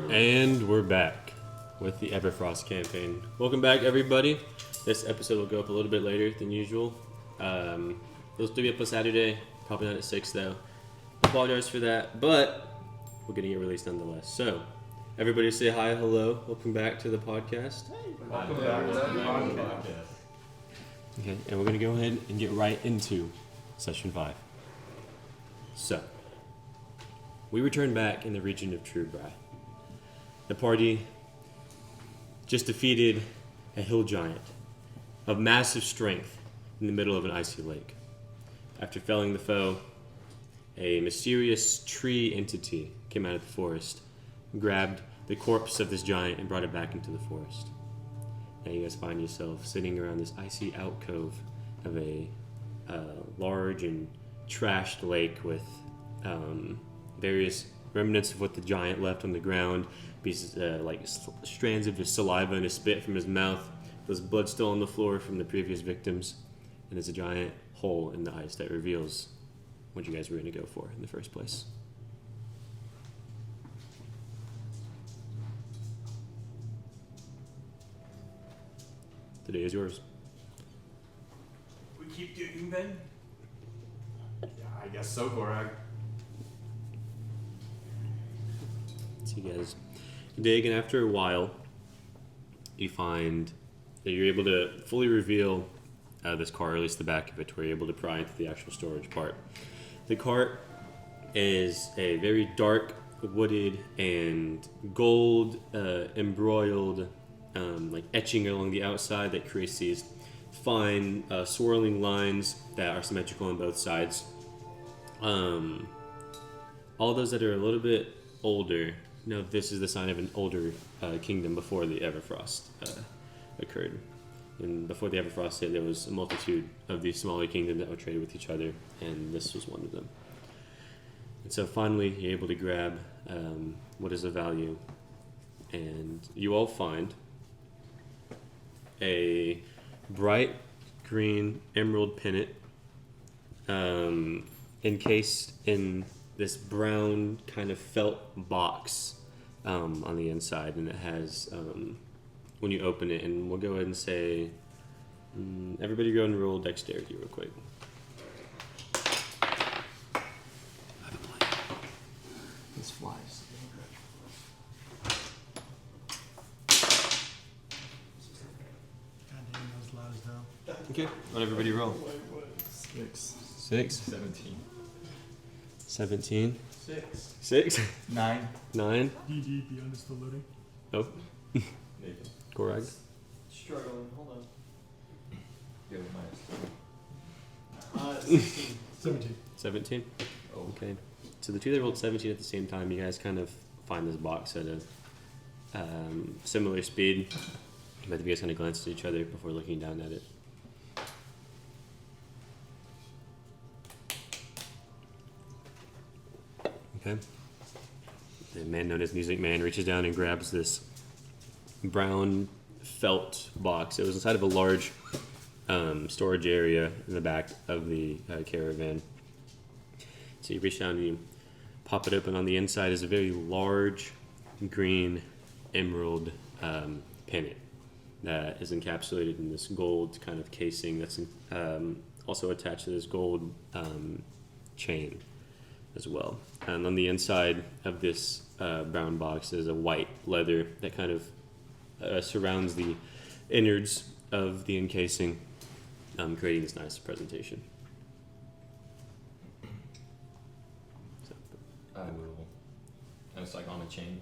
And we're back with the Everfrost campaign. Welcome back, everybody. This episode will go up a little bit later than usual. It'll still be up on Saturday, probably not at 6 though. Apologize for that, but we're getting it released nonetheless. So, everybody say hi, hello. Welcome back to the podcast. Welcome back to the podcast. Okay, and we're going to go ahead and get right into session 5. So, we return back in the region of Trubrai. The party just defeated a hill giant of massive strength in the middle of an icy lake. After felling the foe, a mysterious tree entity came out of the forest, grabbed the corpse of this giant and brought it back into the forest. Now you guys find yourself sitting around this icy alcove of a large and trashed lake with various remnants of what the giant left on the ground, pieces strands of his saliva and his spit from his mouth. There's blood still on the floor from the previous victims, and there's a giant hole in the ice that reveals what you guys were going to go for in the first place. Today is yours. We keep digging then? Yeah, I guess so, Gorag. So you guys dig, and after a while, you find that you're able to fully reveal this cart, or at least the back of it, where you're able to pry into the actual storage part. The cart is a very dark, wooded, and gold embroiled etching along the outside that creates these fine swirling lines that are symmetrical on both sides. All those that are a little bit older know this is the sign of an older kingdom before the Everfrost occurred. And before the Everfrost hit, there was a multitude of these smaller kingdoms that would trade with each other, and this was one of them. And so finally, you're able to grab what is of value, and you all find a bright green emerald pennant encased in this brown kind of felt box on the inside, and it has when you open it, and we'll go ahead and say everybody go and roll dexterity real quick. This flies. God damn, that was loud as hell. Okay, let everybody roll. 6. 6. 17. 17. 6. 6. 9. 9. DD beyond is still loading. Oh. Gorag. Struggling, hold on. Give it minus 16. 17. 17. Oh. Okay. So the two that rolled 17 at the same time, you guys kind of find this box at a similar speed. But you guys kind of glance at each other before looking down at it. Okay. The man known as Music Man reaches down and grabs this brown felt box. It was inside of a large storage area in the back of the caravan. So you reach down and you pop it open. On the inside is a very large green emerald pennant that is encapsulated in this gold kind of casing that's also attached to this gold chain as well. And on the inside of this brown box is a white leather that kind of surrounds the innards of the encasing, creating this nice presentation. So, I will. And it's like on a chain.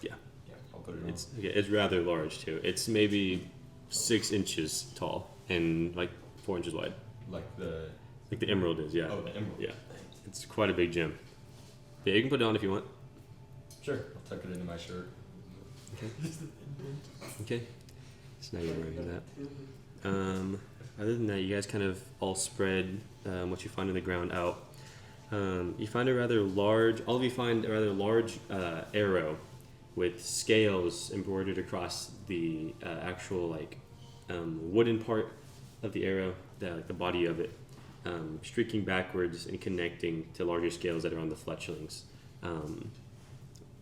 yeah, Yeah, I'll put it on. it's rather large too. It's maybe 6 inches tall and like 4 inches wide, Like the. like the emerald is. Yeah. Oh, the emerald. Yeah. It's quite a big gem. Yeah, you can put it on if you want. Sure. I'll tuck it into my shirt. Okay. So now you're wearing that. Other than that, you guys kind of all spread what you find on the ground out. You find a rather large, all of you find a rather large arrow with scales embroidered across the actual wooden part of the arrow, the body of it, streaking backwards and connecting to larger scales that are on the fletchlings.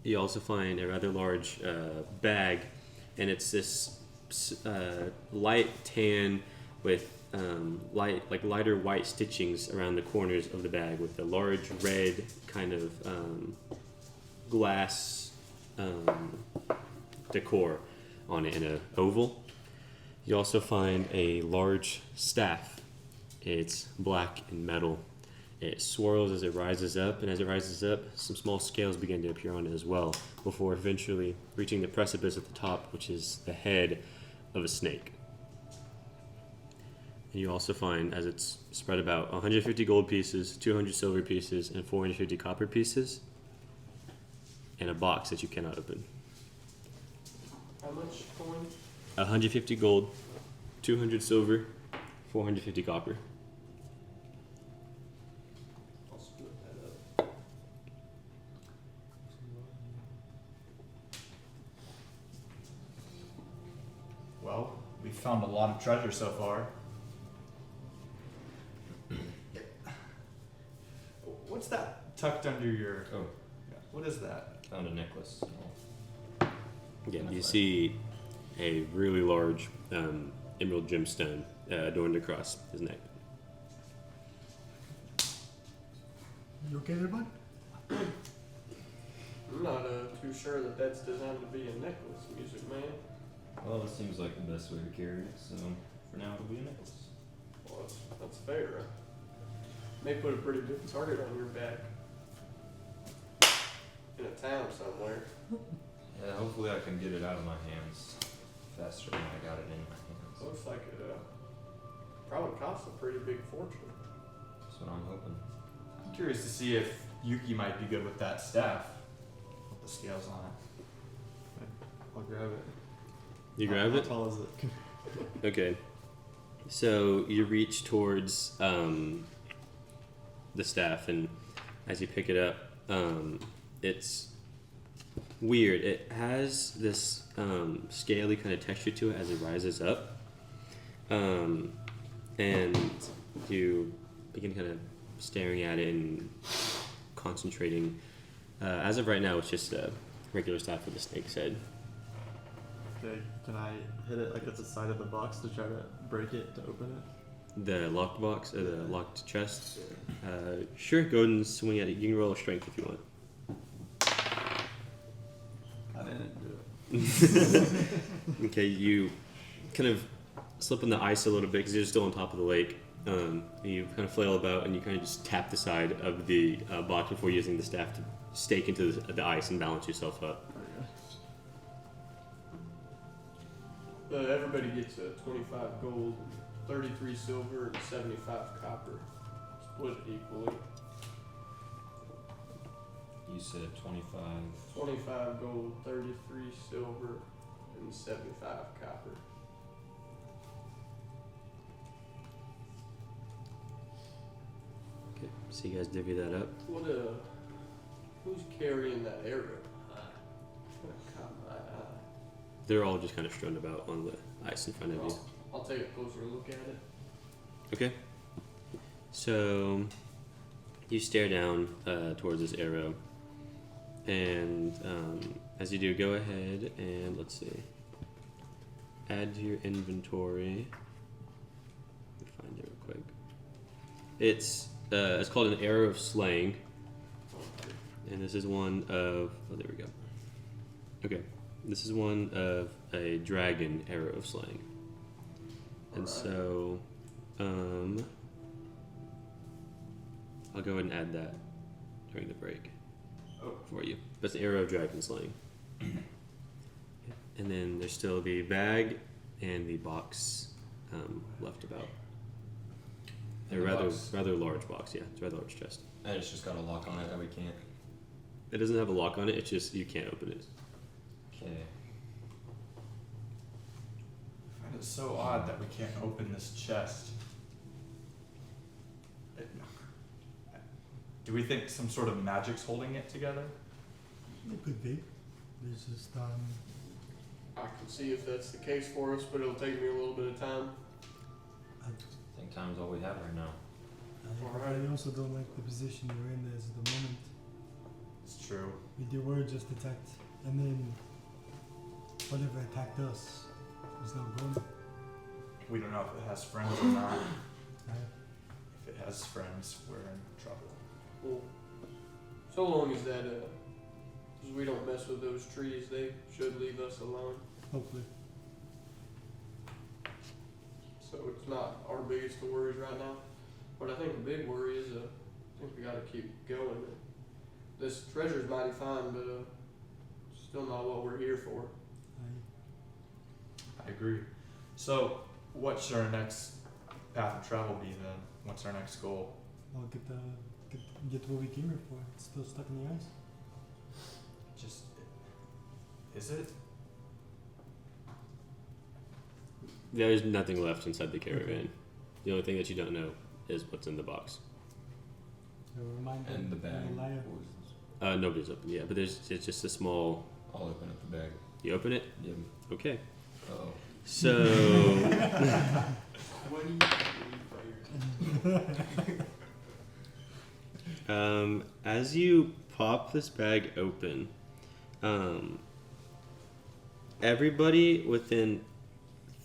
You also find a rather large bag, and it's this light tan with lighter white stitchings around the corners of the bag, with a large red kind of glass decor on it in an oval. You also find a large staff. It's black and metal. It swirls as it rises up, and as it rises up, some small scales begin to appear on it as well, before eventually reaching the precipice at the top, which is the head of a snake. And you also find, as it's spread about, 150 gold pieces, 200 silver pieces, and 450 copper pieces, and a box that you cannot open. How much coin? 150 gold, 200 silver, 450 copper. I'll split that up. Well, we found a lot of treasure so far. What's that tucked under your... Oh, What is that? found a necklace. Yeah, you see a really large emerald gemstone adorned across his neck. You okay there, bud? I'm not too sure that that's designed to be a necklace, Music Man. Well, it seems like the best way to carry it, so for now it'll be a necklace. Well, that's fair. May put a pretty good target on your back. In a town somewhere. Yeah, hopefully I can get it out of my hands faster than I got it in my hands. Looks like it probably costs a pretty big fortune. That's what I'm hoping. I'm curious to see if Yuki might be good with that staff. With the scales on it. I'll grab it. You grab How it? tall is it? Okay. So you reach towards the staff, and as you pick it up, it's weird. It has this scaly kind of texture to it as it rises up, and you begin kind of staring at it and concentrating. As of right now, it's just a regular staff with a snake's head. Okay, can I hit it like at the side of the box to try to break it to open it? The locked box, or the locked chest. Sure, go ahead and swing at it. You can roll a strength if you want. I didn't do it. Okay, you kind of slip on the ice a little bit because you're still on top of the lake. You kind of flail about, and you kind of just tap the side of the box before using the staff to stake into the ice and balance yourself up. Everybody gets 25 gold, 33 silver, and 75 copper. Split it equally. You said 25. 25 gold, 33 silver, and 75 copper. Okay, so you guys divvy that up. What who's carrying that arrow? That caught my eye. They're all just kind of strewn about on the ice in front of you. I'll take a closer look at it. Okay. So you stare down towards this arrow, and as you do, go ahead and let's see. Add to your inventory. Let me find it real quick. It's called an arrow of slaying, and this is one of. Oh, there we go. Okay, this is one of a dragon arrow of slaying, and so I'll go ahead and add that during the break for you. That's the arrow of dragon slaying. And then there's still the bag and the box left about. They're And the rather box. rather large box, yeah. It's a rather large chest. And it's just got a lock on it that we can't. It doesn't have a lock on it. It's just you can't open it. Okay. I find it so odd that we can't open this chest. Do we think some sort of magic's holding it together? It could be. There's just I can see if that's the case for us, but it'll take me a little bit of time. I, I think time's all we have right now. I also don't like the position you're in as at the moment. It's true. We do word just detect, and then whatever attacked us is now gone. We don't know if it has friends or not. Right? If it has friends, we're in trouble. Well, so long as that, as we don't mess with those trees, they should leave us alone. Hopefully. So it's not our biggest worries right now. But I think the big worry is, I think we gotta keep going. This treasure's mighty fine, but still not what we're here for. I agree. So, what should our next path of travel be then? What's our next goal? I'll get what we came here for. It's still stuck in the ice. Just, is it? There's nothing left inside the caravan. The only thing that you don't know is what's in the box. So remind And the them, bag. the liar. What was this? Nobody's open yet, but it's just a small. I'll open up the bag. You open it? Yep. Okay. Oh. So, as you pop this bag open, everybody within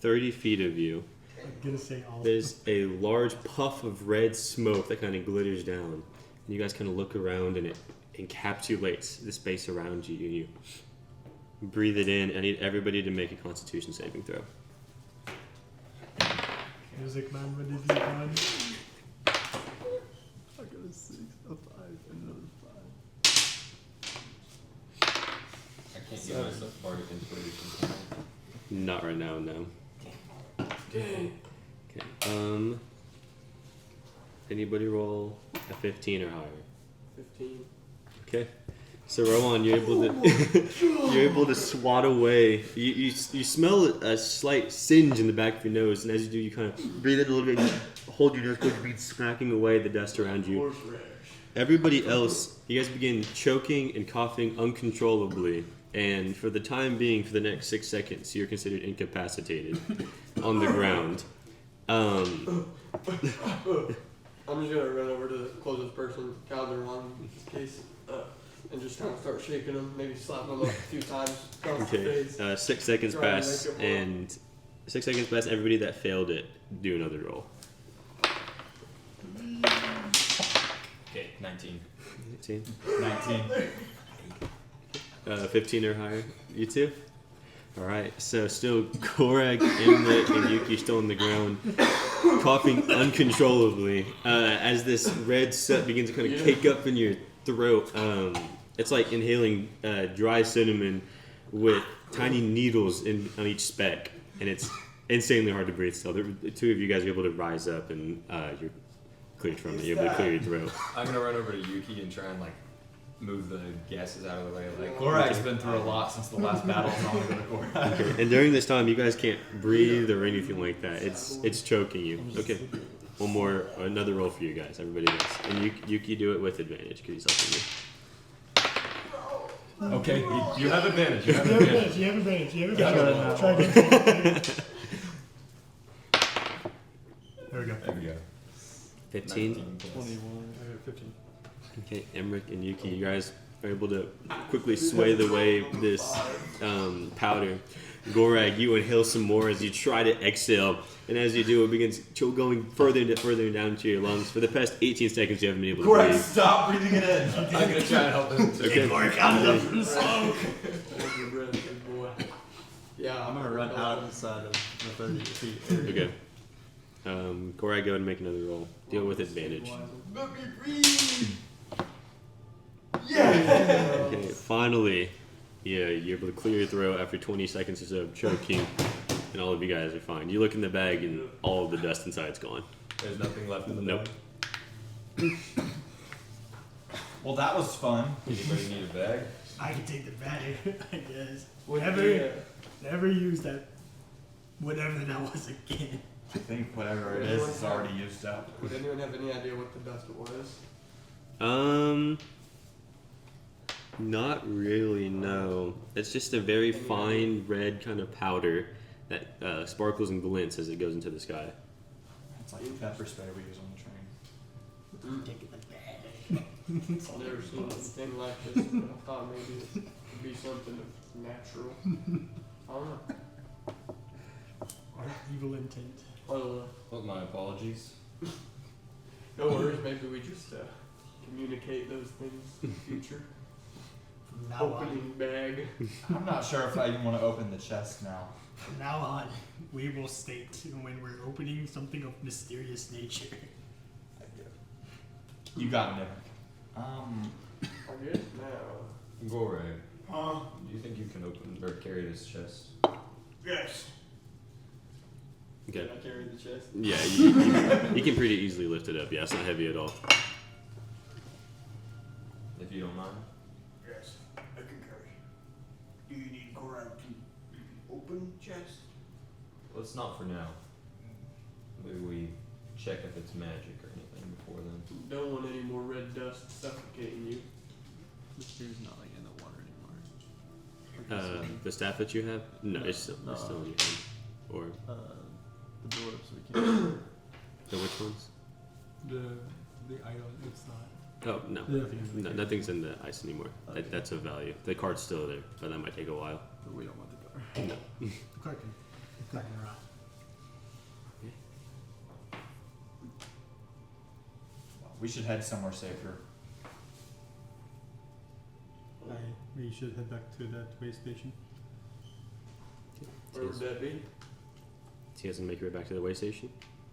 30 feet of you, I'm gonna say all. there's a large puff of red smoke that kind of glitters down. And you guys kind of look around and it encapsulates the space around you. And you breathe it in. I need everybody to make a Constitution saving throw. Music man, what did you find? I got a 6, a 5, and another 5. I can't get myself bardic inspiration. can I? Not right now, no. Dang. Okay. Anybody roll a 15 or higher? 15. Okay. So Rowan, you're able to you're able to swat away. You smell a slight singe in the back of your nose, and as you do, you kind of breathe in a little bit. And hold your nose close, begin smacking away the dust around you. Horseradish. Everybody else, you guys begin choking and coughing uncontrollably, and for the time being, for the next 6 seconds, you're considered incapacitated on the ground. I'm just gonna run over to the closest person, Calvin, in case, and just kind of start shaking him, maybe slapping him up a few times across the Okay. face. 6 seconds Try to pass, make it work. and 6 seconds pass. Everybody that failed it, do another roll. Okay, 19. 18. 19. 15 or higher. You two? Alright, so still Korag, Imlet, and Yuki still on the ground, coughing uncontrollably as this red soot begins to kind of cake up in your throat. It's like inhaling dry cinnamon with tiny needles on each speck, and it's insanely hard to breathe still. The two of you guys are able to rise up, and you're cleared from it. You're able to clear your throat. I'm gonna run over to Yuki and try and like move the gases out of the way. Like, Gorag's been through a lot since the last battle, so I'm gonna go to Gorag. Okay. And during this time, you guys can't breathe or anything like that. It's choking you. Okay. Another roll for you guys. Everybody does. And Yuki do it with advantage because he's helping you. Okay, you have advantage. You have You have advantage. advantage, you have advantage, you have Got advantage. it. Try again. There we go. there we go. 15. 19 plus. 21, I got 15. Okay, Emmerich and Yuki, you guys are able to quickly sway the way this powder. Gorag, you inhale some more as you try to exhale, and as you do, it begins going further and further down to your lungs. For the past 18 seconds, you haven't been able to Gorag, breathe. stop breathing it in. I'm gonna try and help him. Okay. Hold your breath, big boy. Yeah, I'm gonna run out of the side of the 30 feet area. Okay. Gorag, go ahead and make another roll. Deal with advantage. Let me breathe. Okay, finally, yeah, you're able to clear your throat after 20 seconds or so of choking, and all of you guys are fine. You look in the bag, and all of the dust inside's gone. There's nothing left in the Nope. bag. Well, that was fun. Anybody need a bag? I can take the bag, I guess. Would Never, you, never use that, whatever that was again. I think whatever it is, it's already used up. would anyone have any idea what the dust was? Not really, no. It's just a very fine red kind of powder that sparkles and glints as it goes into the sky. It's like the pepper spray we use on the train. Take the bag. I've never seen anything like this, but I thought maybe it would be something natural. I don't know. Our evil intent. Well, Well, my apologies. no worries. Maybe we just communicate those things in the future. From now on, Opening bag. I'm not sure if I even want to open the chest now. from now on, we will state when we're opening something of mysterious nature. You got it. I guess now. Gorag, do you think you can open or carry this chest? Yes. Okay. Can I carry the chest? Yeah, you can pretty easily lift it up. Yeah, it's not heavy at all. If you don't mind. Yes, I can carry. Do you need Gorak to open chest? Well, it's not for now. Maybe we check if it's magic or anything before then. Don't want any more red dust suffocating you. The spear's not like in the water anymore. The staff that you have? No, it's still in your hand. Or The dwarves we can't. the which ones? The idol, it's not. Oh no, Nothing's in no, the nothing's in the ice anymore. Okay. That's of value. The card's still there, but that might take a while. But we don't want the car. No. The card can cracking around. We should head somewhere safer. We should head back to that way station. Where would that be? So you guys gonna make your way back to the way station?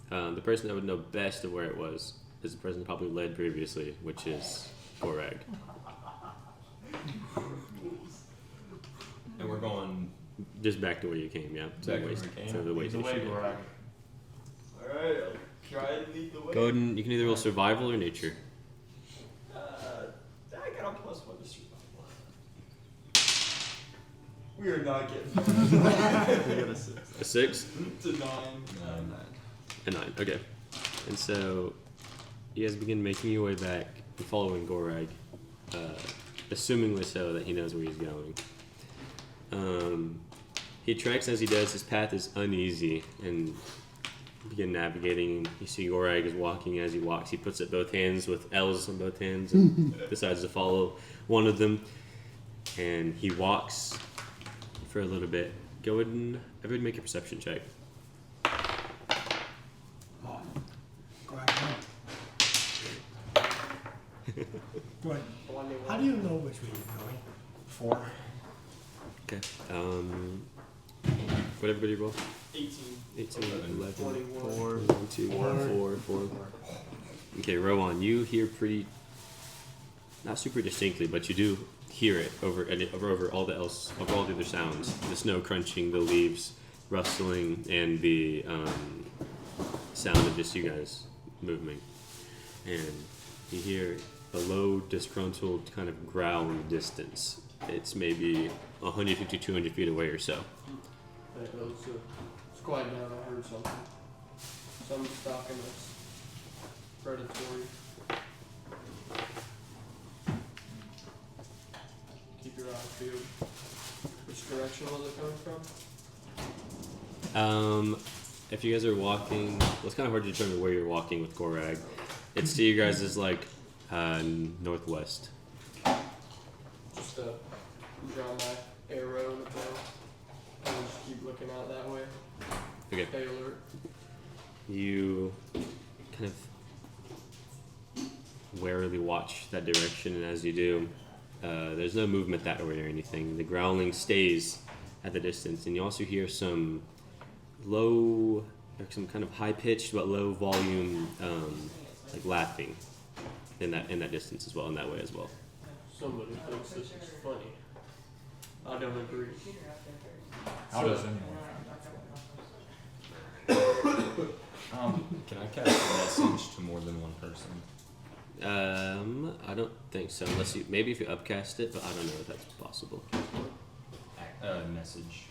The person that would know best of where it was is the person that probably led previously, which is Gorag. And we're going. Just back to where you came, yeah. To Back the way, where we came. to the way Lead the way, station. Gorak. Alright, I'll try and lead the way. Go ahead and you can either roll survival or nature. I got a +1 to survival. We are not getting we got a 6. A 6? To 9. 9. A 9, okay. And so you guys begin making your way back and following Gorag, assumingly so that he knows where he's going. He treks as he does. His path is uneasy and begin navigating. You see Gorag is walking. As he walks, he puts up both hands with L's on both hands and decides to follow one of them. And he walks for a little bit. Go ahead and everybody make a perception check. Right. How do you know which way you're going? 4. Okay. What everybody roll? 18. 18, 11, 21. 4, 1, 2, 4. Okay, Rowan, you hear pretty, not super distinctly, but you do hear it over all the other sounds. The snow crunching, the leaves rustling, and the sound of just you guys moving. And you hear a low, disgruntled kind of growl in the distance. It's maybe 150, 200 feet away or so. It's quiet down. I heard something. Something stalking us. Predatory. Keep your eyes peeled. Which direction was it coming from? If you guys are walking, well, it's kind of hard to determine where you're walking with Gorag. It's to you guys is like northwest. Just draw my arrow in the bow. And just keep looking out that way. Okay. Stay alert. You kind of warily watch that direction, and as you do, there's no movement that way or anything. The growling stays at the distance, and you also hear some low, like some kind of high-pitched but low volume, like laughing in that distance as well, in that way as well. Somebody thinks this is funny. I don't agree. How does anyone? Can I cast a message to more than one person? I don't think so, unless you maybe if you upcast it, but I don't know if that's possible. Message.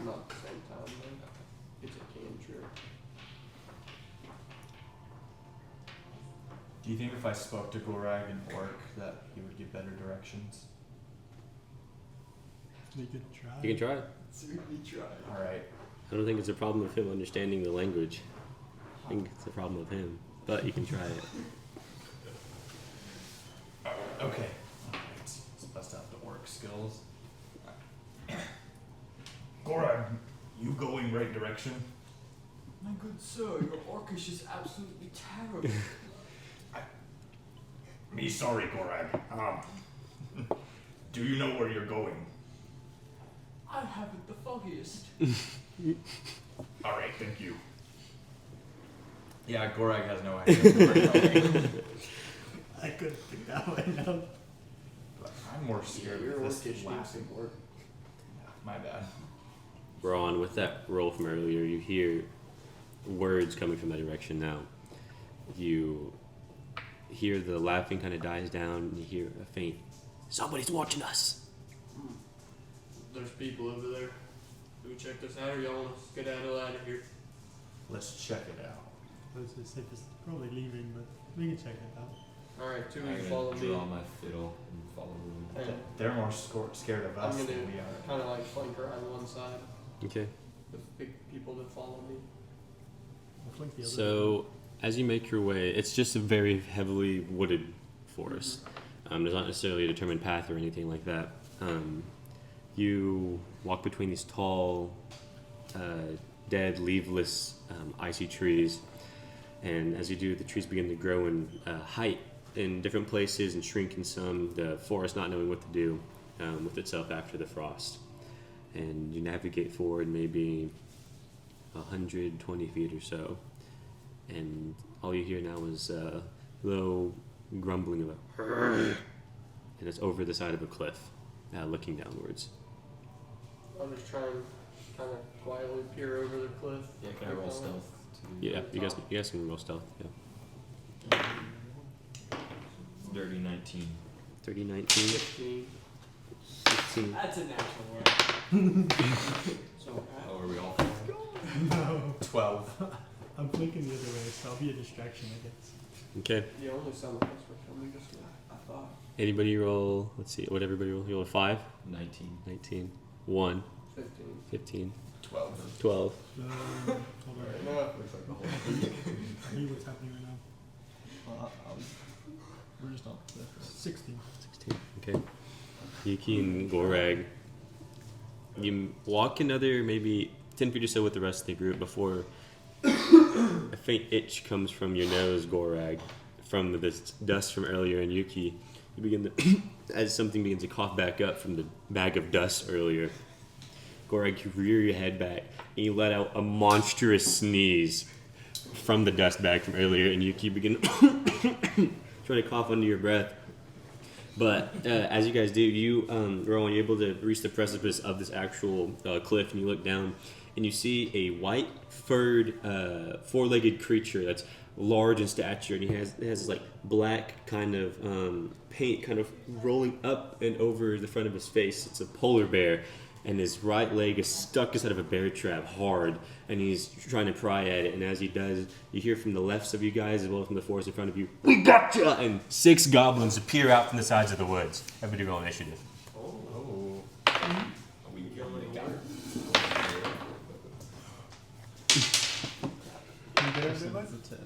Not at the same time, though. It's a cantrip. Do you think if I spoke to Gorag and Orc that he would give better directions? We could try. You can try. We try. Alright. I don't think it's a problem of him understanding the language. I think it's a problem of him, but you can try it. Okay. Let's bust out the orc skills. Gorag, you going right direction? My good sir, your orcish is absolutely terrible. Me sorry, Gorag. Do you know where you're going? I haven't the foggiest. Alright, thank you. Yeah, Gorag has no idea where we're going. I couldn't pick that one out. But I'm more scared Your of orcish this needs laughing. support. My bad. Ron, with that roll from earlier, you hear words coming from that direction now. You hear the laughing kind of dies down, and you hear a faint, "Somebody's watching us." There's people over there. Do we check this out, or y'all want to skedaddle out of here? Let's check it out. I was the safest, probably leaving, but we can check it out. Alright, two of I'm you gonna follow me. draw my fiddle and follow them. And They're more scared of I'm us gonna than we are. kind of like flank around one side. Okay. The big people that follow me. We'll flank the other So, as you make your way, it's just a very heavily wooded forest. There's not necessarily a determined path or anything like that. You walk between these tall, dead, leafless, icy trees, and as you do, the trees begin to grow in height in different places and shrink in some. The forest not knowing what to do with itself after the frost, and you navigate forward maybe 120 feet or so, and all you hear now is low grumbling of a and it's over the side of a cliff, looking downwards. I'll just try and kind of quietly peer over the cliff. Yeah, can I roll stealth? Yeah, you guys can roll stealth. Yeah. Dirty 19. 30, 19, 15. 16. That's a natural one. So, Oh, are we all? No, 12. I'm flanking the other way, so I'll be a distraction, I guess. Okay. yeah, only some of us were coming this way, I thought. Anybody roll? Let's see. What everybody roll? You roll a 5, 19. 19, 1, 15. 15, 12. 12. Hold on. Right, no. Looks like the whole I need what's happening right now. We're just on the cliff. 16. 16. Okay. Yuki and Gorag. You walk another maybe 10 feet or so with the rest of the group before a faint itch comes from your nose, Gorag, from this dust from earlier. And Yuki, you begin to, as something begins to cough back up from the bag of dust earlier. Gorag, you rear your head back and you let out a monstrous sneeze from the dust bag from earlier, and Yuki begin trying to cough under your breath. But as you guys do, you, Rowan, you're able to reach the precipice of this actual cliff, and you look down, and you see a white, furred, four-legged creature that's large in stature, and it has this, like, black kind of paint kind of rolling up and over the front of his face. It's a polar bear, and his right leg is stuck inside of a bear trap hard, and he's trying to pry at it. And as he does, you hear from the lefts of you guys as well as from the forest in front of you, "We gotcha!" And 6 goblins appear out from the sides of the woods. Everybody roll initiative. Oh. We Percentage of 10.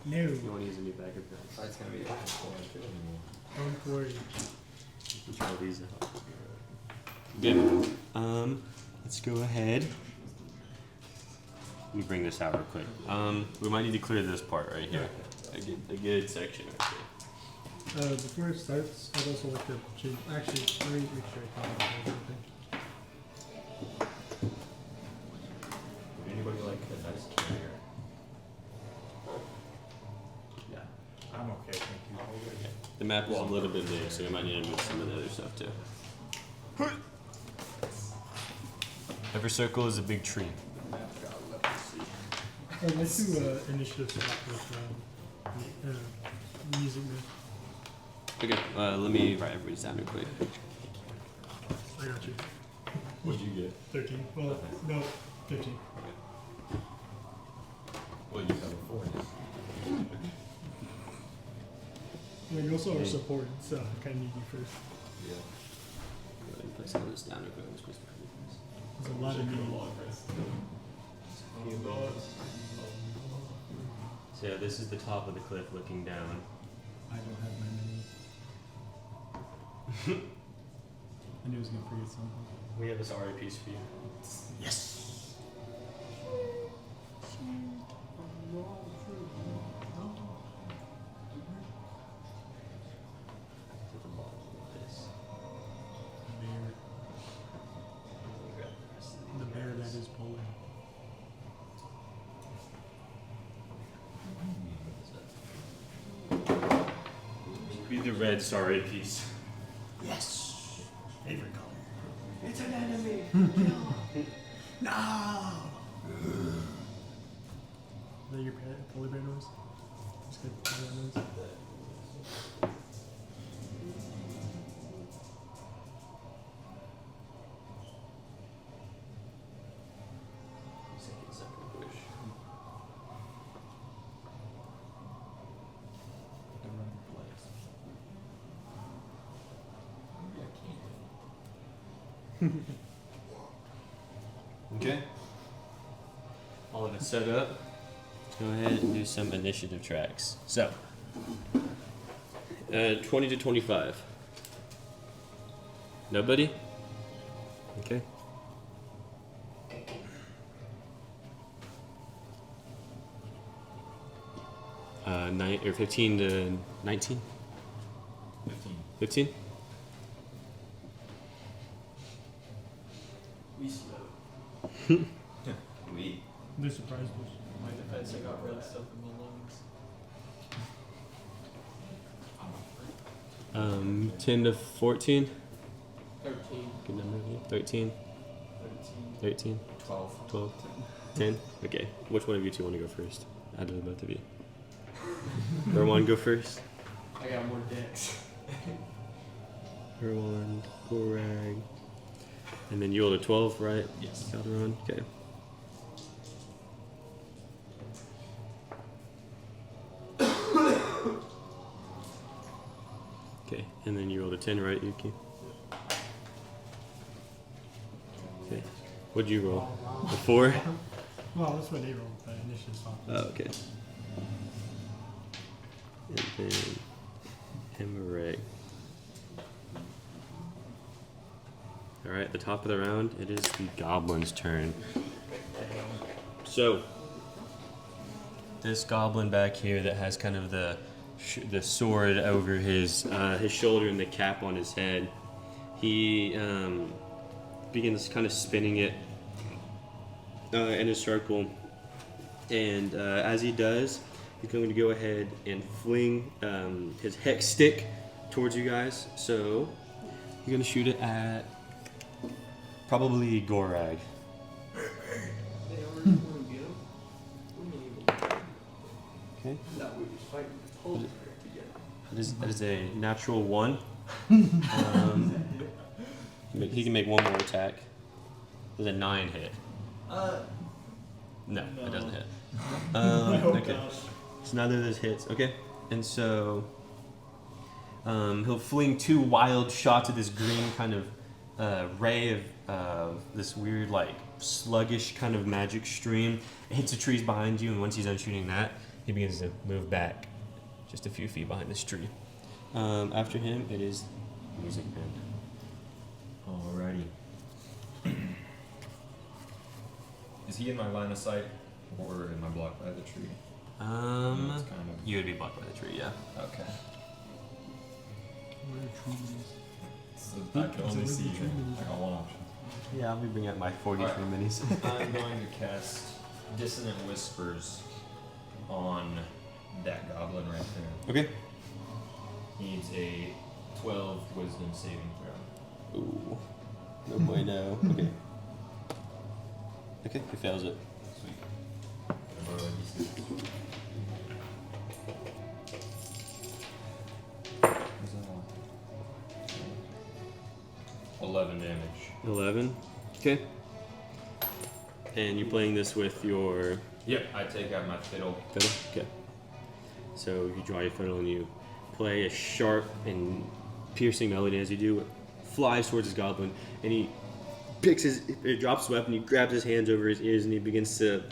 No, You want to use a new bag of dice? It's gonna be don't worry. Try these out. Good. Let's go ahead. Let me bring this out real quick. We might need to clear this part right here. A good section right there. Before it starts, I'd also like to change. Actually, let me make sure I can everything. Would anybody like a dice carrier? Yeah. I'm okay, thank you. The map is a little bit big, so we might need to move some of the other stuff too. Every circle is a big tree. Map's got left to see. Let's do initiative swap with music. Okay, let me write everybody's down real quick. I got you. What'd you get? 13. Well, no, 15. Well, you have a 4 now. Well, you also are supported, so I kind of need you first. Yeah. Go ahead and put some of this down real quick. I'm supposed to cover this. There's a lot of need. So yeah, this is the top of the cliff looking down. I don't have my mini. I knew I was gonna forget something. We have this RA piece for you. Yes. The bear that is Poland. Be the red RA piece. Yes. Favorite color. It's an enemy. No. Is that your polar bear noise? Just good polar bear noise. Okay. All of it set up. Let's go ahead and do some initiative tracks. So, 20 to 25. Nobody? Okay. Nine or 15 to 19. 15. 15. We slow. We. They're surprised us. My defense, I got red stuff in my lungs. 10 to 14. 13. Good number. Yeah. 13. 13. 12. 12. 10. Okay. Which one of you two want to go first? Out of the both of you. Erwan, go first. I got more decks. Erwan, Gorag. And then you rolled a 12, right? Yes. Calderon. Okay. Okay. And then you rolled a 10, right, Yuki? Okay. What'd you roll? A 4? Well, that's what they rolled, but initially thought. Oh, okay. And then Emereg. Alright, at the top of the round, it is the goblin's turn. So, this goblin back here that has kind of the sword over his shoulder and the cap on his head, he begins kind of spinning it in a circle. And as he does, he's going to go ahead and fling his hex stick towards you guys. So, he's going to shoot it at probably Gorag. They already want to get him. We ain't even. Okay. No, we was fighting this whole together. That is a natural 1. He can make one more attack. Does a 9 hit? No, it doesn't hit. Okay. So neither of those hits. Okay. And so he'll fling 2 wild shots of this green kind of ray of this weird, like, sluggish kind of magic stream. It hits the trees behind you, and once he's done shooting that, he begins to move back just a few feet behind this tree. After him, it is Music Man. Alrighty. Is he in my line of sight, or am I blocked by the tree? It's kind of. You would be blocked by the tree, yeah. Okay. What are trees? So I can only It's a see. tree. I got one option. Yeah, I'll be bringing out my 43 Alright. minis. I'm going to cast Dissonant Whispers on that goblin right there. Okay. Needs a 12 Wisdom saving throw. Ooh. No bueno. Okay. Okay, he fails it. Sweet. 11 damage. 11. Okay. And you're playing this with your Yep, I take out my fiddle. fiddle? Okay. So you draw your fiddle and you play a sharp and piercing melody. As you do, it flies towards his goblin, and he drops his weapon, he grabs his hands over his ears, and he begins to,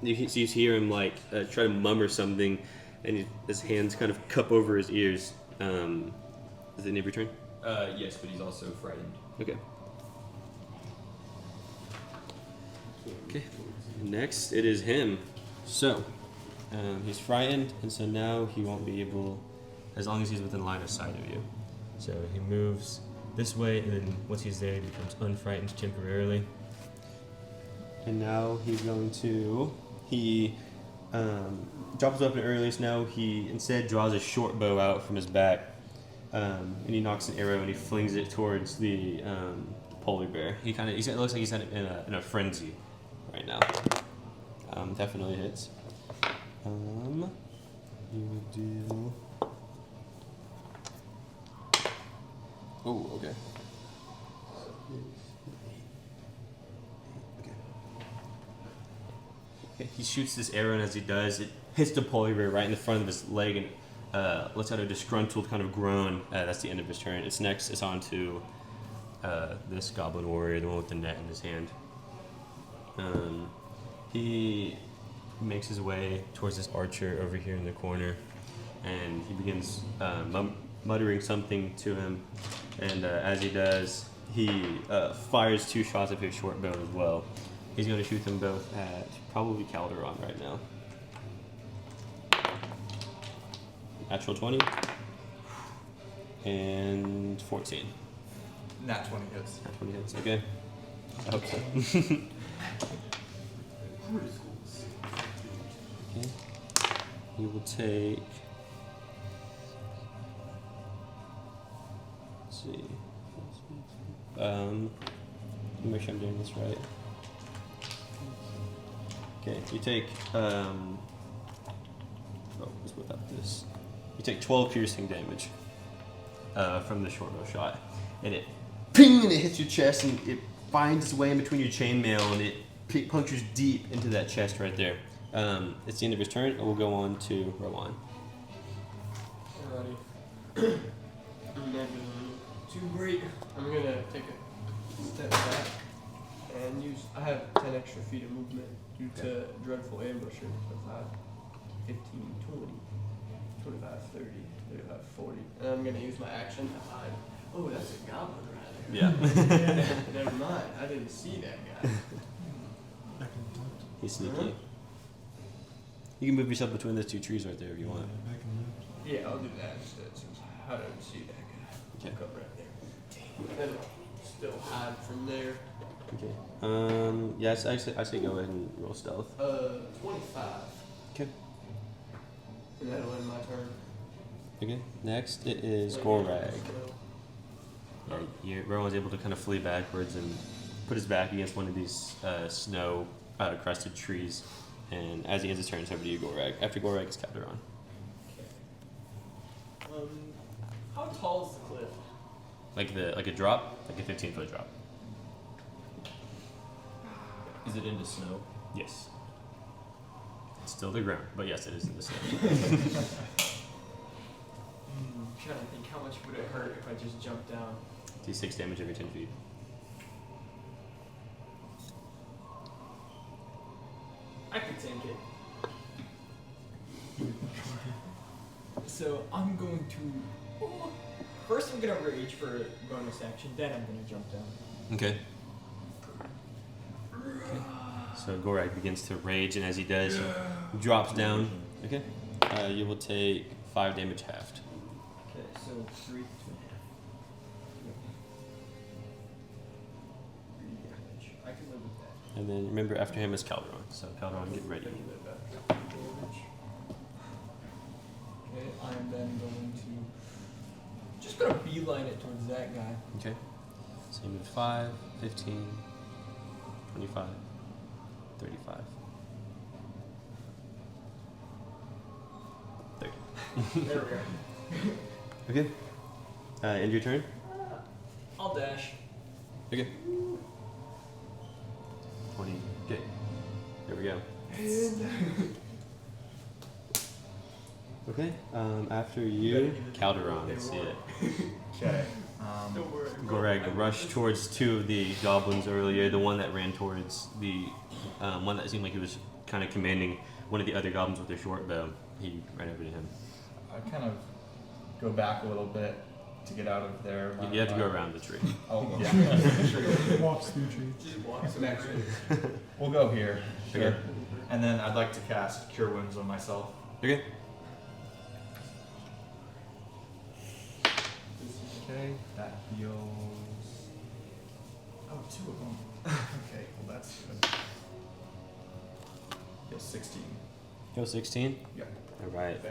you hear him like try to mummer something, and his hands kind of cup over his ears. Is it any of your turn? Yes, but he's also frightened. Okay. Okay. Next, it is him. So, he's frightened, and so now he won't be able, as long as he's within line of sight of you. So he moves this way, and then once he's there, he becomes unfrightened temporarily. And now he's going to, drops his weapon earlier, so now he instead draws a short bow out from his back, and he knocks an arrow and he flings it towards the polar bear. It looks like he's in a frenzy right now. Definitely hits. You would do. Oh, okay. Okay, he shoots this arrow, and as he does, it hits the polar bear right in the front of his leg and lets out a disgruntled kind of groan. That's the end of his turn. It's on to this goblin warrior, the one with the net in his hand. He makes his way towards this archer over here in the corner, and he begins muttering something to him. And as he does, he fires 2 shots of his short bow as well. He's going to shoot them both at probably Calderon right now. Natural 20 and 14. Nat 20 hits. Nat 20 hits. Okay. I hope so. Okay. You will take. Let's see. Let me make sure I'm doing this right. Okay, you take. Let's whip up this. You take 12 piercing damage from the short bow shot, and it ping, and it hits your chest, and it finds its way in between your chainmail, and it punctures deep into that chest right there. It's the end of his turn, and we'll go on to Rowan. Alrighty. Too great. I'm gonna take a step back and use. I have 10 extra feet of movement due to dreadful ambusher. So 5, 15, 20, 25, 30, 35, 40. And I'm gonna use my action to hide. Oh, that's a goblin right there. Yeah. Never mind. I didn't see that guy. Back in the left. He's sneaky. Uh-huh. You can move yourself between those 2 trees right there if you want. Back in the left. Yeah, I'll do that instead. Since I didn't see that guy. Okay. Look up right there. And I'll still hide from there. Okay. Yes, I say go ahead and roll stealth. 25. Okay. And that'll end my turn. Okay. Next, it is Gorag. Yeah, Rowan's able to kind of flee backwards and put his back against one of these snow crusted trees. And as he ends his turn, it's over to you, Gorag. After Gorag is Calderon. How tall is the cliff? Like a drop, like a 15-foot drop. Is it into snow? Yes. It's still the ground, but yes, it is in the snow. I'm trying to think how much would it hurt if I just jumped down. D6 damage every 10 feet. I could take it. So I'm going to. First, I'm gonna rage for bonus action. Then I'm gonna jump down. Okay. So Gorag begins to rage, and as he does, he drops down. Okay. You will take 5 damage halved. Okay, so 3, 2.5. I can live with that. And then remember, after him is Calderon. So Calderon, get ready. Okay, I'm then going to just gonna beeline it towards that guy. Okay. So you move 5, 15, 25, 35. 30. There we go. Okay. End your turn. I'll dash. Okay. 20. Okay. There we go. Okay. After you, Calderon. Let's see it. Okay. Don't worry. Gorag rushed towards 2 of the goblins earlier. The one that ran towards the one that seemed like he was kind of commanding one of the other goblins with a short bow. He ran over to him. I kind of go back a little bit to get out of there. You have to go around the tree. Oh, yeah. It walks through trees. Just walks through. We'll go here. Sure. Okay. And then I'd like to cast Cure Wounds on myself. Okay. Okay. That heals. Oh, 2 of them. Okay, well that's good. Heals 16. Go 16. Yep. All right.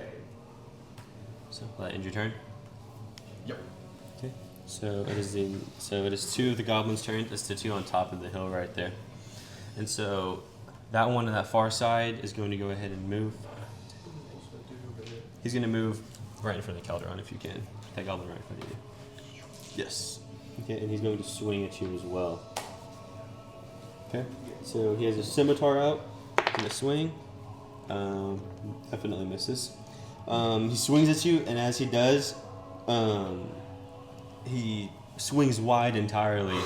So will that end your turn? Yep. Okay. So it is 2 of the goblins' turn. It's the 2 on top of the hill right there. And so that one on that far side is going to go ahead and move. He's going to move right in front of the Calderon if you can. That goblin right in front of you. Yes. Okay, and he's going to swing at you as well. Okay. So he has a scimitar out. He's going to swing. Definitely misses. He swings at you, and as he does, he swings wide entirely.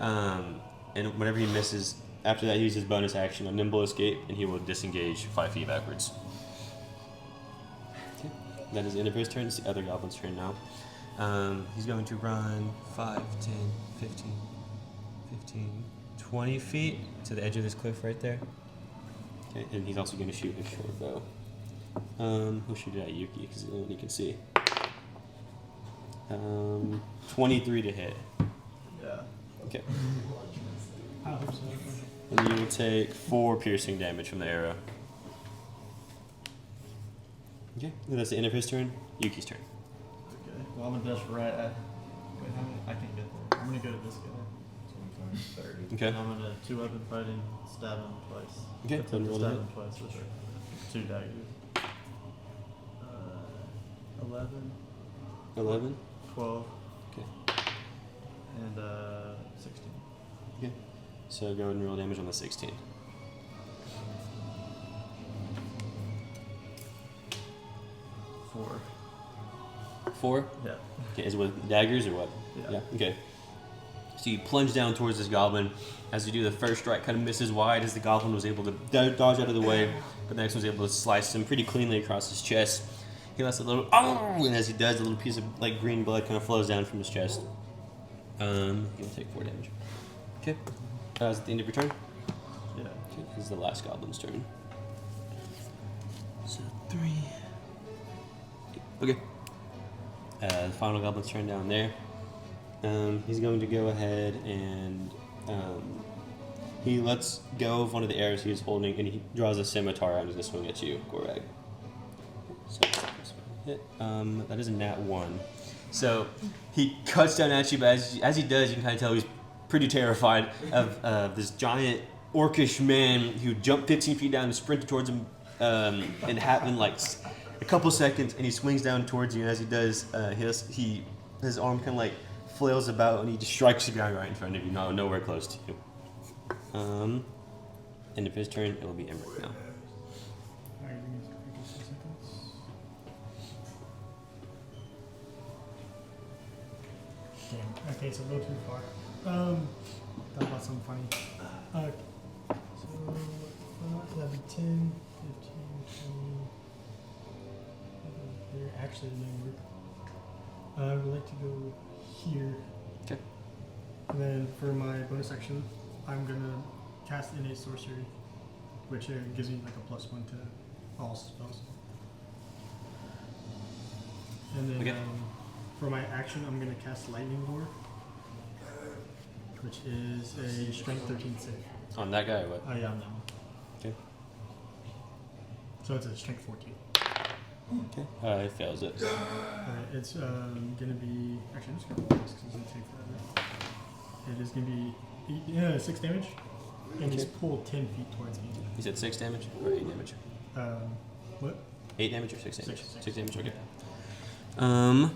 And whenever he misses, after that he uses bonus action, a nimble escape, and he will disengage 5 feet backwards. Okay. That is the end of his turn. It's the other goblin's turn now. He's going to run 5, 10, 15, 20 feet to the edge of this cliff right there. Okay, and he's also going to shoot his short bow. He'll shoot it at Yuki because he's the only one he can see. 23 to hit. Yeah. Okay. I hope so. And you will take 4 piercing damage from the arrow. Okay, and that's the end of his turn. Yuki's turn. Okay. Well, I'm gonna dash right at. Wait, how many? I can get there. I'm gonna go to this guy. 25, 30. Okay. And I'm gonna 2-weapon fighting, stab him twice. Okay, Attempt then to roll stab to him twice with 2 daggers. 11, 11. 12, Okay. and 16. Okay. So go ahead and roll damage on the 16. Four. 4. Yeah. Okay, is it with daggers or what? Yeah. Okay. So you plunge down towards this goblin. As you do, the first strike kind of misses wide as the goblin was able to dodge out of the way, but the next one was able to slice him pretty cleanly across his chest. He lets a little, and as he does, a little piece of like green blood kind of flows down from his chest. He'll take 4 damage. Okay. Is it the end of your turn? Yeah. Okay, this is the last goblin's turn. So 3. Okay. The final goblin's turn down there. He's going to go ahead and he lets go of one of the arrows he was holding, and he draws a scimitar out and he's going to swing at you, Gorag. So hit. That is a nat 1. So he cuts down at you, but as he does, you can kind of tell he's pretty terrified of this giant orcish man who jumped 15 feet down and sprinted towards him in like a couple seconds, and he swings down towards you. And as he does, his arm kind of like flails about, and he just strikes the ground right in front of you, nowhere close to you. End of his turn. It will be Emmerich now. Alright, give me 2 seconds. Damn. Okay, so go too far. Thought about something funny. So that'd be 10, 15, 20. Here, actually, it didn't work. I would like to go here. Okay. And then for my bonus action, I'm gonna cast innate sorcery, which gives me like a +1 to all spells. And then Okay. for my action, I'm gonna cast lightning lore, which is a strength 13 save. On that guy or what? Oh yeah, on that one. Okay. So it's a strength 14. Okay. It fails it. Alright, it's gonna be actually I'm just gonna roll this because it's gonna take forever. It is gonna be 6 damage, and he's pulled 10 feet towards me. You said 6 damage or 8 damage? What? 8 damage or 6 damage? 6. 6 damage. Okay. And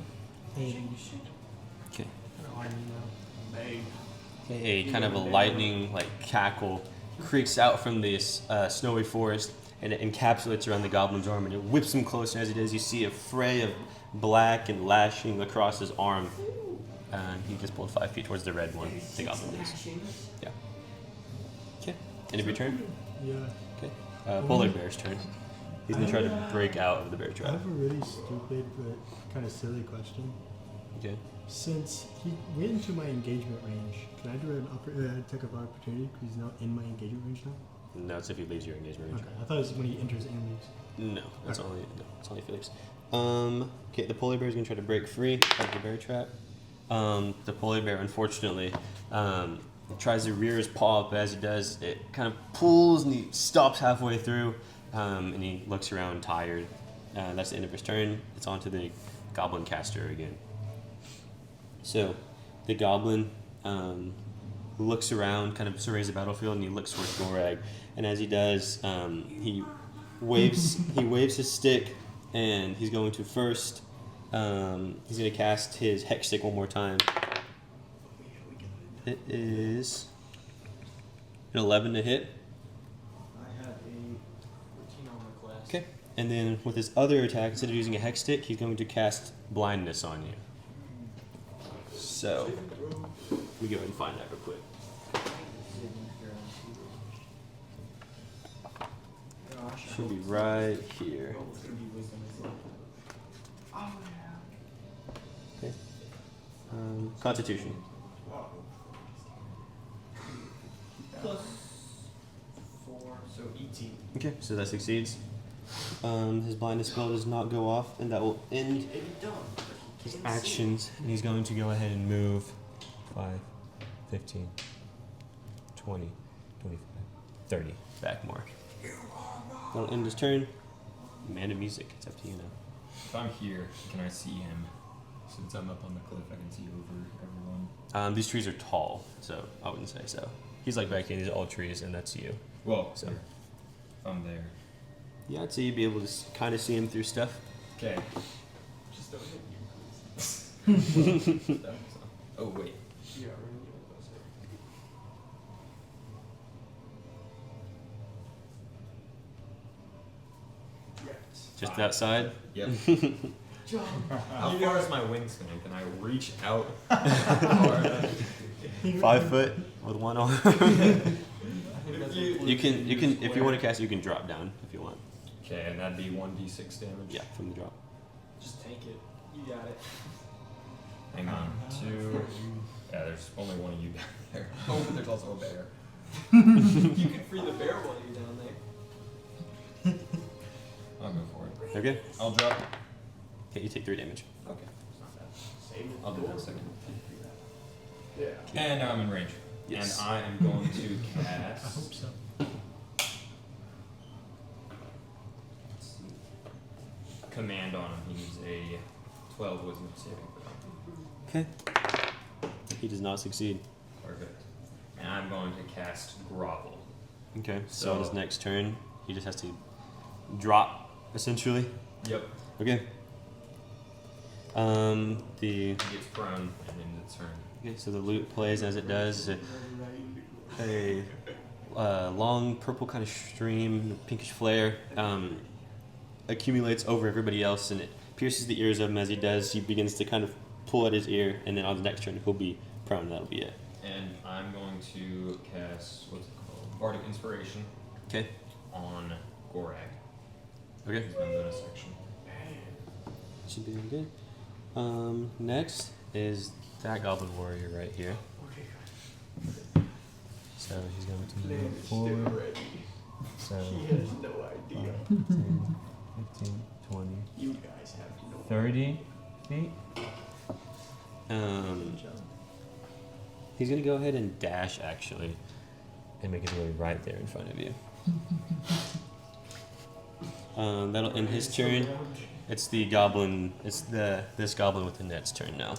Okay. now. A kind of a lightning like cackle creaks out from this snowy forest, and it encapsulates around the goblin's arm, and it whips him closer. As it does, you see a fray of black and lashing across his arm. He just pulled 5 feet towards the red one. The goblin is. Yeah. Okay. End of your turn. Yeah. Okay. Polar bear's turn. He's gonna try to break out of the bear I trap. have a really stupid but kind of silly question. Okay. Since he went into my engagement range, can I do an attack of opportunity because he's now in my engagement range now? No, it's if he leaves your engagement range. Okay, I thought it was when he enters and leaves. No, it's Okay. only if he leaves. Okay, the polar bear is gonna try to break free of the bear trap. The polar bear, unfortunately, tries to rear his paw, but as he does, it kind of pulls and he stops halfway through, and he looks around tired. That's the end of his turn. It's on to the goblin caster again. So, the goblin looks around, kind of surveys the battlefield, and he looks towards Gorag. And as he does, he waves his stick, and he's going to first. He's going to cast his hex stick one more time. It is an 11 to hit. I have a 14 on my class. Okay. And then with his other attack, instead of using a hex stick, he's going to cast blindness on you. So, let me go ahead and find that real quick. Gosh, Should be right here. it's gonna be wisdom, isn't it? Oh yeah. Okay. Constitution. Plus 4, so 18. Okay, so that succeeds. His blindness spell does not go off, and that will end his actions. And he's going to go ahead and move 5, 15, 20, 25, 30 back more. That'll end his turn. Man of music, it's up to you now. If I'm here, can I see him? Since I'm up on the cliff, I can see over everyone. These trees are tall, so I wouldn't say so. He's like back here, these are all trees, and that's you. Well, So. if I'm there. Yeah, I'd say you'd be able to kind of see him through stuff. Okay. Just don't hit you, please. Oh wait. Yeah, really, that's it. Just outside. Yep. Jump. How far is my wingspan? Can I reach out? 5 foot with one arm. You can if you want to cast it, you can drop down if you want. Okay, and that'd be 1d6 damage. Yeah, from the drop. Just tank it. You got it. Hang on. 2. Yeah, there's only one of you down there. Oh, but there's also a bear. You can free the bear while you're down there. I'll go for it. Okay. I'll drop. Okay, you take 3 damage. Okay. It's not bad. Same I'll do that in a second. Yeah. And now I'm in range. Yes. And I am going to I cast. hope so. Command on him. He needs a 12 wisdom saving throw. Okay. He does not succeed. Perfect. And I'm going to cast Grovel. Okay. So on his So- next turn, he just has to drop essentially. Yep. Okay. The He gets prone and then its turn. okay, so the lute plays as it does. A long purple kind of stream, pinkish flare, accumulates over everybody else, and it pierces the ears of him. As he does, he begins to kind of pull at his ear, and then on the next turn, he'll be prone. That'll be it. And I'm going to cast, what's it called? Bardic Inspiration Okay. on Gorag. Okay. He's been bonus action. Should be good. Next is that goblin warrior right here. So he's going to move forward. So He has no idea. 5, 10, 15, 20, You guys have no 30 feet. He's gonna go ahead and dash actually, and make his way right there in front of you. That'll end his turn. It's the goblin. It's this goblin with the net's turn now.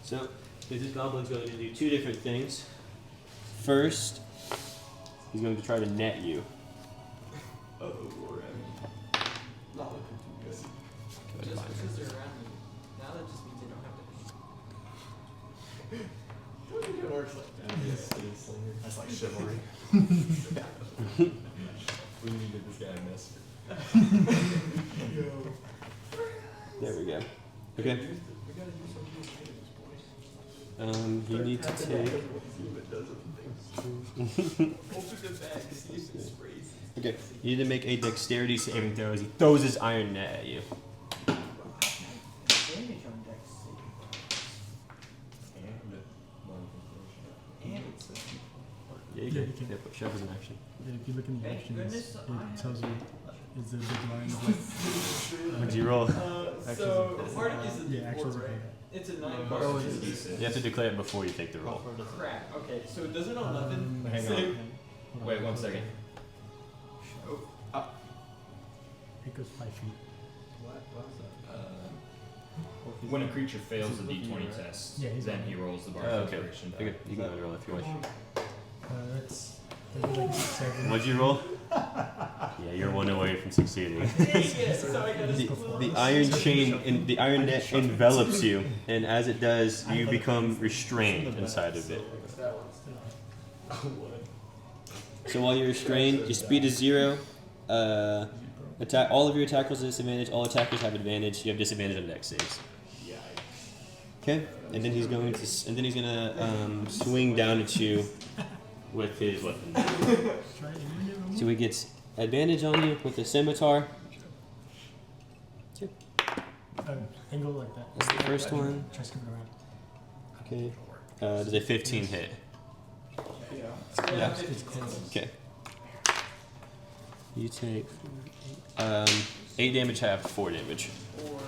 So this goblin's going to do 2 different things. First, he's going to try to net you. Oh, we're not looking too good. Just because they're around me. Now that just means they don't have to. It works like that. That's like chivalry. We needed this guy in this. There we go. Okay. We gotta use some of these items, boys. You need to take. Open the bag, see if it sprays. Okay, you need to make a dexterity saving throw as he throws his iron net at you. Damage on dex saving. And it's Yeah, you Yeah, can. you can. Yeah, put shove as an action. Yeah, if you look in the Thank actions, goodness it tells you it's a big line of like. What'd you roll? So Bardic is a Yeah, actions D4, are right? like It's a 9 Oh, bar. it is. You have to declare it before you take the roll. Crap. Okay, so does an 11 Hang on. save? Wait 1 second. Oh, It goes 5 feet. When a creature fails a d20 test, Yeah, he's then fine. he rolls the bar Oh, okay. inspiration die. Okay, you can go and roll if you wish. That's like 7. What'd you roll? Yeah, you're one away from succeeding. dang it! So I got a The iron chain and the iron net envelops you, and as it does, you become restrained inside of it. That one's So while you're restrained, your speed is 0. Attack. All of your attack rolls are disadvantage. All attackers have advantage. You have disadvantage on dex saves. Okay, and then he's going to, swing down at you with his weapon. So he gets advantage on you with a scimitar. Angle like that. That's the first one. Try skipping around. Okay. Does a 15 hit? Yeah, It's close. Okay. You take 8 damage, half 4 damage. Or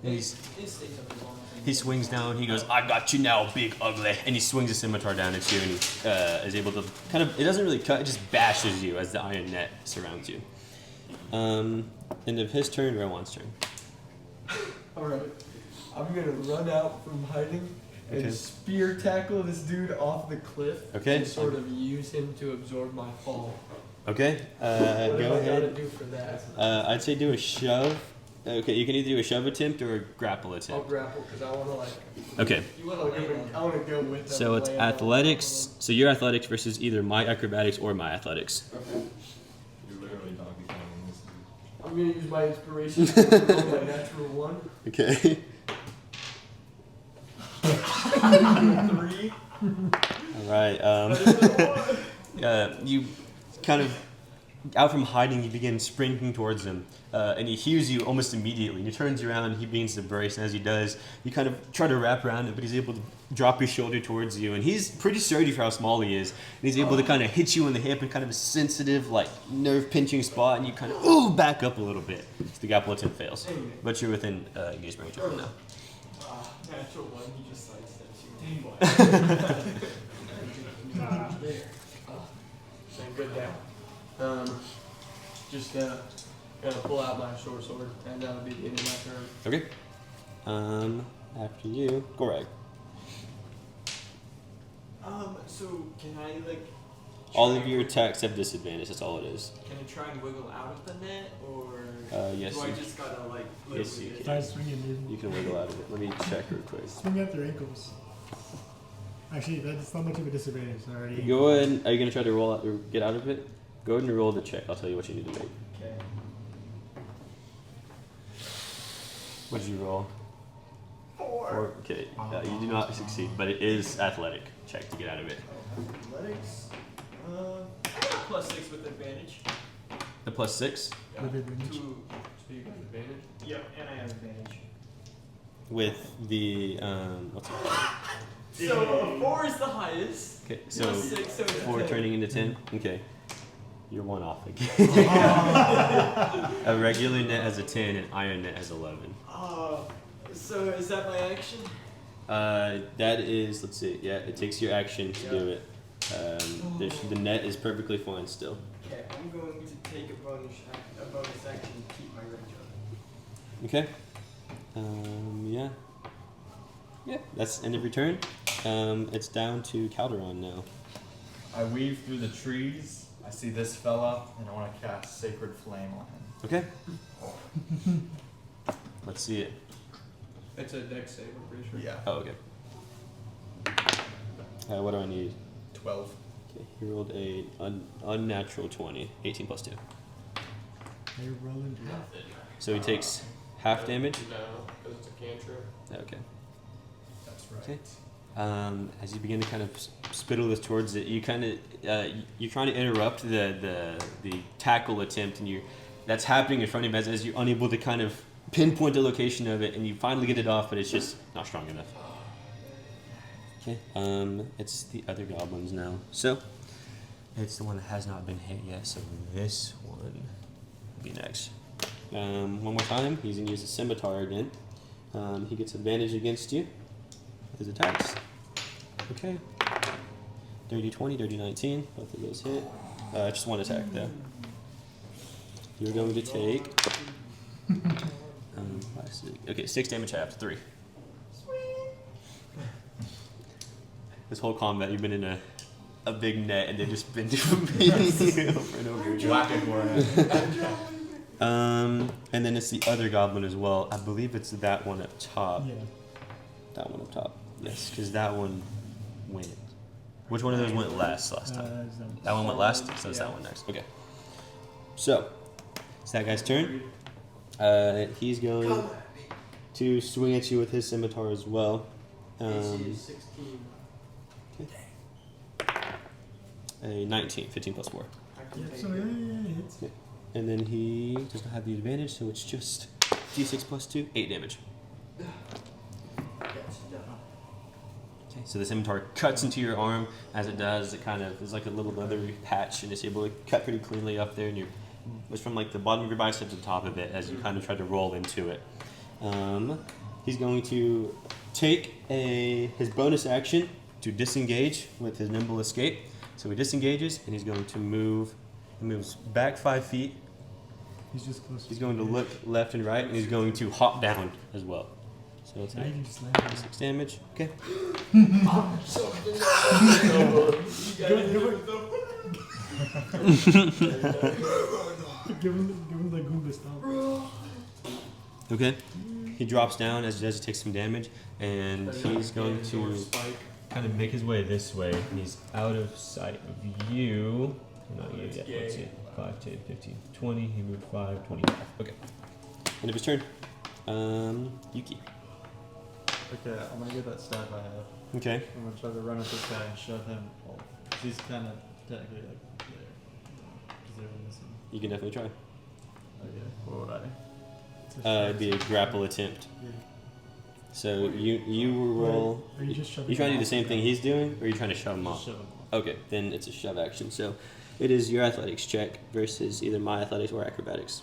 And he's, it stays up as long as he swings down. He goes, "I got you now, big ugly!" And he swings a scimitar down at you, and he is able to kind of. It doesn't really cut; it just bashes you as the iron net surrounds you. End of his turn. Rowan's turn. Alright. I'm gonna run out from hiding and Okay. spear tackle this dude off the cliff Okay. and sort of use him to absorb my fall. Okay. What Go do I gotta ahead. do for that? I'd say do a shove. Okay, you can either do a shove attempt or a grapple I'll attempt. grapple because I wanna like. Okay. you want I wanna go with them. So it's land on athletics. So your athletics versus either my acrobatics or my athletics. them. Okay. You're literally doggy fighting this dude. I'm gonna use my inspiration to roll my natural 1. Okay. 3. All right. You kind of out from hiding, you begin sprinting towards him, and he hears you almost immediately. He turns around, he begins to brace, and as he does, you kind of try to wrap around it, but he's able to drop his shoulder towards you, and he's pretty sturdy for how small he is, and he's able to kind of hit you in the hip in kind of a sensitive, like nerve-pinching spot, and you kind of back up a little bit. So the grapple attempt fails, but you're within engagement range of him now. Natural 1, he just sidesteps you. There. Thank good down. Just gonna pull out my short sword, and that'll be the end of my turn. Okay. After you, Gorag. So can I like? All try of your and- attacks have disadvantage. That's all it is. Can I try and wiggle out of the net, or Yes, do I you- just gotta like? live Yes, with you it? can. Try swinging, dude. You can wiggle out of it. Let me check real quick. Swing at their ankles. Actually, that's not much of a disadvantage. They're already. Go ahead. Are you gonna try to roll out or get out of it? Go ahead and roll the check. I'll tell you what you need to make. Okay. What did you roll? 4. Okay. You do not succeed, but it is athletic check to get out of it. Athletics. I got a +6 with advantage. The +6 Yeah. With advantage? Two. So you got advantage. Yep, and I have advantage. with the what's it called? So a 4 is the highest. Okay, so Plus 6, so it's 4 10. turning into 10. Okay. You're one off again. A regular net has a 10, and iron net has 11. So is that my action? That is, let's see, yeah, it takes your action to do it. The net is perfectly fine still. Okay, I'm going to take a bonus action to keep my range up. Okay. Yeah. Yeah, that's end of your turn. It's down to Calderon now. I weave through the trees. I see this fella, and I want to cast Sacred Flame on him. Okay. Let's see it. It's a dex save, I'm pretty sure. Yeah. Oh, okay. What do I need? 12. Okay, he rolled a unnatural 20. 18 plus 2. Are you rolling? So he takes half damage. No, because it's a cantrip. Okay. That's right. Okay. As you begin to kind of spittle this towards it, you kind of you're trying to interrupt the tackle attempt, and that's happening in front of you as you're unable to kind of pinpoint the location of it, and you finally get it off, but it's just not strong enough. Okay. It's the other goblins now. So it's the one that has not been hit yet. So this one will be next. One more time. He's gonna use a scimitar again. He gets advantage against you with his attacks. Okay. Dirty 20, dirty 19. Both of those hit. Just one attack though. You're going to take. 5, 6, okay, 6 damage half, 3. This whole combat, you've been in a big net, and they've just been beating you over and over again. Whacking for it. And then it's the other goblin as well. I believe it's that one up top. Yeah. That one up top. Yes, because that one went. Which one of those went last time? Is that That one went last, so it's that one next. Okay. So, it's that guy's turn. He's going to swing at you with his scimitar as well. AC is 16. A 19, 15 plus 4. I can Yeah, take so it. yeah, hits. And then he does not have the advantage, so it's just d6 plus 2, 8 damage. Okay, so the scimitar cuts into your arm. As it does, it kind of is like a little leathery patch, and it's able to cut pretty cleanly up there. And it's from like the bottom of your bicep to the top of it as you kind of try to roll into it. He's going to take his bonus action to disengage with his nimble escape. So he disengages, and he's going to move. He moves back 5 feet. He's just close. He's going to look left and right, and he's going to hop down as well. So it's Now you can just land on 6 damage. Okay. Give him the Goomba stomp. Okay. He drops down as he does. He takes some damage, and he's going to kind of make his way this way, and he's out of sight of you. Not you yet. Let's see. 5, 10, 15, 20. He moved 5, 25. Okay. End of his turn. Yuki. Okay, I'm gonna get that stab I have. Okay. I'm gonna try to run at this guy and shove him off. 'Cause he's kind of technically like there. Is there missing? You can definitely try. Okay, what would I? It'd be a grapple attempt. Yeah. So you will roll. Are you just shoving You trying to do him the off same the thing ground? he's doing, or are you trying to shove him Just off? shove him off. Okay, then it's a shove action. So it is your athletics check versus either my athletics or acrobatics.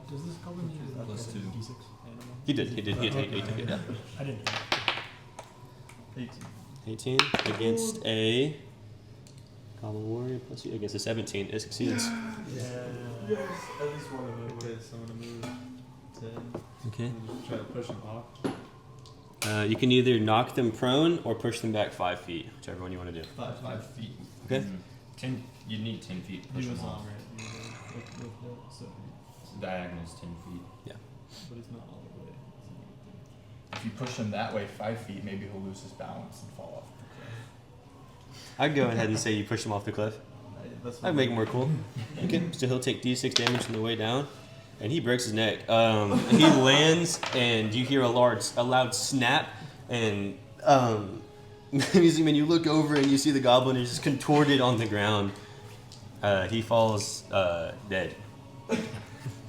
Does this goblin use that Plus like 2. a D6 animal? He did. He took it. Yeah. I didn't. 18. 18 against a goblin warrior plus you against a 17. It succeeds. Yeah. At least one of them. Okay, so I'm gonna move 10. Okay. And just try to push him off. You can either knock them prone or push them back 5 feet, whichever one you want to do. 5 feet. Okay. Mm-hmm. 10. You need 10 feet. to Push He was him on off. right. He was with that, so Diagonal's 10 feet. but he's not all the way. If you push him that way 5 feet, maybe he'll lose his balance and fall off the cliff. I'd go ahead and say you push him off the cliff. That's I'd make it more cool. Okay. So he'll take d6 damage on the way down, and he breaks his neck. He lands, and you hear a loud snap, and when you look over and you see the goblin is just contorted on the ground. He falls dead.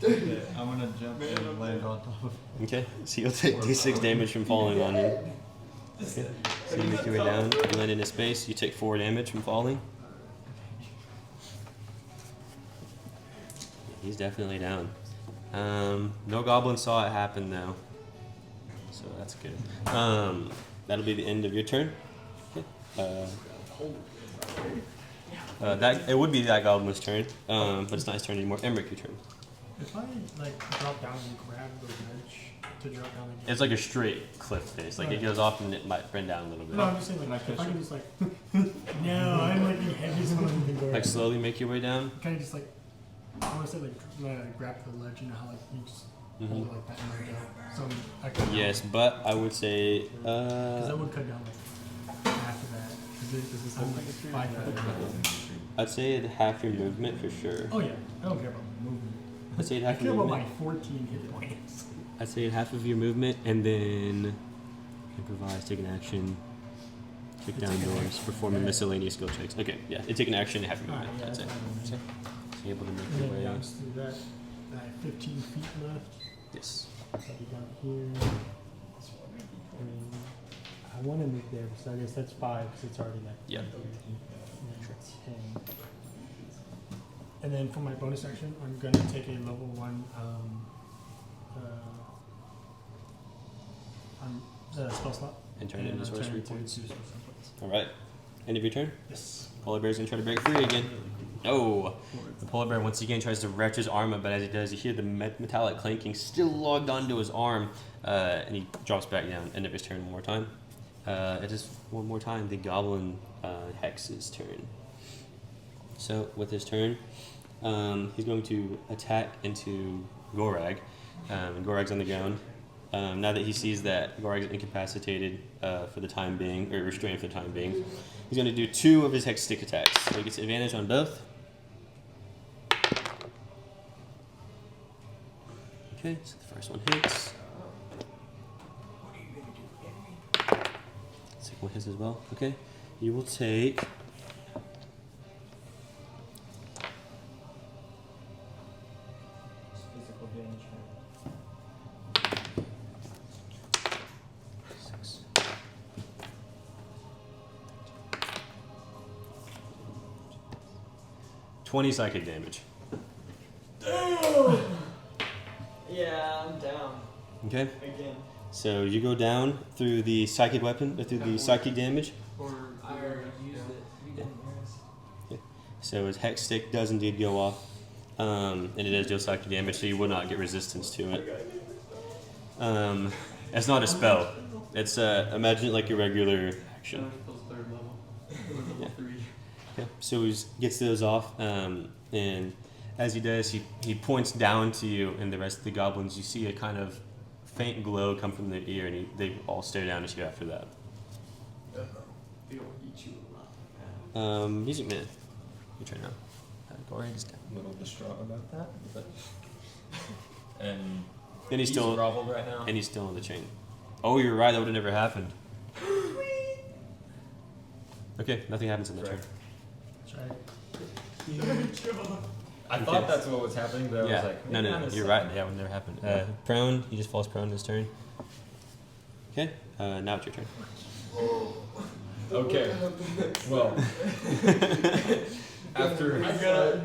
Okay, I'm gonna jump and land on top of him. Okay, so you'll take d6 damage from falling on him. Okay. So you make your way down, you land in his space, you take 4 damage from falling. He's definitely down. No goblin saw it happen though, so that's good. That'll be the end of your turn. Okay. That it would be that goblin's turn, but it's not his turn anymore. Emmerich, your turn. If I like drop down and grab the ledge to drop down again. It's like a straight cliff face. Like it goes off and it might bend down a little bit. No, I'm just saying like if I can just like no, I'm like the heaviest one in the door. Like slowly make your way down. Kind of just like I want to say like grab the ledge, you know how like you just hold it like that and let it go. So I could Yes, but I would say because that would cut down like half of that. Because this I'm like 5 foot. I'd say half your movement for sure. Oh yeah, I don't care about movement. I'd say I half of feel your about movement. like 14 hit points. I'd say half of your movement, and then improvise, take an action, kick down Take an doors, action, perform a yeah. miscellaneous skill checks. Okay, yeah, it take an action and half your Alright, movement. yeah, That's it. that's fine. So you're able to make And your then way. yeah, let's do that. I have 15 feet left. Yes. So I'll be down here. And I want to move there, so I guess that's 5 because it's already like Yeah. 10. And then for my bonus action, I'm going to take a level 1 spell slot. And turn it And into I'll turn sorcery it to points. two sorcery points. All right. End of your turn. Yes. Polar bear's gonna try to break free again. Oh, the polar bear once again tries to wrench his arm up, but as he does, you hear the metallic clanking still logged onto his arm, and he drops back down. End of his turn one more time. It is one more time the goblin hex's turn. So with his turn, he's going to attack into Gorag. And Gorag's on the ground. Now that he sees that Gorag's incapacitated for the time being, or restrained for the time being, he's going to do 2 of his hex stick attacks. So he gets advantage on both. Okay, so the first one hits. Second one hits as well. Okay, you will take. Physical damage. 6. $20 psychic damage. Yeah, I'm down Okay, again. so you go down through the psychic weapon, or through the psychic damage. Or I already used it. You didn't, yours. So his hex stick does indeed go off, and it does deal psychic damage, so you will not get resistance to it. It's not a spell. It's imagine it like your regular action. feels 3rd level. Level Yeah. 3. Yeah. So he gets those off, and as he does, he points down to you and the rest of the goblins. You see a kind of faint glow come from their ear, and they all stare down at you after that. He'll eat you alive. Music man, your turn now. Gorag is down. A little distraught about that, but and And he's still groveled right now. and he's still on the chain. Oh, you're right. That would have never happened. Okay, nothing happens in the turn. Right. That's right. I thought that's what was happening, but I Yeah, was like, no, maybe on a you're second. right. Yeah, it would never happen. Prone, he just falls prone this turn. Okay, now it's your turn. Okay. Well, after I gotta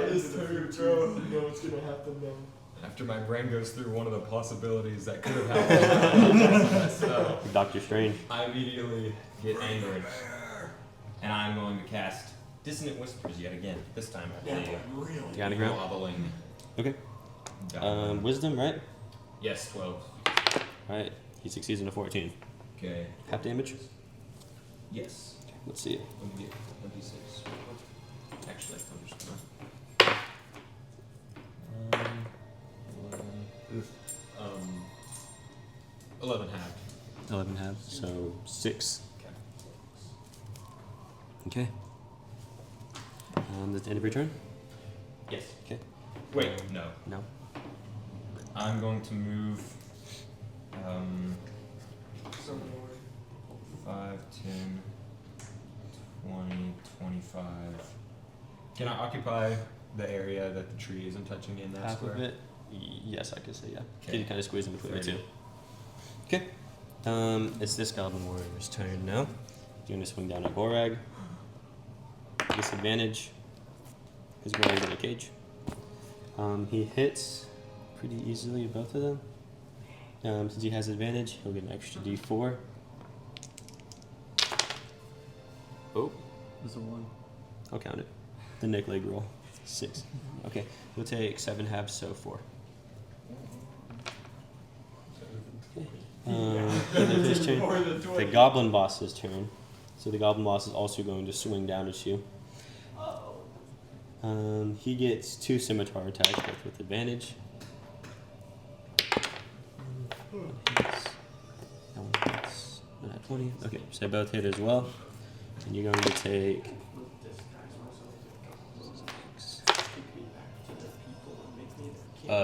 this turn, bro. You know what's gonna happen though. after my brain goes through one of the possibilities that could have happened, so Doctor Strange. I immediately get angry, and I'm going to cast Dissonant Whispers yet again. This time at You on the ground? wobbling. Okay. goblin. Wisdom, right? Yes, 12. Right. He succeeds in a 14. Okay. Half damage. Yes. Let's see it. Let me get 26. Actually, I'm just gonna. 11 half. 11 half, so 6. Okay. That's the end of your turn? Yes. Okay. Wait, no. No. I'm going to move 5, 10, 20, 25. Can I occupy the area that the tree isn't touching in that Half square? of it? Yes, I could say, yeah. Okay. You kind of squeeze in between the 30. two. Okay. It's this Goblin Warrior's turn now. He's going to swing down at Gorag. Disadvantage. Because Gorag's in a cage. He hits pretty easily both of them. Since he has advantage, he'll get an extra d4. Oh, There's a 1. I'll count it. The Nick leg roll. 6. Okay, we'll take 7 halves, so 4. Okay. End of his turn. The Goblin Boss's turn. So the Goblin Boss is also going to swing down at you. He gets 2 scimitar attacks, both with advantage. One hits. That one hits. Not at 20. Okay, so they both hit as well. And you're going to take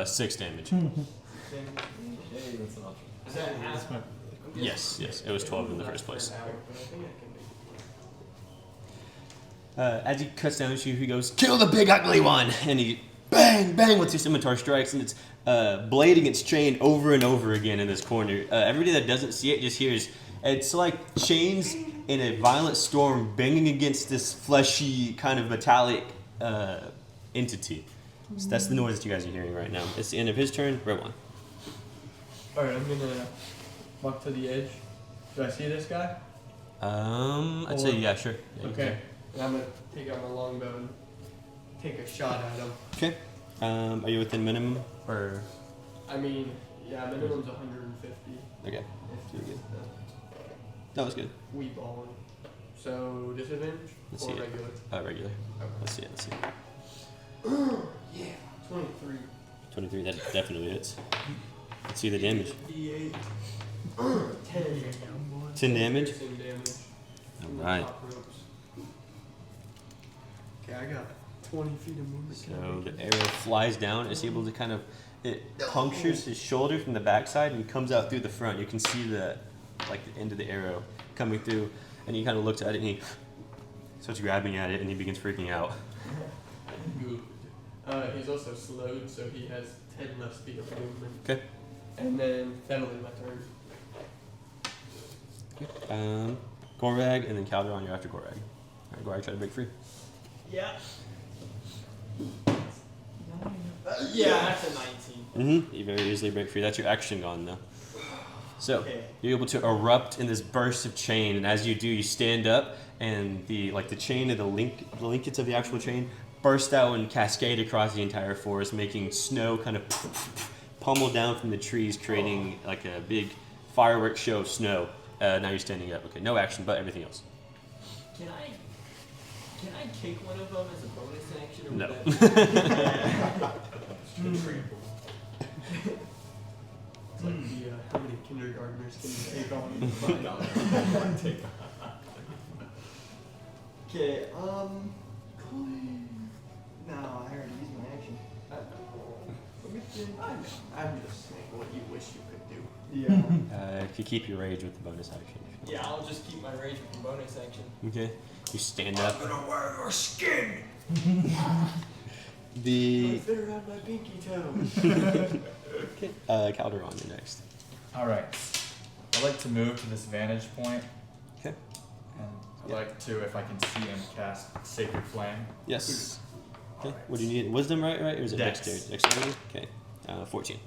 6 damage. Hey, that's an option. Is that half? Yes, yes. It was 12 in the first place. But I think I can make As he cuts down at you, he goes, "Kill the big ugly one!" And he bang, bang with 2 scimitar strikes, and it's blading its chain over and over again in this corner. Everybody that doesn't see it just hears it's like chains in a violent storm banging against this fleshy kind of metallic entity. So that's the noise that you guys are hearing right now. It's the end of his turn. Red one. Alright, I'm gonna walk to the edge. Do I see this guy? I'd say yeah, sure. Yeah, you Okay. And I'm gonna take out my longbow and take a shot at him. can. Okay. Are you within minimum or? I mean, yeah, minimum's 150. Okay. If You're good. it's That was good. wee balling. So disadvantage Let's or see it. regular? Regular. Let's see it. Let's see it. Yeah, 23. 23. That definitely hits. Let's see the damage. D8. 10. 10 damage. Piercing damage. from the Alright. top ropes. Okay, I got 20 feet of movement. Can I So make the it? arrow flies down. It's able to kind of it punctures his shoulder from the backside and comes out through the front. You can see the end of the arrow coming through, and he kind of looks at it and he starts grabbing at it and he begins freaking out. Good. He's also slowed, so he has 10 less feet of movement. Okay. And then that'll be my turn. Gorvag and then Calderon, you're after Gorvag. Alright, Gorvag, try to break free. Yeah. Yeah, that's a 19. You very easily break free. That's your action gone though. So Okay. you're able to erupt in this burst of chain, and as you do, you stand up, and the chain of the linkage of the actual chain burst out and cascade across the entire forest, making snow kind of pummel down from the trees, creating like a big fireworks show of snow. Now you're standing up. Okay, no action, but everything else. Can I kick one of them as a bonus action? Or No. would It's like the, how many kindergartners can you take on? Okay, no, I already used my action. I'm just saying what you wish you could do. Yeah. If you keep your rage with the bonus action. Yeah, I'll just keep my rage with the bonus action. Okay. You stand up. I'm gonna wear your skin! The Better have my pinky toe. Calderon, you're next. Alright. I'd like to move to this vantage point. Okay. And I'd like to, if I can see him, cast Sacred Flame. Yes. Okay. What do you need? Wisdom, right? Or is it Dex. dexterity? Dexterity? Okay. 14.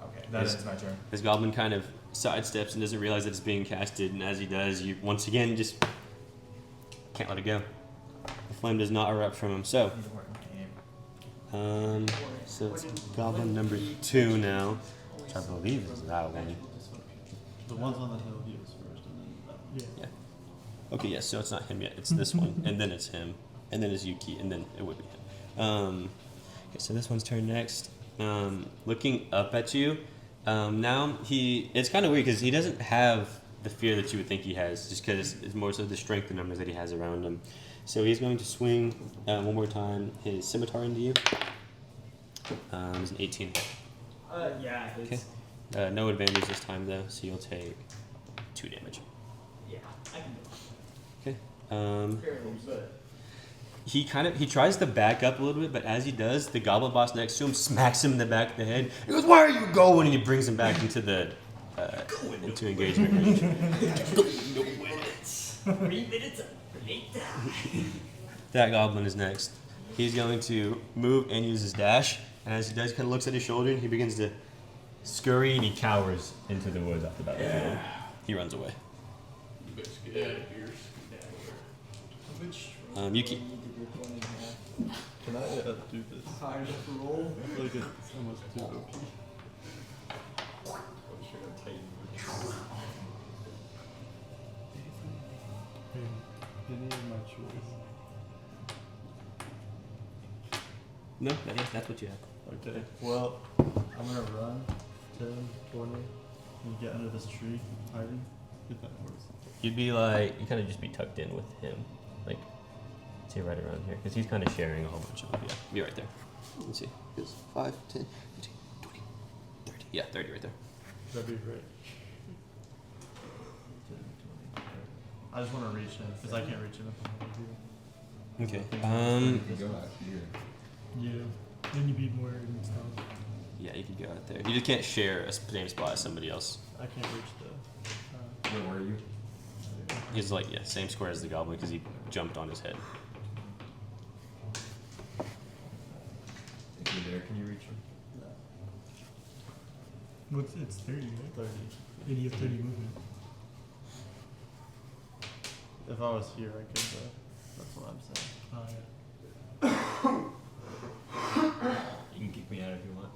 Okay, that Yes. ends my turn. This goblin kind of sidesteps and doesn't realize that it's being casted, and as he does, you once again just can't let it go. The flame does not erupt from him. So, Need to work my game. so it's goblin number 2 now, which I believe is that one. The ones on the hill, he was first, and then that one. Yeah. Okay, yes. So it's not him yet. It's this one, and then it's him, and then it's Yuki, and then it would be him. Okay, so this one's turn next. Looking up at you, now it's kind of weird because he doesn't have the fear that you would think he has, just because it's more so the strength and numbers that he has around him. So he's going to swing one more time his scimitar into you. It's an 18. Yeah, Okay. it's, No advantage this time though, so you'll take 2 damage. yeah, I can do Okay. it. Fairly, but He tries to back up a little bit, but as he does, the goblin boss next to him smacks him in the back of the head. He goes, "Where are you going?" And he brings him back into the into engagement range. 3 minutes later. That goblin is next. He's going to move and use his dash, and as he does, kind of looks at his shoulder and he begins to scurry and he cowers into the woods off the battlefield. He runs away. You better get out of here. Which Yuki. Can I do this? High enough roll. I feel like it's almost too OP. Any of my choice. No, that's what you have. Okay, well, I'm gonna run 10, 20, and get under this tree, hiding. If that works. You'd be like, you kind of just be tucked in with him, like, say right around here, because he's kind of sharing a whole bunch of it. Yeah, be right there. Let's see. It's 5, 10, 15, 20, 30. Yeah, 30 right there. That'd be great. I just want to reach him because I can't reach him if I'm over here. Okay. You can go out here. Yeah. Then you'd be more in style. Yeah, you can go out there. You just can't share a same spot as somebody else. I can't reach the. Where were you? He's like, yeah, same square as the goblin because he jumped on his head. If you're there, can you reach him? Well, it's 30, right? 30. And you have 30 movement. If I was here, I could. That's what I'm saying. Yeah. You can kick me out if you want.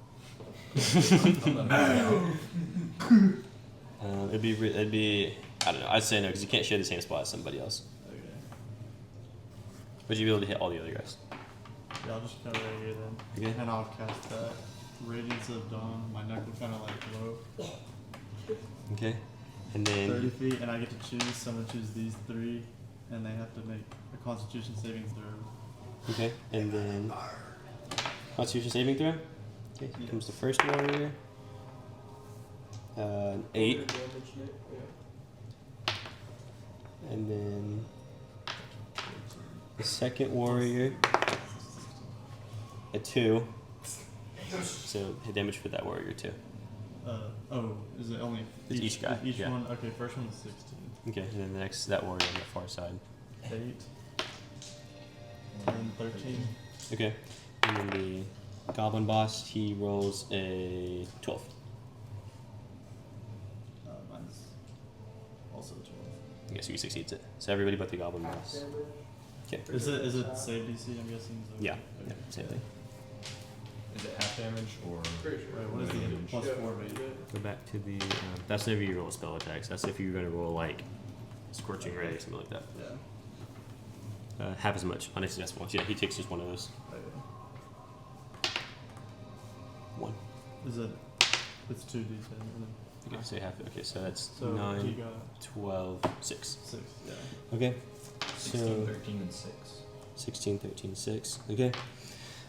It'd be, I don't know. I'd say no because you can't share the same spot as somebody else. Okay. But you'd be able to hit all the other guys. Yeah, I'll just go right here then. Okay. And I'll cast that. Radiance of Dawn. My neck will kind of like glow. Okay. And then 30 feet, and I get to choose. So I'm gonna choose these 3, and they have to make a Constitution saving throw. okay. And then Constitution saving throw. Okay. Here comes the first warrior. 8. Damage, yeah. And then the second warrior. A 2. So hit damage for that warrior too. Is it only It's each guy, Each yeah. one. Okay, first one's 16. Okay. And then the next that warrior on the far side. 8. And 13. Okay. And then the goblin boss, he rolls a 12. Mine's also 12. Okay, so he succeeds it. So everybody but the goblin boss. Okay. Is it save DC? I'm guessing. So Yeah. okay. Yeah. Same thing. Is it half damage or? Pretty sure. Wait, what is the Damage. plus Yeah, 4 yeah. rate? Go back to the. That's whenever you roll spell attacks. That's if you're gonna roll like scorching ray or something like that. Yeah. Half as much unsuccessful ones. Yeah, he takes just one of those. Okay. 1. Is it? It's 2d10. Isn't it? Okay, so you have. Okay, so that's So he 9, got 12, 6. 6. Yeah. Okay. 16, So 13, and 6. 16, 13, 6. Okay.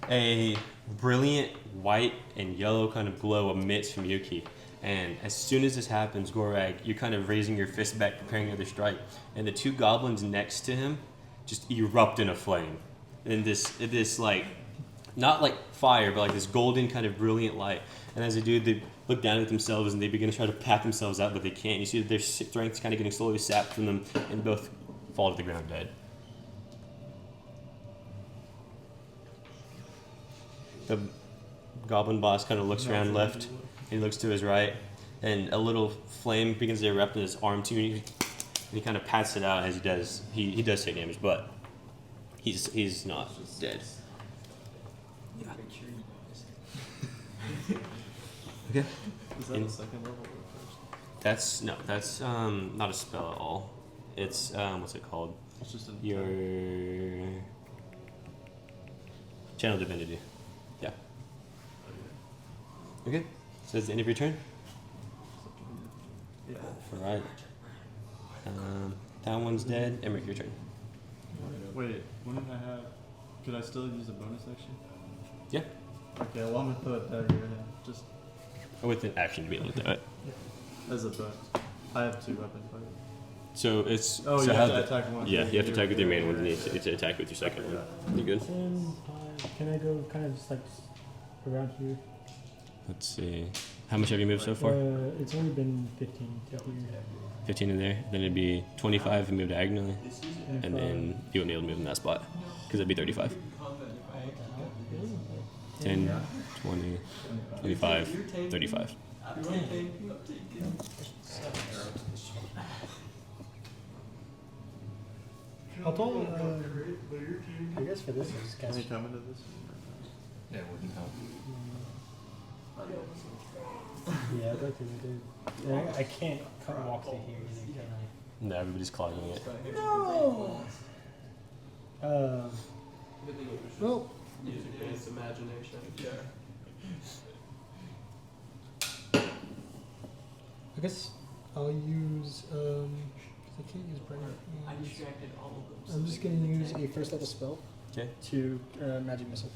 A brilliant white and yellow kind of glow emits from Yuki. And as soon as this happens, Gorag, you're kind of raising your fist back, preparing another strike. And the 2 goblins next to him just erupt in a flame. And this like, not like fire, but like this golden kind of brilliant light. And as they do, they look down at themselves and they begin to try to pat themselves out, but they can't. You see that their strength's kind of getting slowly sapped from them, and both fall to the ground dead. The goblin boss kind of looks around left, and he looks to his right, and a little flame begins to erupt in his arm too. And he kind of pats it out as he does. He does take damage, but he's not dead. Make sure you guys. Okay. Is that In- the second level or first? That's not a spell at all. It's what's it called? It's just an Your channel divinity. Yeah. Okay. So that's the end of your turn. Yeah. All right. That one's dead. Emmerich, your turn. Wait, wouldn't I have? Could I still use a bonus action? Yeah. Okay, well I'm gonna throw it dagger in, just With an action to be able to do it. as a bonus. I have 2 weapons. Right? So it's. Oh, so you how have to the- attack one. Yeah, you have to attack with your main one, and you have to attack with your second one. You good? 10, can I go kind of just like around here? Let's see. How much have you moved so far? It's only been 15 to here. 15 in there. Then it'd be 25 and move diagonally, and if, then you wouldn't be able to move in that spot because that'd be 35. 10, 20, 25, 35. How tall? I guess for this is Can we come into this? Yeah, it wouldn't help. Yeah, I'd like to do it. I can't walk through here either, can I? No, everybody's clogging it. No! Good thing it was just Well, using his imagination. Yeah. I guess I'll use, 'cause I can't use Bright I Hands. distracted all of them. I'm just gonna use a first level spell Okay. to magic missile.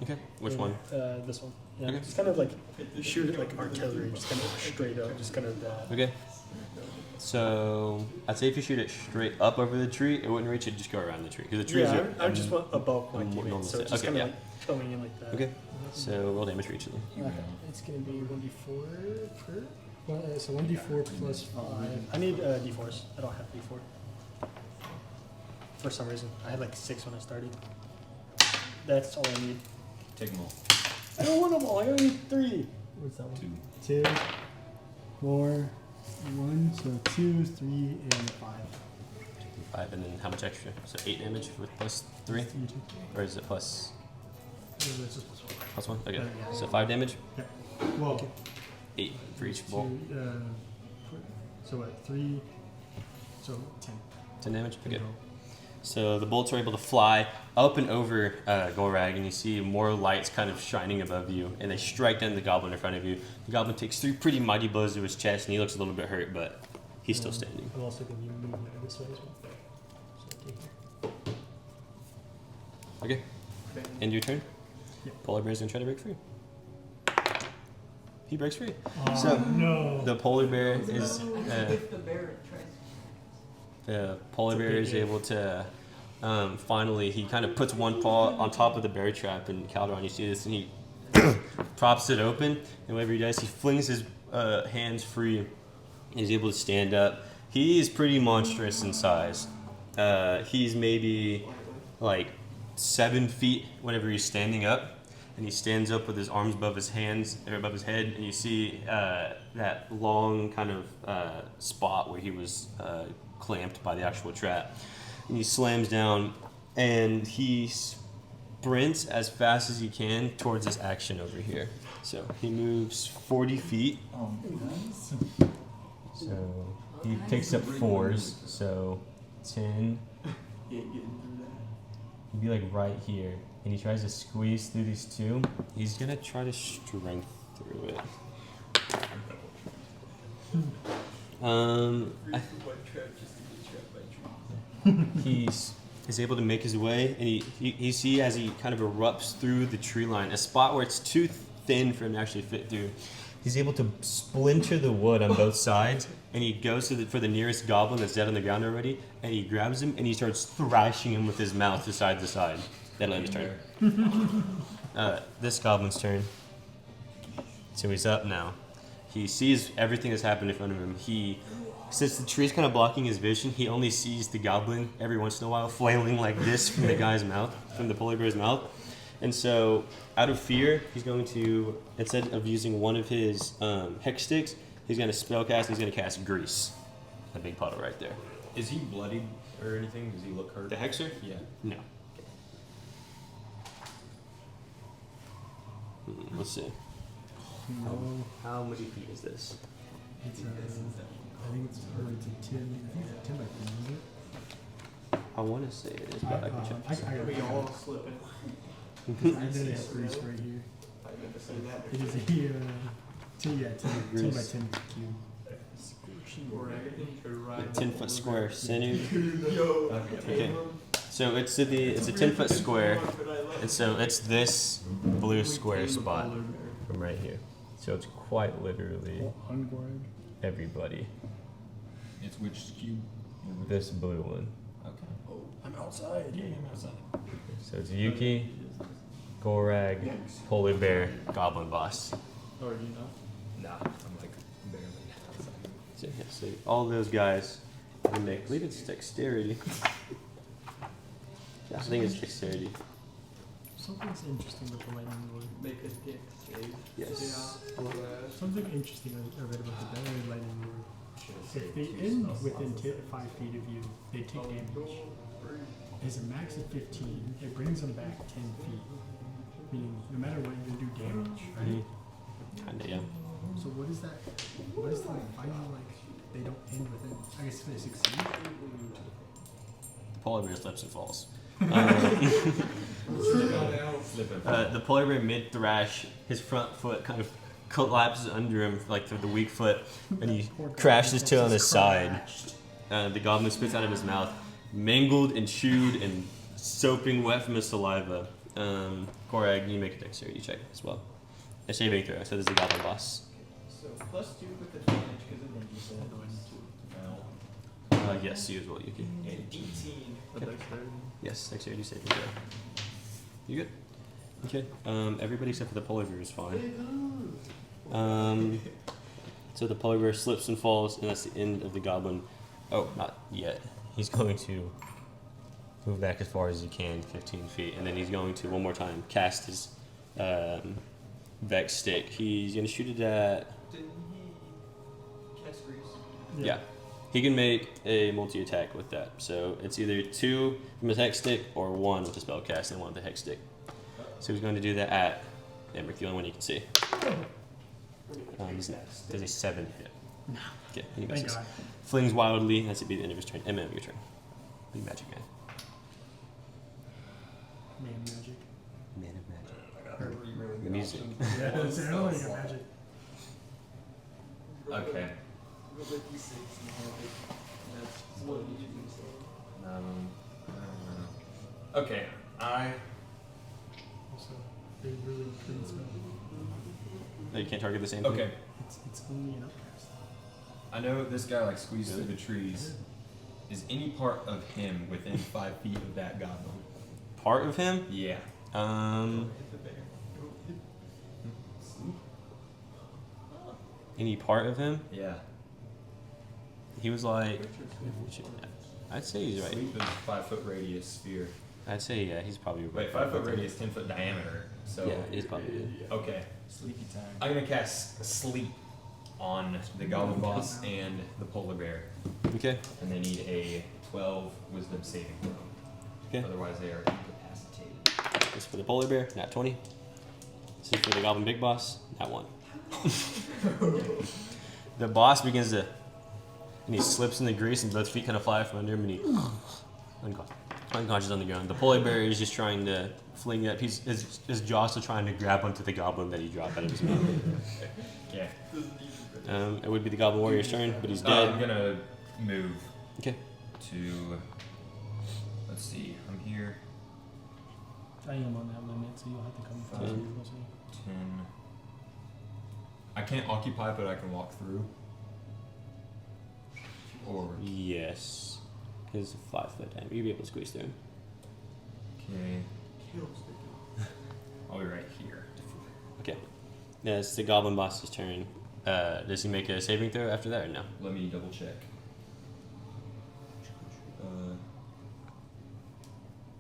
Okay. Which one? This one. Yeah. Okay. Just kind of like shoot it like artillery, just kind of straight up, just kind of that. Okay. So I'd say if you shoot it straight up over the tree, it wouldn't reach it. Just go around the tree because the trees Yeah, are. I would just want above my normal teammate, so set. it's just Okay, kind of yeah. like coming in like that. Okay. So roll damage for each of them. Okay. It's gonna be 1d4 per. So 1d4 plus 5. I need d4s. I don't have d4. For some reason, I had like 6 when I started. That's all I need. Take them all. I don't want them all. I only need 3. What's that one? 2. 2, 4, 1. So 2, 3, and 5. 5, and then how much extra? So 8 damage with plus 3, or is it plus That's just plus 1. plus 1? Okay. Yeah. So 5 damage, Well, 8 for each bolt. so what? 3. So 10. 10 damage. Okay. Total. So the bolts are able to fly up and over Gorag, and you see more lights kind of shining above you, and they strike down the goblin in front of you. The goblin takes 3 pretty mighty blows to his chest, and he looks a little bit hurt, but he's still standing. I'm also going to be moving this way as well. So Okay. End your turn. Yeah. Polar bear's gonna try to break free. He breaks free. Oh, So, no. The polar bear is If the bear tries. the polar It's a bear big is if. able to finally he kind of puts one paw on top of the bear trap, and Calderon, you see this, and he props it open, and whenever he does, he flings his hands free, and he's able to stand up. He is pretty monstrous in size. He's maybe like 7 feet whenever he's standing up, and he stands up with his arms above his hands or above his head, and you see that long kind of spot where he was clamped by the actual trap. And he slams down, and he sprints as fast as he can towards this action over here. So he moves 40 feet. So he takes up 4s. So 10. He'd be like right here, and he tries to squeeze through these 2. He's gonna try to strength through it. He's able to make his way, and you see as he kind of erupts through the tree line, a spot where it's too thin for him to actually fit through. He's able to splinter the wood on both sides, and he goes for the nearest goblin that's dead on the ground already, and he grabs him and he starts thrashing him with his mouth to side to side. That'll end his turn. This goblin's turn. So he's up now. He sees everything that's happened in front of him. Since the tree's kind of blocking his vision, he only sees the goblin every once in a while flailing like this from the guy's mouth, from the polar bear's mouth. And so, out of fear, he's going to, instead of using one of his hex sticks, he's going to spellcast, he's going to cast Grease. A big puddle right there. Is he bloodied or anything? Does he look hurt? The hexer? Yeah. No. Let's see. No. How many feet is this? It's, I think it's early to 10. I think it's 10 by 10, isn't it? I want to say it is, but I can check. I We all slipping. I know it's Greece right here. I meant to say that. It is a 10 by 10 cube. A 10-foot square center. Okay. So it's a 10-foot square, and so it's this blue square spot from right here. So it's quite literally everybody. It's which cube? This blue one. Okay. I'm outside. Yeah, I'm outside. So it's Yuki, Gorag, Polar Bear, Goblin Boss. Oh, are you not? Nah, I'm like barely outside. So, yeah, so all those guys, and I believe it's dexterity. Yeah, I think it's dexterity. Something's interesting with the lightning lord. Make a dick save. Yes. Something interesting I read about the battery lightning lord. If they end within 5 feet of you, they take damage. It's a max of 15. It brings them back 10 feet. Meaning, no matter what, you do damage, right? Kinda, yeah. So what is that? What is the final, like, they don't end within, I guess if they succeed? The Polar Bear slips and falls. Slipping. The Polar Bear mid-thrash, his front foot kind of collapses under him, like through the weak foot, and he crashes to on his side. The goblin spits out of his mouth, mangled and chewed and soaping wet from his saliva. Korag, you make a dexterity check as well. A saving throw, so this is the goblin boss. So +2 with advantage because of ninja said. Yes, you as well, Yuki. And 18. A dexterity. Yes, dexterity saving throw. You good? Okay. Everybody except for the polar bear is fine. So the polar bear slips and falls, and that's the end of the goblin. Oh, not yet. He's going to move back as far as he can, 15 feet, and then he's going to one more time cast his Vex stick. He's gonna shoot it at. Didn't he cast grease? Yeah. He can make a multi-attack with that. So it's either 2 from his hex stick or 1 with the spell cast and 1 with the hex stick. So he's going to do that at Emmerich, the only one you can see. Does a 7 hit? No. Okay, he Thank misses. God. Flings wildly. That's to be the end of his turn. MM, your turn. Big magic man. Man magic. Man of magic. I got 3 really The good music. options. Yeah, One it's spell really good slot. magic. Okay. Go with D6 and have it. That's what you do. Okay. I Also, they really couldn't spell. No, you can't target the same okay. thing? It's only an upcast. I know this guy like squeezed through the trees. Is any part of him within 5 feet of that goblin? Part of him? Yeah. Hit the bear. Any part of him? Yeah. He was like. I'd say he's right. Sleep is 5 foot radius sphere. I'd say, yeah, he's probably right. Wait, 5 foot radius, 10 foot diameter. So Yeah, he's probably good. okay. Sleepy time. I'm gonna cast sleep on the goblin boss and the polar bear, Okay. and they need a 12 wisdom saving throw. Okay. Otherwise, they are incapacitated. This is for the polar bear, not 20. This is for the goblin big boss, not 1. The boss begins to, and he slips in the grease, and both feet kind of fly from under him, and he unconscious on the ground. The polar bear is just trying to fling up. His jaw's still trying to grab onto the goblin that he dropped out of his mouth. Yeah. It would be the goblin warrior's turn, but he's I'm dead. gonna move Okay. to. Let's see. I'm here. I am on that limit, so you'll have to come Yeah. first. We'll see. 10. I can't occupy, but I can walk through. Or Yes. His 5 foot diameter. You'll be able to squeeze through him. okay. I'll be right here. Okay. Yeah, it's the goblin boss's turn. Does he make a saving throw after that or no? Let me double check.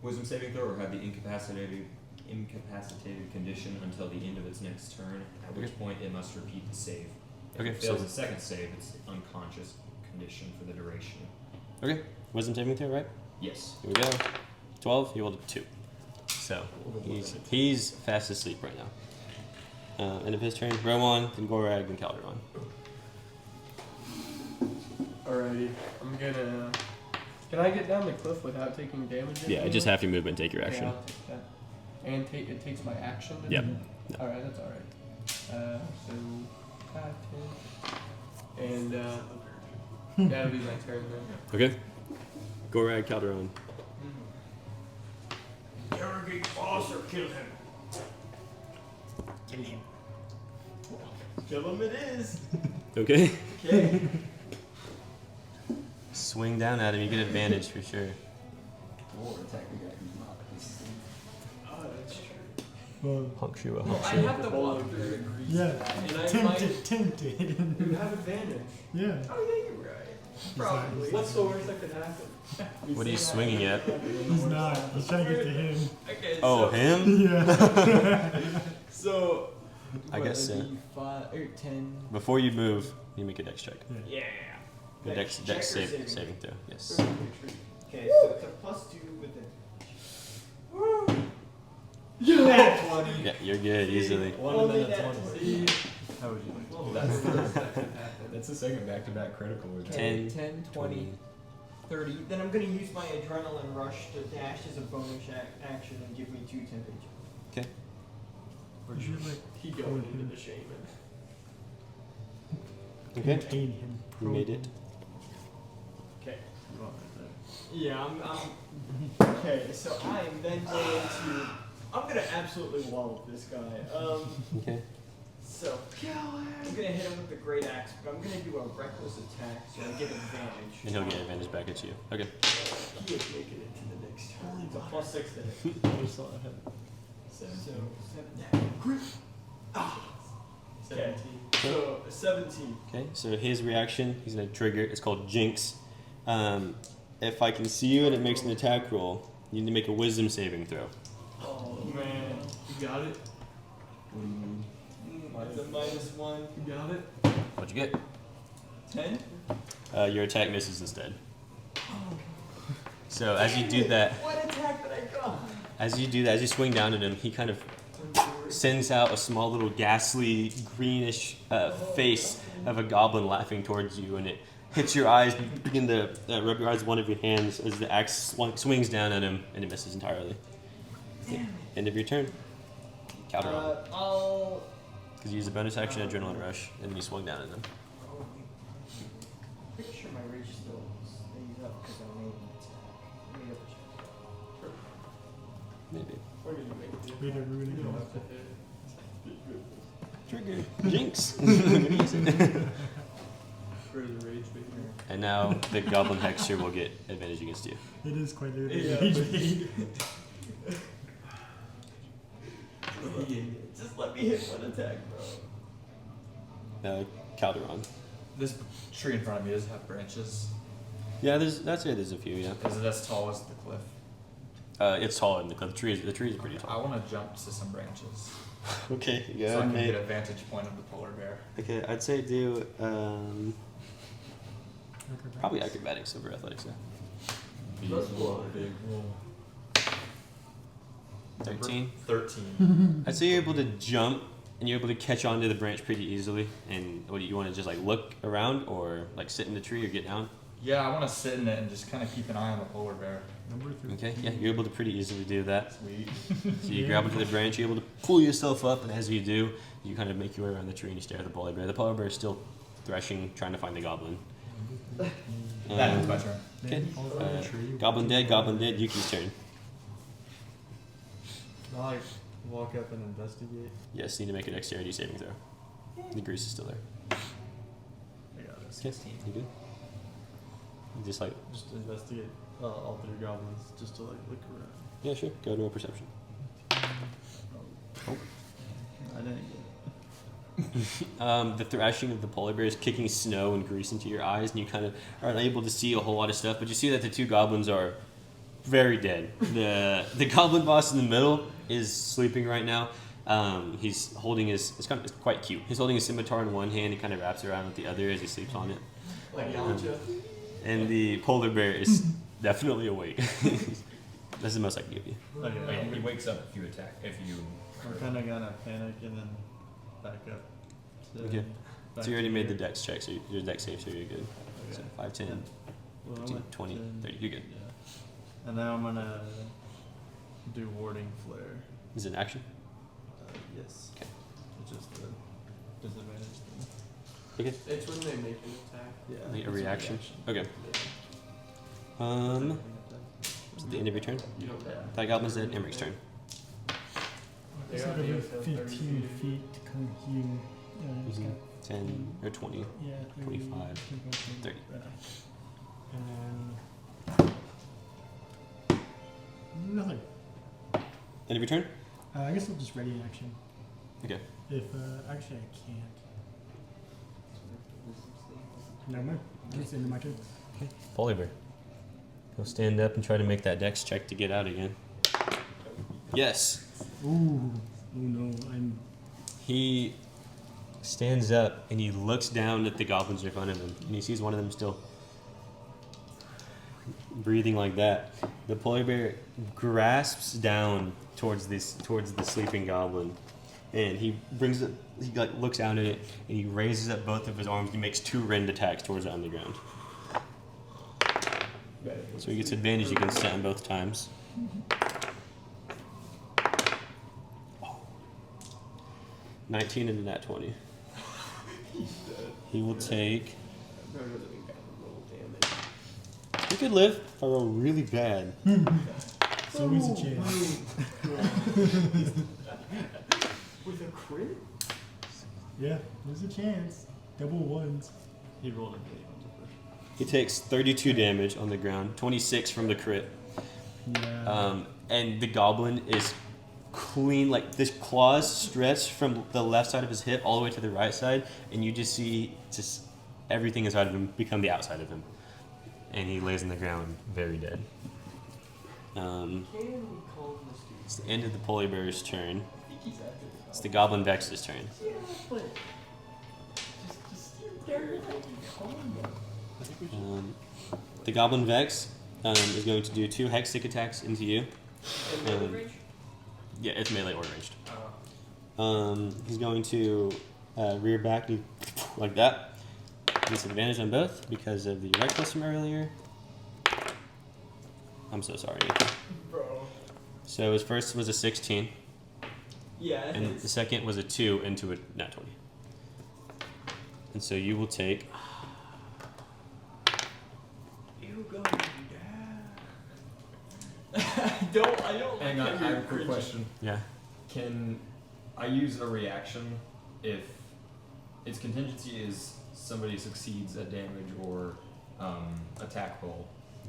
Wisdom saving throw, or have the incapacitated condition until the end of its next turn, at which point it must repeat the save. If Okay, it fails so- its second save, it's unconscious condition for the duration. Okay. Wisdom saving throw, right? Yes. Here we go. 12, you rolled a 2. So, he's fast asleep right now. End of his turn. Rowan, then Gorag, then Calderon. Alrighty, I'm gonna. Can I get down the cliff without taking damage? Yeah, just have your movement and take your Okay, action. I'll take that. And it takes my action. to Yep. do that? Alright, that's alright. So 5, 10. And that'll be my turn then. Okay. Gorag, Calderon. Interrogate boss or kill him. Kill him. Kill him it is. Okay. Okay. Swing down at him. You get advantage for sure. Or attack the guy who's not asleep. Oh, that's true. Well, Puncture a Well, I puncture. have to walk through the grease. yeah. And I Tempted. might Tempted. you have advantage. Yeah. Oh yeah, you're right. Probably. What's the worst that could happen? What are you swinging at? He's not. He's trying to get to him. Okay. Oh, so, him? Yeah. So. I what, guess it'd so. be 5 or 10. Before you move, you make a dex check. Yeah. Good dex Check or saving throw. Yes. Okay, so it's a +2 with the. Yeah. 20. Yeah, you're good easily. One Only and then a that 20. 20. How would you like to do That's that? the, that's the second back-to-back critical. we've had. 10, 10, 20, 30. Then I'm going to use my adrenaline rush to dash as a bonus action and give me 2 temperature. Okay. You should like He going into the shaman. Okay. contain him. You made it. Okay. Well, right there. Yeah, I'm okay, so I'm then going to I'm gonna absolutely wallop this guy. Okay. So I'm gonna hit him with the great axe, but I'm gonna do a reckless attack so I get advantage. And he'll get advantage back at you. Okay. He ain't making it to the next turn. It's a +6 to hit. I saw it happen. So 7. Ah. 17. So 17. Okay. So his reaction, he's gonna trigger. It's called Jinx. If I can see you and it makes an attack roll, you need to make a Wisdom saving throw. Oh man. You got it? It's a -1. You got it? What'd you get? 10. Your attack misses instead. So as you do that, What attack did I go? as you swing down at him, he kind of sends out a small little ghastly greenish face of a goblin laughing towards you, and it hits your eyes. You begin to rub your eyes with one of your hands as the axe swings down at him, and it misses entirely. Damn it. End of your turn. Calderon. I'll. Because you use a bonus action Adrenaline Rush, and then you swung down at them. Pretty sure my rage still stays up because I made an attack. Let me double check. Maybe. Or did you make it? Wait, are we You gonna don't go? have to hit it. Trigger. Jinx. I'm gonna use it. Where's the rage bait? And now the Goblin Hexer will get advantage against you. It is quite literally Yeah, rage but- bait. Just let me hit one attack, bro. Calderon. This tree in front of me does have branches. Yeah, that's it. There's a few. Yeah. Is it as tall as the cliff? It's taller than the cliff. The tree is pretty I tall. want to jump to some branches Okay. so I Yeah. can get a vantage point of the polar bear. Okay. I'd say do probably acrobatics over athletics. Yeah. That's one. Big roll. 13. 13. I'd say you're able to jump and you're able to catch onto the branch pretty easily. And what do you want to just like look around or like sit in the tree or get down? Yeah, I want to sit in it and just kind of keep an eye on the polar bear. Number 3. Okay. Yeah, you're able to pretty easily do that. Sweet. So you grab onto the branch, you're able to pull yourself up, and as you do, you kind of make your way around the tree and you stare at the polar bear. The polar bear is still threshing, trying to find the goblin. That ends my turn. Okay. Goblin dead, Yuki's turn. I like walk up and investigate. Yes, need to make a dexterity saving throw. The grease is still there. I got it. Okay, you good? You just like, Just investigate all 3 goblins just to like look around. yeah, sure, go to a perception. Oh. I didn't get it. The thrashing of the polar bear is kicking snow and grease into your eyes, and you kind of are unable to see a whole lot of stuff, but you see that the 2 goblins are very dead. The goblin boss in the middle is sleeping right now. He's holding it's quite cute. He's holding a scimitar in one hand and kind of wraps around with the other as he sleeps on it. Like Yamcha. And the polar bear is definitely awake. That's the most I can give you. Okay, Oh, yeah, he wakes up if you attack. If you. we're kind of gonna panic and then back up. To Okay. back So you already to made the here. dex check, so your dex save, so you're good. Okay. So 5, 10, Well, I 15, went 20, 10, 30, you're good. Yeah. And now I'm gonna do warding flare. Is it an action? Yes. Okay. Which is the disadvantage thing. Okay. It's when they make an attack. Yeah. Like a it's reaction? Okay. Yeah. Is it the end of your turn? You don't That goblin's dead, Emmerich turn. They It's got like me about within 30 15 feet to come here. It's Mhm. got 10 or 20. Yeah, 25, 30. And then nothing. End of your turn? I guess I'll just ready an action. Okay. If actually I can't. Never mind. It's the end of my turn. Polar bear. He'll stand up and try to make that dex check to get out again. Yes. Ooh. Oh no. He stands up and he looks down at the goblins in front of him, and he sees one of them still breathing like that. The polar bear grasps down towards the sleeping goblin, and he brings it. He like looks down at it, and he raises up both of his arms. He makes 2 rend attacks towards it on the ground. So he gets advantage against that both times. 19 and a nat 20. He will take. You could live if I roll really bad. So always a chance. With a crit? Yeah, there's a chance. Double ones. He rolled a big on the first. He takes 32 damage on the ground, 26 from the crit. Yeah. And the goblin is clean, like this claws stretch from the left side of his hip all the way to the right side, and you just see just everything inside of him become the outside of him. And he lays on the ground very dead. Can we call him this dude? It's the end of the polar bear's turn. I think he's active. It's the goblin Vex's turn. Yeah, but just they're like calm. The goblin Vex is going to do 2 hextech attacks into you. And melee range? Yeah, it's melee or ranged. Oh. He's going to rear back you like that. Disadvantage on both because of the reckless from earlier. I'm so sorry. Bro. So his first was a 16, Yeah, it and hits. the second was a 2 into a nat 20. And so you will take. You go, Dad. I don't Hang like on, how I you're have a quick cringing. question. Yeah. Can I use a reaction if its contingency is somebody succeeds a damage or attack roll,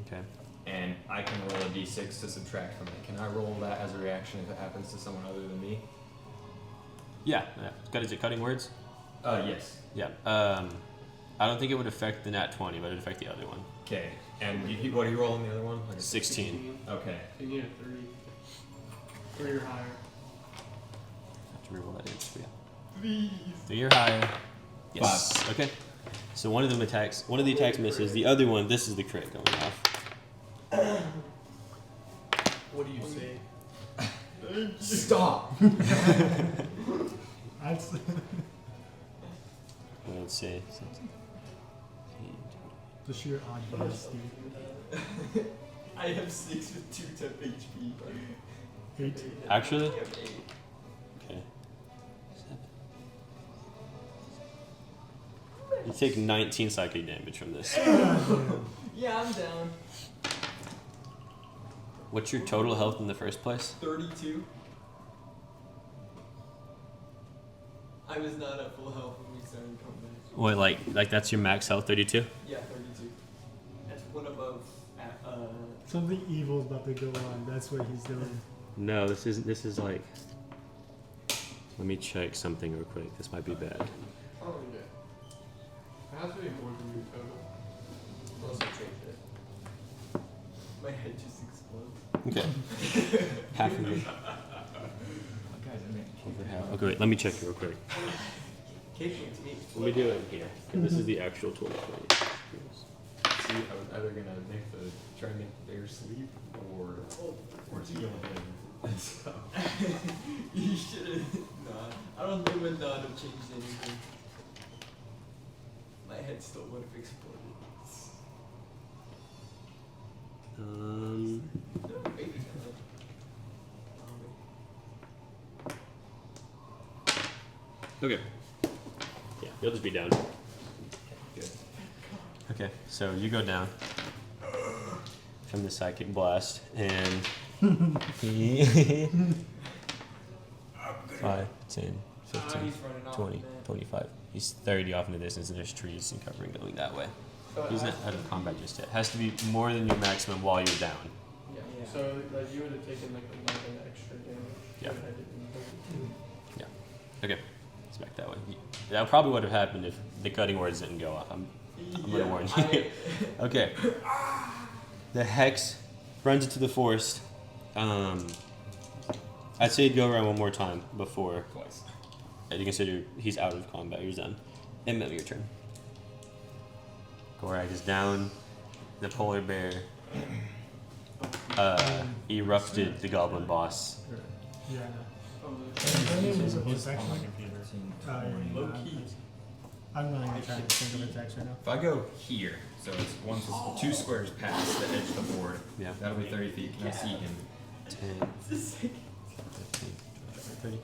Okay. and I can roll a d6 to subtract from it? Can I roll that as a reaction if it happens to someone other than me? Yeah. Is it cutting words? Yes. Yeah. I don't think it would affect the nat 20, but it would affect the other one. Okay. And what are you rolling the other one? Like a 16. Okay. You need a 3. 3 or higher. I have to reroll that damage for you. Please. 3 or higher. Yes. Okay. So one of the attacks misses. The other one, this is the crit going off. What do you say? Stop. That's Well, let's see. the sheer oddness, dude. I have 6 with 2 temp HP. 8. Actually? I have 8. Okay. 7. You take 19 psychic damage from this. Yeah, I'm down. What's your total health in the first place? 32. I was not at full health when we started combat. What, like that's your max health, 32? Yeah, 32. That's one above. Something evil's about to go on. That's what he's doing. No, this is like. Let me check something real quick. This might be bad. Oh, yeah. It has to be more than your total. Unless I change it. My head just explodes. Okay. Half of it. Guys, Over half. Okay, wait. Let me check it real quick. Occasionally to me. Let me do it here. This is the actual total for you. See, I was either gonna try and make the bear sleep, or heal him. So, You should have. Nah. I don't think would not have changed anything. My head still would have exploded. No, maybe not. Okay. Yeah, you'll just be down. good. Okay, so you go down from the psychic blast, and 5, 10, 15, He's running off 20, of that. 25. He's 30 off in the distance, and there's trees and covering going that way. So He's not out of combat just yet. Has to be more than your maximum while you're down. Yeah. Yeah. So like you would have taken like an extra damage. Yeah. if I didn't do it. Okay, it's back that way. That probably would have happened if the cutting words didn't go off. I'm gonna warn you. Okay. The hex runs into the forest. I'd say go around one more time before Twice. you consider he's out of combat. He's done. And then your turn. Gorak is down. The polar bear erupted the goblin boss. Yeah. Oh, Her name is a bonus action. Low key. I'm not even trying to think of attacks right now. If I go here, so it's 2 squares past the edge of the board, Yeah. that'll be 30 feet. Can I see him? 10, 15, 20, 30.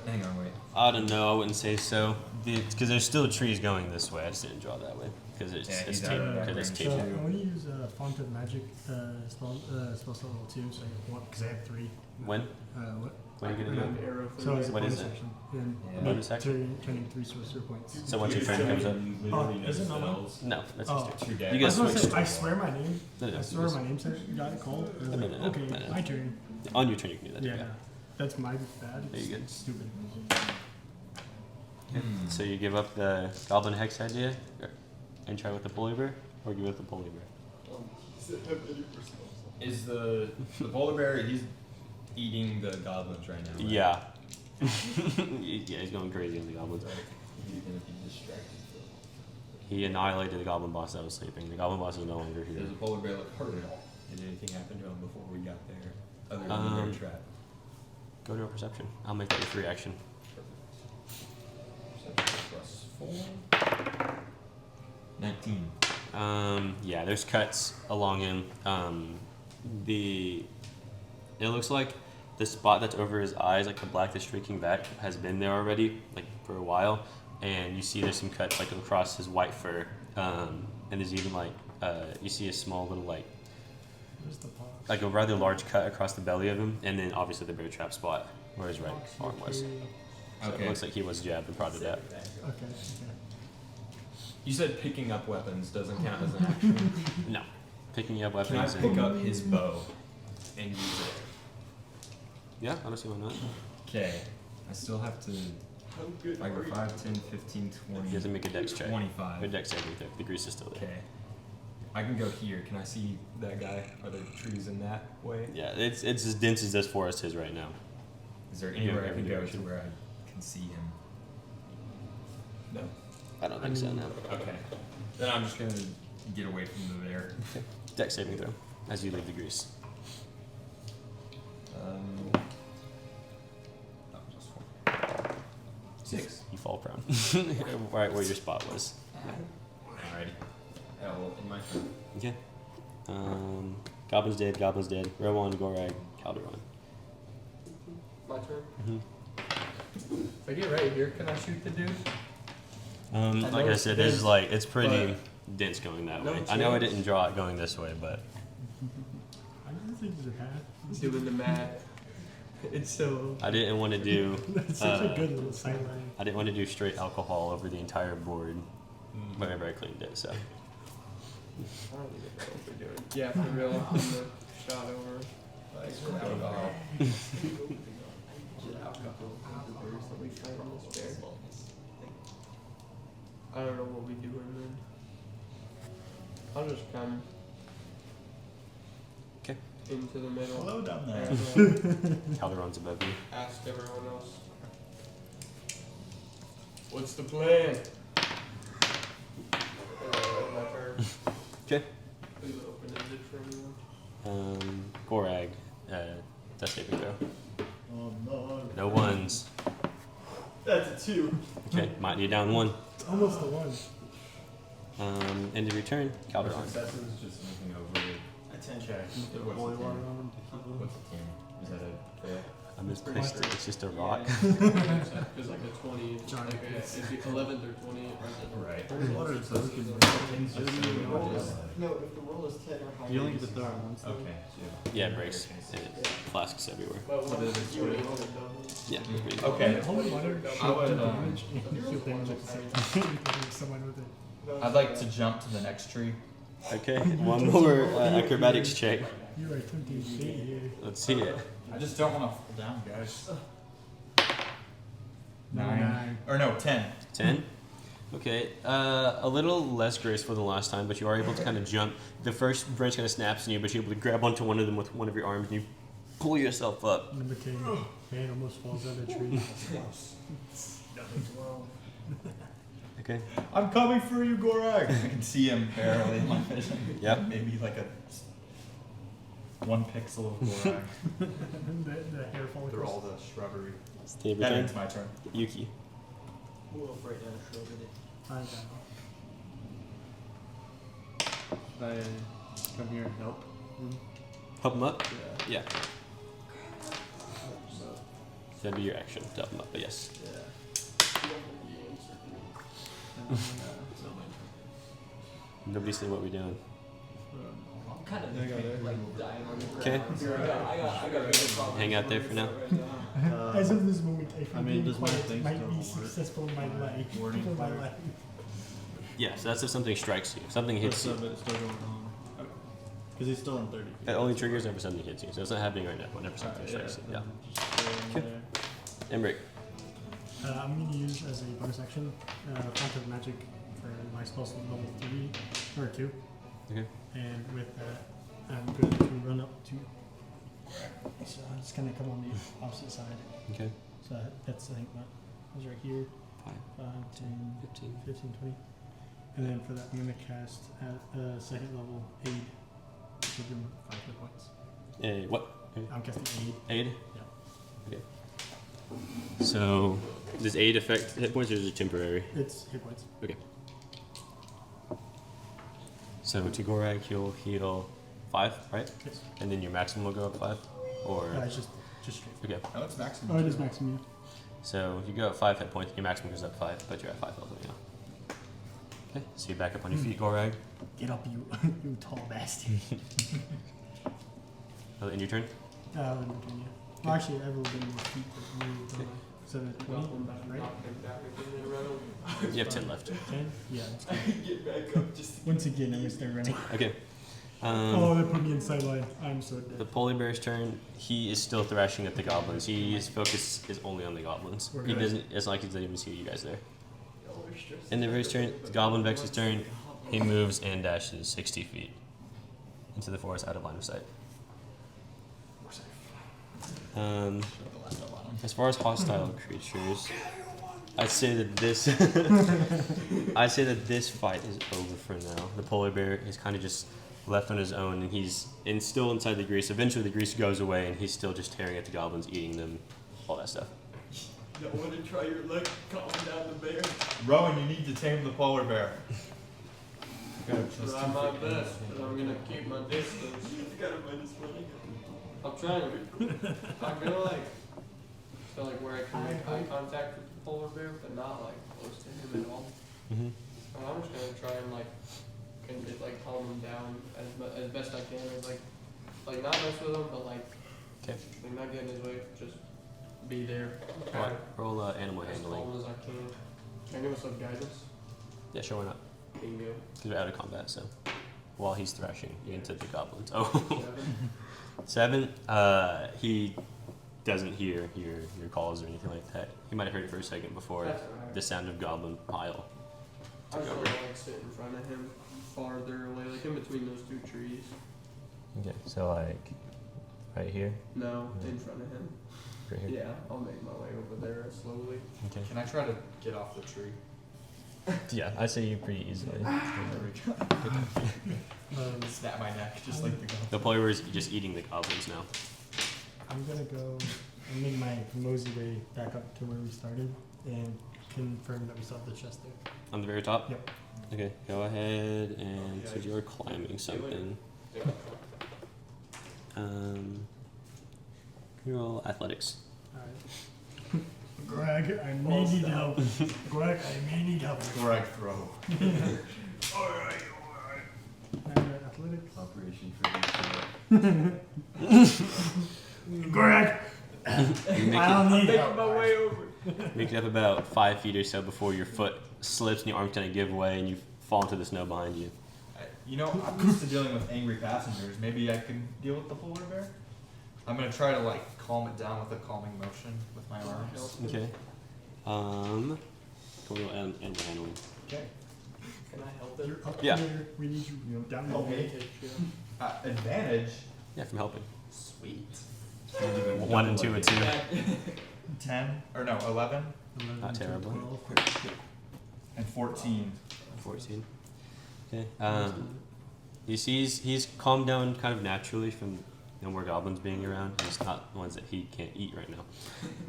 Hang on, wait. I don't know. I wouldn't say so. Because there's still trees going this way. I just didn't draw that way because it's Yeah, it's he's tape. out of that Because it's range. tape. So I want to use Font of Magic spell level 2, so I have one, because I have 3. When? What? When are you An gonna do it? arrow for So it's a What bonus is it? action. Then Yeah. Bonus action? turning 3 sorcerer points. So once your turn comes up. Oh, is it not one? No, that's Oh. his turn. Two You I guys was gonna switched. say, I swear my name. No, no, I you swear just- my name said got it called. I was No, like, no, no, okay, no, no. my turn. On your turn, you can do that. Yeah, that's my bad. There you go. It's stupid. So you give up the Goblin Hex idea and try with the Polar Bear, or give up the Polar Bear? Is the polar bear? He's eating the goblins right now. Right? Yeah. Yeah, he's going crazy on the goblins. He's gonna be distracted. He annihilated the goblin boss that was sleeping. The goblin boss is no longer here. Does the polar bear look hurt at all? Did anything happen to him before we got there, other than the bear trap? Go to a perception. I'll make that your free action. Plus 4. 19. Yeah, there's cuts along him. It looks like the spot that's over his eyes, like the black that's streaking back, has been there already, like for a while. And you see there's some cuts like across his white fur, and there's even like you see a small little like a rather large cut across the belly of him, and then obviously the bear trap spot where his right arm was. So Okay. it looks like he was jabbed and prodded at. Okay. You said picking up weapons doesn't count as an action. No, picking up Can I weapons. pick up his bow and use it? Yeah, I don't see why not. Okay. I still have to. I go 5, 10, 15, 20. You have to make a dex check. 25. Your dex saving throw. The grease is still there. Okay. I can go here. Can I see that guy? Are there trees in that way? Yeah, it's as dense as this forest is right now. Is there Yeah, anywhere I every can go to direction. where I can see him? No. I don't think so. No. Okay. Then I'm just gonna get away from the bear. Dex saving throw as you leave the grease. Plus 4. 6. You fall prone. Right where your spot was. Alrighty. Yeah, well, in my turn. Okay. Goblin's dead. Goblin's dead. Rowan, Gorag, Calderon. My turn. Mm-hmm. If I get right here, can I shoot the dude? Like I it's said, there's dense, like it's pretty dense going that No way. I know I chance. didn't draw it going this way, but I don't think there's a path. Doing the math. It's so. I didn't want to do. That's such a good little sight line. I didn't want to do straight alcohol over the entire board whenever I cleaned it. So I don't even know what we're doing. Yeah, for real. I'm the shot over. Like, alcohol. I don't know what we do and then. I'll just come. 'Kay. Into the middle. Hello down there. And, Calderon's above you. ask everyone else. What's the plan? My turn. Okay. Please open ended for everyone. Gorag, death saving throw. Oh no. No ones. That's a 2. Okay, might need down 1. It's almost the one. End of your turn, Calderon. Successes, just moving over. A 10 check. What's Holy the water 10? on him to keep him. What's a 10? Is that a fail? I misplaced it. It's just a rock. Because like a 20, John, like a, it'd be 11th or 20. Right. Holy water so we can No, if the roll is 10 or higher. You only get to throw it once. though. Okay. Yeah, it breaks. It flasks everywhere. But So one there's a is 20 20. on it, doesn't Yeah. it's pretty good. Okay. Holy water I should would, do damage and you feel damage at the same time. You can hit someone with it. I'd like to jump to the next tree. Okay, one more acrobatics check. You are 20 feet here. Let's see it. I just don't want to fall down, guys. No, 9. Or no, 10. 10. Okay, a little less graceful than last time, but you are able to kind of jump. The first branch kind of snaps in you, but you're able to grab onto one of them with one of your arms and you pull yourself up. Number 10. Man almost falls out of the tree. Okay. I'm coming for you, Gorag. I can see him barely in my vision. Yep. Maybe like a 1 pixel of Gorag. the hair follicles. They're all the shrubbery. Stay That turn. ends my turn. Yuki. We'll break down a shrub in it. I got it. I come here and help. Help him up? Yeah. Yeah. That'd be your action to help him up, but yes. Yeah. Nobody said what we're doing. I'm kind of Yeah, I got it. like dying on the ground. Okay. I got bigger problems. Hang out there for now. Right now. As of this moment, if I I'm mean, being does my quiet, thing might still be work? successful in my life. Warning For my fire. life. Yeah, so that's if something strikes you. If something hits So, you. but it's still going on. Okay. Because he's still in 30 feet. It only triggers whenever something hits you, so it's not happening right now. Whenever something Alright, strikes you. Yeah. Just throw him there. Emric. I'm going to use as a bonus action Font of Magic for my spell slot level 3 or 2. Okay. And with that, I'm going to run up to. So it's going to come on the opposite side. Okay. So that's, I think, that was right here. 5, 5, 10, 15. 15, 20. And then for that, I'm going to cast at second level Aid. Give him 5 hit points. What? I'm casting Aid. Aid? Yeah. Okay. So, does aid affect hit points or is it temporary? It's hit points. Okay. So, to Gorag, he'll heal 5, right? Yes. And then your maximum will go up 5? Or. It's just straight. Okay. Oh, it's maximum. Oh, it is maximum, yeah. So, if you go up 5 hit points, your maximum goes up 5, but you're at 5 health right now. Okay, so you're back up on your feet, Gorag. Get up, you you tall bastard. Oh, end your turn? Yeah. Well, actually, I have a little bit more feet than you, don't I? So that's 20, right? You have 10 left. 10? Yeah, that's good. Get back up just to Once again, I'm going to start running. Okay. Oh, they put me in sideline. I'm so dead. The polar bear's turn. He is still thrashing at the goblins. His focus is only on the goblins. We're He good. doesn't. It's like he doesn't even see you guys there. we're stressed. In the bear's turn, the goblin Vex's turn. He moves and dashes 60 feet into the forest, out of line of sight. As far as hostile creatures, I'd say that this. I'd say that this fight is over for now. The polar bear is kind of just left on his own, and he's still inside the grease. Eventually, the grease goes away, and he's still just tearing at the goblins, eating them, all that stuff. You don't want to try your luck calming down the bear. Rowan, you need to tame the polar bear. Try my best, but I'm gonna keep my distance. You got a -1. I'm trying to. I'm gonna feel like where I can make eye contact with the polar bear, but not like close to him at all. Mm-hmm. And I'm just gonna try and calm him down as best I can, and like not mess with him, but like not get in his way, just be there. Alright, roll animal As handling. calm as I can. Can I give myself guidance? Yeah, sure, why not? Bingo. Because we're out of combat, so while he's thrashing into the goblins. Oh. 7. 7. He doesn't hear your calls or anything like that. He might have heard it for a second before That's alright. the sound of goblin pile. I just wanna sit in front of him, farther away, like in between those 2 trees. Okay, so like right here, No, in front of him. right here. Yeah, I'll make my way over there slowly. Okay. Can I try to get off the tree? Yeah, I say you pretty easily. Snap my neck, just like the goblin. The player is just eating the goblins now. I'm going to go and make my mosey way back up to where we started and confirm that we still have the chest there. On the very top? Yep. Okay, go ahead and so you're climbing something. Roll athletics. Alright. Greg, I may need help. Greg, I may need help. Greg throw. Athletics. Operation for Greg! You make I don't need Making help. my way over. Make it up about 5 feet or so before your foot slips and your arms kind of give way and you fall into the snow behind you. You know, I'm used to dealing with angry passengers. Maybe I can deal with the polar bear? I'm gonna try to calm it down with a calming motion with my arms. Okay. Can we go animal handling? Okay. Can I help it? You're up Yeah. here. We need you down help me. there. Advantage. Yeah, from helping. Sweet. 1 and 2 and 2. 10 or no, 11 Not terrible. 12. and 14. 14. Okay. You see, he's calmed down kind of naturally from no more goblins being around. He's not the ones that he can't eat right now.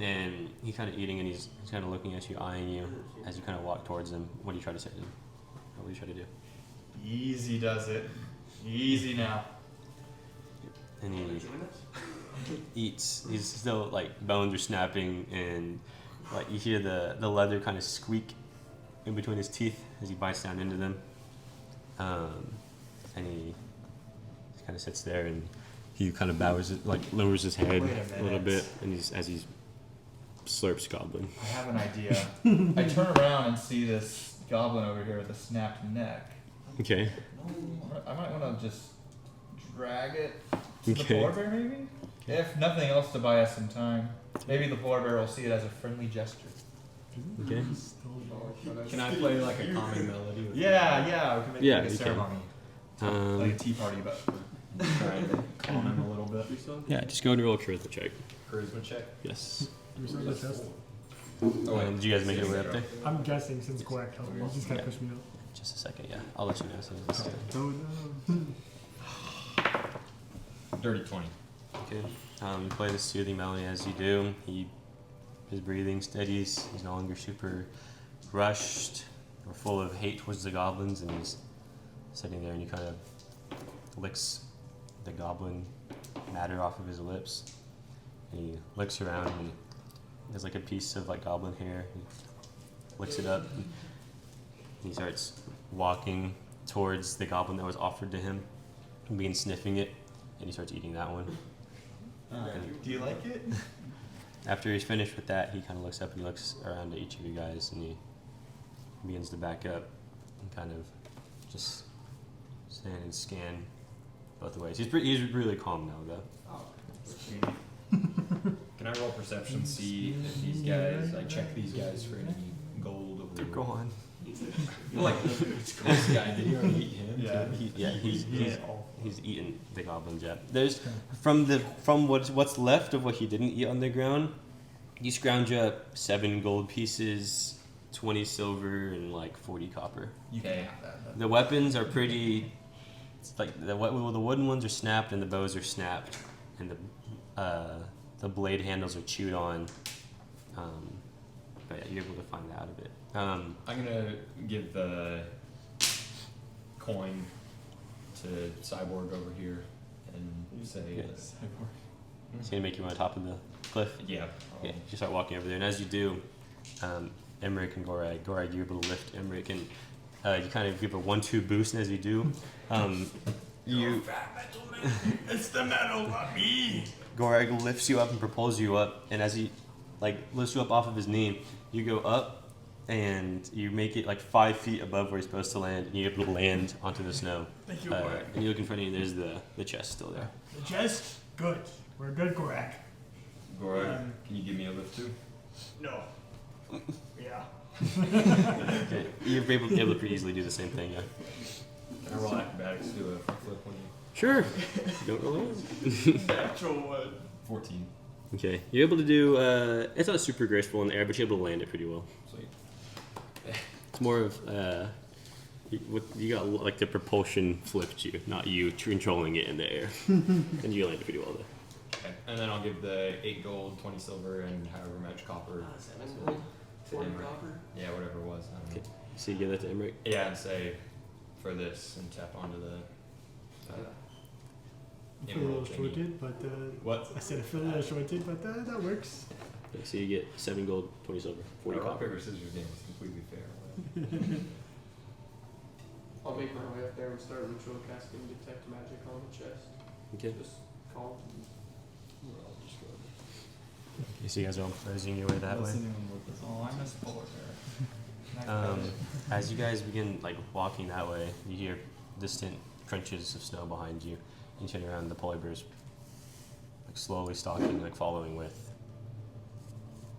And he's kind of eating and he's kind of looking at you, eyeing you as you kind of walk towards him. What do you try to say to him? Or what do you try to do? Easy does it. Easy now. And he eats. He's still bones are snapping and you hear the leather kind of squeak in between his teeth as he bites down into them. And he kind of sits there and he kind of lowers his head Wait a a little minute. bit, and as he slurps goblin. I have an idea. I turn around and see this goblin over here with a snapped neck. Okay. I might want to just drag it to the Okay. polar bear, maybe? If nothing else, to buy us some time. Maybe the polar bear will see it as a friendly gesture. Okay. Can I play like a calming melody? With Yeah, we can make Yeah, it like a you can. ceremony. Like a tea party, but Trying to calm him a little bit. Yeah, just go and roll a charisma check. Charisma check. Yes. Do something like this. Did you guys make your way up there? I'm guessing since Gorak helped me, he's just gonna push me up. Just a second, yeah. I'll let you know as soon as it's done. Oh no. Dirty 20. Okay. You play the soothing melody as you do. His breathing steadies. He's no longer super rushed or full of hate towards the goblins, and he's sitting there and he kind of licks the goblin matter off of his lips. And he looks around and there's like a piece of like goblin hair. He licks it up and he starts walking towards the goblin that was offered to him and begins sniffing it, and he starts eating that one. do you like it? After he's finished with that, he kind of looks up and he looks around at each of you guys, and he begins to back up and kind of just stand and scan both ways. He's really calm now, though. Can I roll perception, see if these guys, I check these guys for any gold or... Go on. Like, this guy, did he already eat him? Yeah. He's eaten the goblin jet. There's from what's left of what he didn't eat on the ground. You scrounge up 7 gold pieces, 20 silver, and like 40 copper. You Okay. can have that. But The weapons are pretty. It's like the wooden ones are snapped and the bows are snapped, and the blade handles are chewed on. But yeah, you're able to find out of it. I'm gonna give the coin to Cyborg over here and say, Yeah. It's gonna make you on top of the cliff. yeah. Yeah, you start walking over there, and as you do, Emmerich and Gorag, you're able to lift Emmerich, and you kind of give a 1-2 boost, and as you do, you. It's the metal, not me! Gorag lifts you up and propels you up, and as he lifts you up off of his knee, you go up, and you make it like 5 feet above where you're supposed to land, and you're able to land onto the snow. Thank you, And you look in front of you, and there's the chest still there. Just good. We're good, Gorak. Gorag, can you give me a lift too? No. Yeah. Okay. You're able to pretty easily do the same thing, yeah. Can I roll acrobatics to do a front flip on you? Sure. Don't roll it. Natural one. 14. Okay, you're able to do. It's not super graceful in the air, but you're able to land it pretty well. Sweet. It's more of you got like the propulsion flipped you, not you controlling it in the air, and you land it pretty well there. Okay. And then I'll give the 8 gold, 20 silver, and however much copper. 7 gold, 40 Emmerich. copper. Yeah, whatever it was. I don't know. Okay. So you give that to Emmerich. Yeah, and say for this and tap onto the I feel a little emerald thingy. shorted, but What? I said I feel a little shorted, but that works. Okay, so you get 7 gold, 20 silver, 40 Rock, copper. paper, scissors game is completely fair. I'll make my way up there and start ritual casting detect magic on the chest. Okay. Just call. Okay, so you guys are all closing your way that way. Oh, I miss polar bear. As you guys begin walking that way, you hear distant crunches of snow behind you. You turn around, and the polar bear's slowly stalking, following with.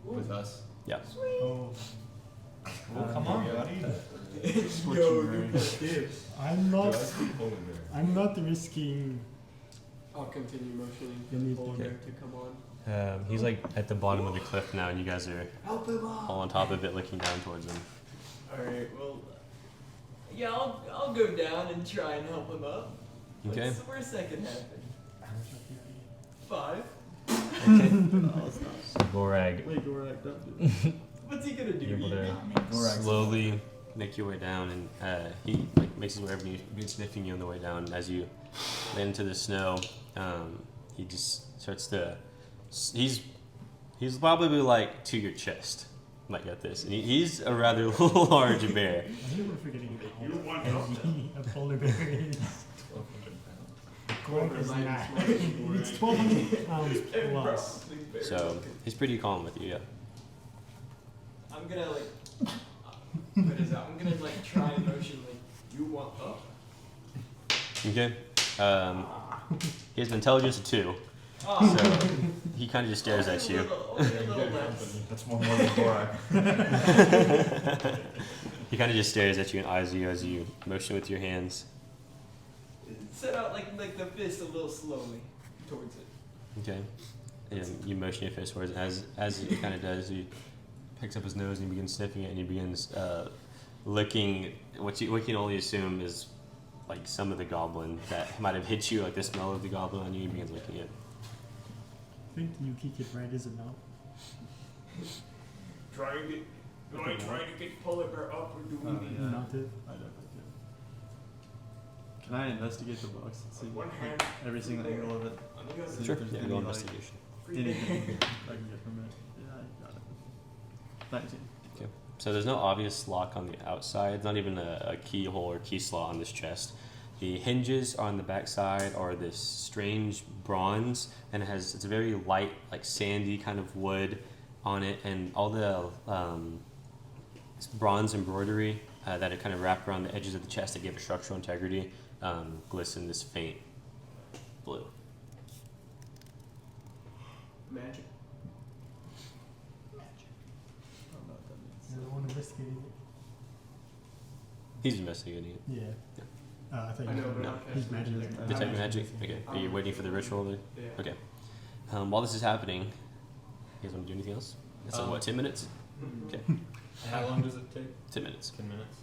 With us. Yeah. Oh. Well, come on, buddy. I'm not risking I'll continue motioning for Anything. the polar bear to come on. He's at the bottom of the cliff now, and you guys are all on top of it, looking down towards him. Alright, well, yeah, I'll go down and try and help him up. Okay. What's the worst that could happen? 5. Okay. So Gorag, Wait, Gorak, don't do that. What's he gonna do? you're able Eat me? to slowly make your way down, and he makes his way over, and he's been sniffing you on the way down. And as you land into the snow, he just starts to. He's probably to your chest, might get this. And he's a rather large bear. I think we're forgetting how heavy a polar bear is. 1,200 pounds. Glenn is not. It's 1,200 pounds plus. So he's pretty calm with you, yeah. I'm gonna like. What is that? I'm gonna like try and motion like you want up. Okay. He has an intelligence of 2, Oh, so he kind of just stares at you. That's more than Borak. He kind of just stares at you and eyes you as you motion with your hands. Set out like the fist a little slowly towards it. Okay. And you motion your fist towards it. As he kind of does, he picks up his nose and he begins sniffing it and he begins licking what you can only assume is like some of the goblin that might have hit you, like the smell of the goblin on you. He begins licking it. I think Yuki could write his mouth. Do I try to get polar bear up or do we need Mount it. I definitely do. Can I investigate the box and see one hand every single angle of it? on the other? See Sure. if there's Yeah, any, roll like, investigation. anything I can get from it. Yeah, I got it. 19. So there's no obvious lock on the outside. It's not even a keyhole or key slot on this chest. The hinges on the back side are this strange bronze, and it's a very light, like sandy kind of wood on it, and all the bronze embroidery that are kind of wrapped around the edges of the chest that give it structural integrity glisten this faint blue. Magic. I don't know what that means. You're the one investigating it. He's investigating it. Yeah. I thought I know, but No. I'm He's casting magic. magic. Detect magic? Okay. Are you waiting for the ritual? Yeah. Okay. While this is happening, you guys want to do anything else? It's what, 10 minutes? Okay. How long does it take? 10 minutes. 10 minutes.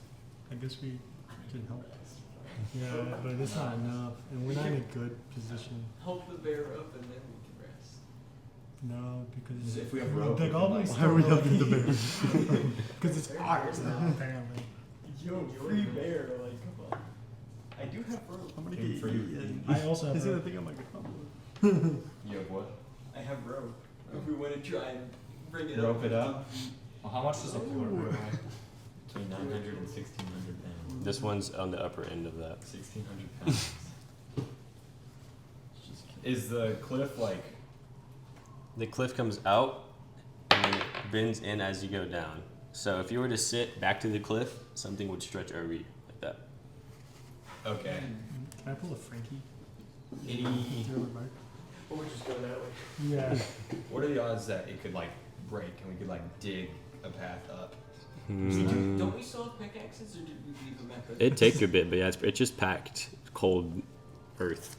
I guess we can help. Yeah, but it's not enough, and we're not in a good position. Help the bear up and then we can rest. No, because If we have rope, the we can, goblins like- Why are we still helping the low-key. bear? Because it's ours now, apparently. Yo, free bear, like come on. I do have rope. I'm gonna Game get free. eaten. I also have He's gonna rope. think I'm like a combo. You have what? I have rope. If we want to try and bring it Rope up. it up? Well, how much does a polar bear weigh? Between 900 and 1,600 pounds. This one's on the upper end of that. 1,600 pounds. Is the cliff like? The cliff comes out and then it bends in as you go down. So if you were to sit back to the cliff, something would stretch over you like that. Okay. Can I pull a Frankie? Any? Throw it back? Or we just go that way? Yeah. What are the odds that it could like break and we could like dig a path up? Don't we still have pickaxes or did we leave them at the? It'd take a bit, but yeah, it's just packed cold earth.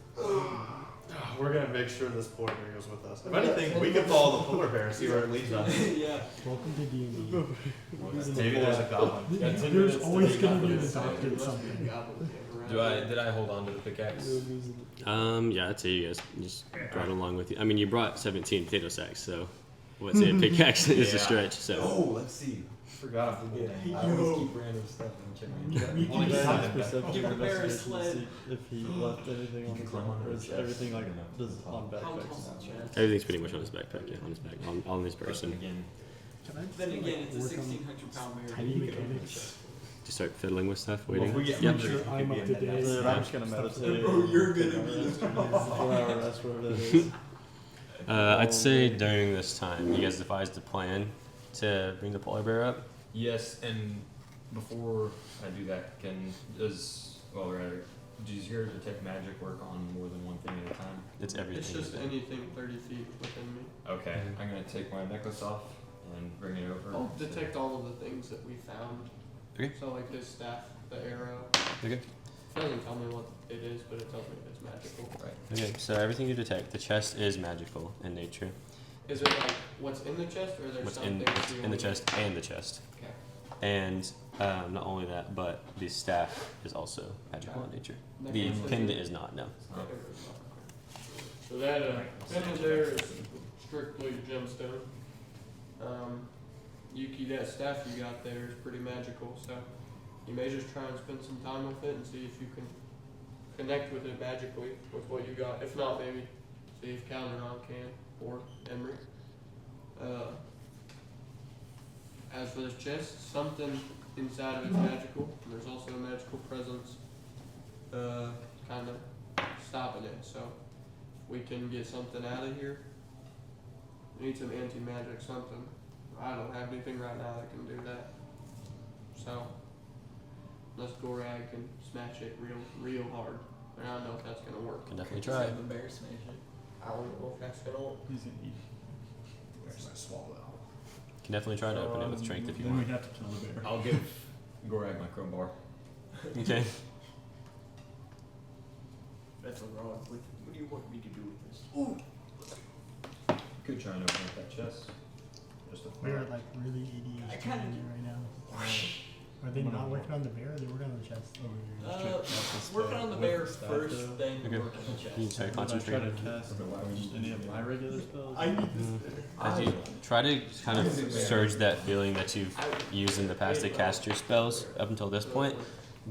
We're gonna make sure this polar bear goes with us. If anything, we can follow the polar bear and see where it leads us. Yeah. Welcome to D&D. Maybe there's a goblin. There's always going to be an adopted something. Did I hold on to the pickaxe? Yeah, I'd say you guys just brought it along with you. I mean, you brought 17 potato sacks, so what's a pickaxe is a Yeah. stretch. So Oh, let's see. Forgot. I always keep random stuff and check my We Only can science decide. perception Give or the bear a investigation to sled. see if he left anything You on can his climb own, onto or the is chest. everything like No. does on How backpacks tall's now? the chest? everything's pretty much on his backpack, yeah, on his back, on this person. Again. Can I Then like, again, it's a work on 1,600-pound bear. tiny You can open mechanics? Just start fiddling with stuff, Well, waiting. if we get Yep. Make sure I'm up to date. Dude, I'm just gonna Stuff meditate. Bro, you're gonna Take be our rest. the- 4-hour rest, whatever that is. I'd say during this time, you guys devised a plan to bring the polar bear up. Yes, and before I do that, does your detect magic work on more than one thing at a time? It's It's everything. just anything 30 feet within me. Okay, I'm gonna take my necklace off and bring it over. I'll detect all of the things that we found. Okay. So like his staff, the arrow. Okay. It doesn't tell me what it is, but it tells me it's magical. Right. Okay, so everything you detect, the chest is magical in nature. Is it like what's in the chest, or there's What's something what's in the chest and the chest. Okay. And not only that, but the staff is also magical in nature. The Necklace is- pendant is not, no. Okay. So that pendant there is strictly gemstone. Yuki, that staff you got there is pretty magical, so you may just try and spend some time with it and see if you can connect with it magically with what you got. If not, maybe see if Calderon can, or Emery. as for this chest, something inside of it's magical. And there's also a magical presence, kind of stopping it. So if we can get something out of here, we need some anti-magic something. I don't have anything right now that can do that. So unless Gorag can smash it real hard, and I don't know if that's gonna work. Can definitely Just try. have the bear smash it. I don't know if that's gonna work. He's gonna eat. Can definitely try to open it with strength if you Then want. we'd have to kill the bear. I'll give Gorag my crowbar. Okay. That's a wrong. What do you want me to do with this? Ooh. Could try and open up that chest. Just a We're like really ADHD I kinda do- right now. Are they not working on the bear? Or are they working on the chest? Working on the bear with the first, staff, then Okay. work on the You can chest. try to Would I try concentrate. to cast any of my regular spells? I need this bear. As you try to kind of surge that feeling that you've used in the past to cast your spells up until this point,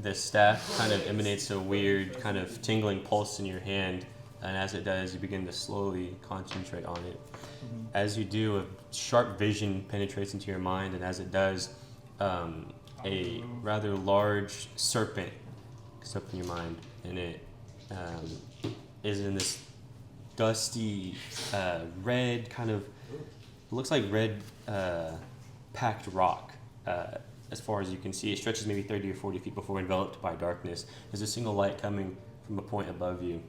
the staff kind of emanates a weird kind of tingling pulse in your hand, and as it does, you begin to slowly concentrate on it. As you do, a sharp vision penetrates into your mind, and as it does, a rather large serpent comes up in your mind, and it is in this dusty red kind of, it looks like red packed rock. As far as you can see, it stretches maybe 30 or 40 feet before enveloped by darkness. There's a single light coming from a point above you,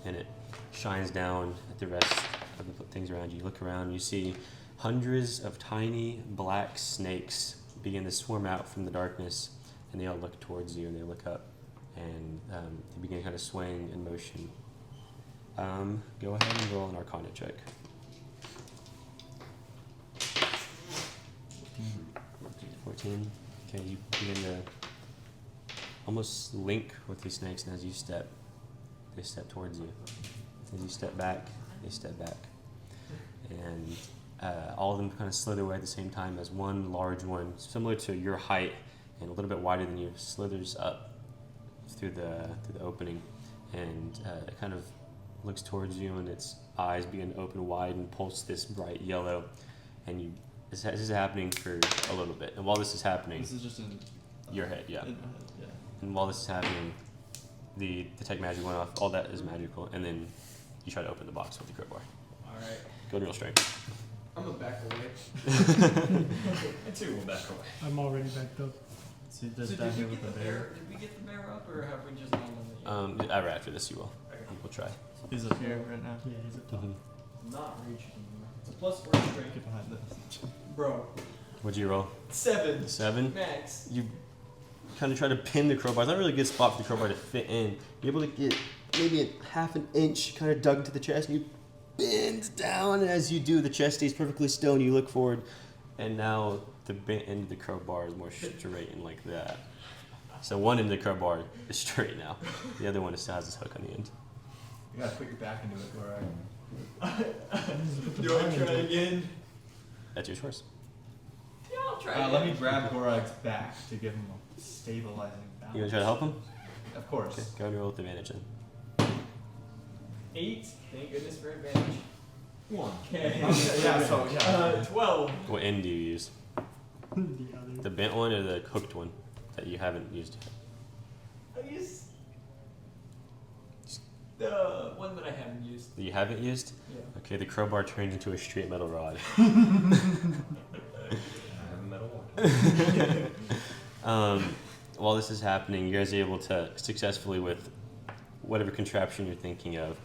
and it shines down at the rest of the things around you. You look around, you see hundreds of tiny black snakes begin to swarm out from the darkness, and they all look towards you, and they look up, and they begin kind of swaying in motion. Go ahead and roll an Arcana check. 14. Okay, you begin to almost link with these snakes, and as you step, they step towards you. As you step back, they step back. And all of them kind of slither away at the same time as one large one, similar to your height and a little bit wider than you, slithers up through the opening, and it kind of looks towards you, and its eyes begin to open wide and pulse this bright yellow. And you, this is happening for a little bit. And while this is happening, This is just in your head, yeah. in my head, yeah. And while this is happening, the detect magic went off. All that is magical, and then you try to open the box with the crowbar. Alright. Go to real strength. I'm gonna back away. I too will back away. I'm already backed up. See, So does did that we hit get with the the bear? Did we get the bear up, or have we just not done it yet? After this, you will. Okay. We'll try. He's up here right now. Yeah, he's up top. I'm not reaching anymore. It's a plus 1 strength. Get behind this. Bro. What'd you roll? 7. 7. Max. You kind of try to pin the crowbar. It's not really a good spot for the crowbar to fit in. You're able to get maybe a half an inch kind of dug into the chest, and you bend down. And as you do, the chest stays perfectly still, and you look forward, and now the bent end of the crowbar is more straight and like that. So one end of the crowbar is straight now. The other one still has this hook on the end. You gotta put your back into it, Put the Do I bottom try into it. again? That's your choice. Yeah, I'll try again. Let me grab Gorag's back to give him a stabilizing balance. You gonna try to help him? Of course. Okay, go and roll with advantage then. 8. Thank goodness for advantage. 1. Okay. Yeah, so, yeah. 12. What end do you use? The other. The bent one or the hooked one that you haven't used? I use the one that I haven't used. That you haven't used? Yeah. Okay, the crowbar turns into a straight metal rod. I have a metal one. While this is happening, you guys are able to successfully, with whatever contraption you're thinking of,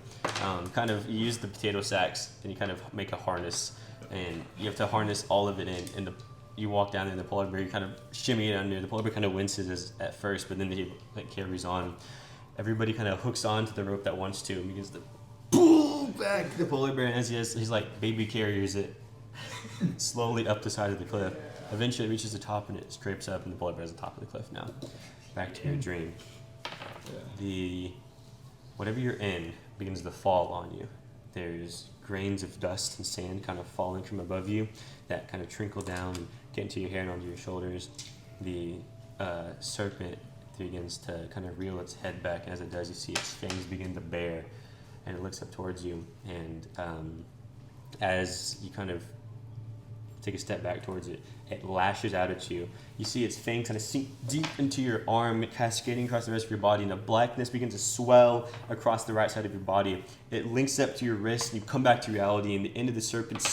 kind of you use the potato sacks and you kind of make a harness, and you have to harness all of it in. And you walk down there, and the polar bear, you kind of shimmy it under. The polar bear kind of winces at first, but then he like carries on. Everybody kind of hooks on to the rope that wants to, and begins to pull back the polar bear, and as he's like baby carriers it slowly up the side of the cliff. Eventually it reaches the top and it scrapes up, and the polar bear is at the top of the cliff now. Back to your dream. The whatever you're in begins to fall on you. There's grains of dust and sand kind of falling from above you that kind of trickle down, get into your hair and onto your shoulders. The serpent begins to kind of reel its head back, and as it does, you see its fangs begin to bare, and it looks up towards you. And as you kind of take a step back towards it. It lashes out at you. You see its fangs kind of sink deep into your arm, cascading across the rest of your body, and the blackness begins to swell across the right side of your body. It links up to your wrist, and you come back to reality, and the end of the serpent's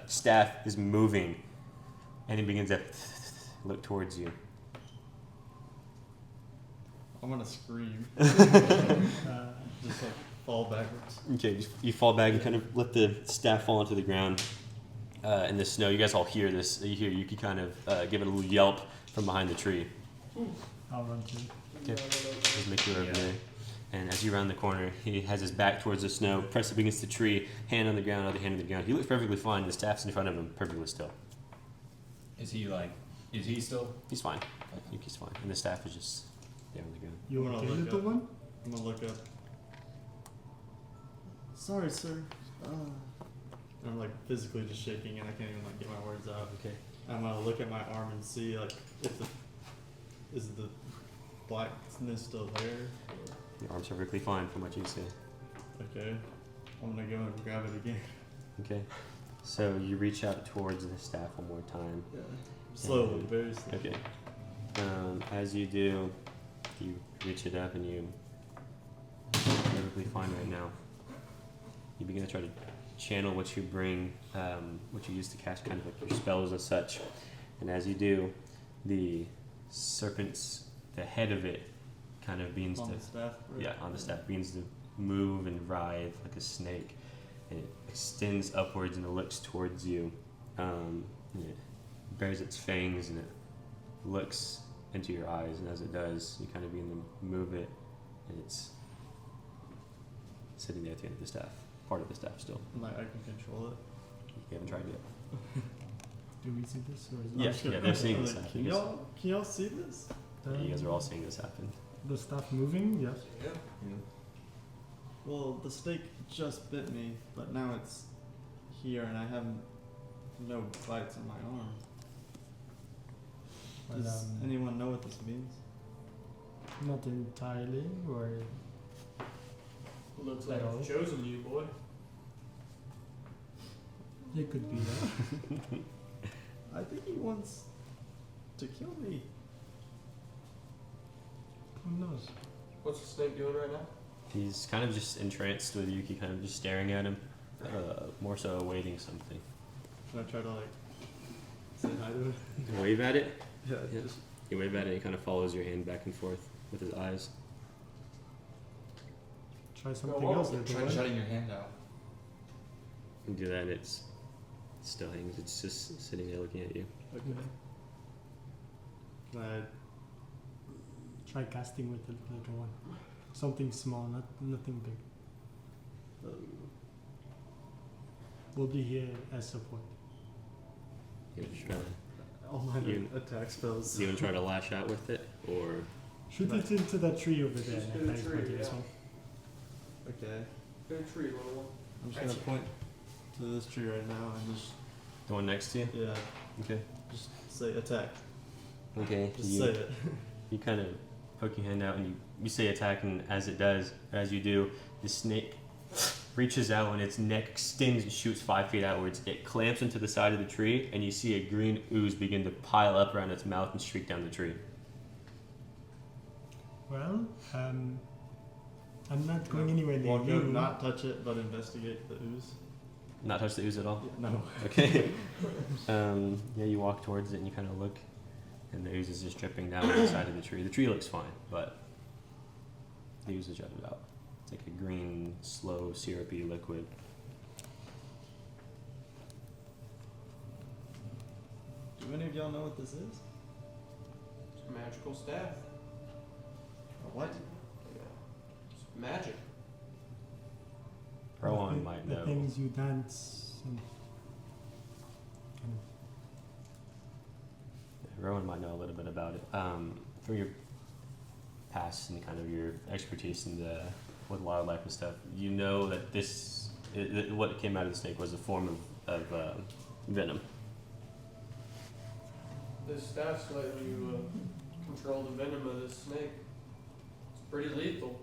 staff is moving, and it begins to look towards you. I'm gonna scream. Uh, Just like fall backwards. Okay, you fall back and kind of let the staff fall into the ground in the snow. You guys all hear this. You hear Yuki kind of give it a little yelp from behind the tree. I'll run too. Okay, just make your way over there. And as you round the corner, he has his back towards the snow, pressed up against the tree, hand on the ground, other hand on the ground. He looks perfectly fine. The staff's in front of him, perfectly still. Is he still? He's fine. Yuki's fine. And the staff is just there on the ground. You I'm okay, gonna look little up. one? I'm gonna look up. Sorry, sir. I'm like physically just shaking and I can't even like get my words out. Okay. I'm gonna look at my arm and see like if is the blackness still there? Or, Your arm's perfectly fine from what you see. okay. I'm gonna go and grab it again. Okay. So you reach out towards the staff one more time. Yeah. Slowly, very slowly. Okay. As you do, you reach it up and you perfectly fine right now. You begin to try to channel what you bring, what you use to cast kind of like your spells and such. And as you do, the serpent's, the head of it kind of begins On to, the staff. Right? yeah, on the staff begins to move and writhe like a snake. And it extends upwards and it looks towards you. And it bares its fangs and it looks into your eyes, and as it does, you kind of begin to move it, and it's sitting there at the end of the staff, part of the staff still. Like I can control it. You haven't tried yet. Do we see this or is Yes, yeah, they're seeing this Like, happen. can y'all see this? Yeah, you guys are all seeing this happen. the stuff moving? Yes. Yeah. Well, the snake just bit me, but now it's here and I have no bites on my arm. Well, Does anyone know what this means? not entirely, or Looks At like all. I've chosen you, boy. it could be that. I think he wants to kill me. Who knows? What's the snake doing right now? He's kind of just entranced with Yuki, kind of just staring at him, more so awaiting something. Can I try to like say hi to it? You wave at it. Yeah, Yeah. just You wave at it. He kind of follows your hand back and forth with his eyes. Try something on. else. little Try one. shutting your hand out. You do that, and it still hangs. It's just sitting there looking at you. okay. Can I Try casting with the little one. Something small, nothing big. We'll be here as support. You want to try to, all my You- attack spells? you want to try to lash out with it, or Shoot it into that tree over there. Just and do the attack tree, with this yeah. one. Okay. Go to tree, little one. I'm just gonna point to this tree right now and just the one next to you? yeah, Okay. just say attack. Okay. Just you, say it. you kind of poke your hand out and you say attack, and as it does, as you do, the snake reaches out and its neck extends and shoots 5 feet outwards. It clamps into the side of the tree, and you see a green ooze begin to pile up around its mouth and streak down the tree. Well, I'm not going anywhere near Walk you. up, not touch it, but investigate the ooze. Not touch the ooze at all? Yeah, no. Okay. Yeah, you walk towards it and you kind of look, and the ooze is just dripping down the side of the tree. The tree looks fine, but the ooze is jutted out. It's like a green, slow, syrupy liquid. Do any of y'all know what this is? It's a magical staff. What? It's magic. Rowan the, might the know. things you dance and Rowan might know a little bit about it. From your past and kind of your expertise in the with wildlife and stuff, you know that what came out of the snake was a form of venom. This staff's letting you control the venom of this snake. It's pretty lethal.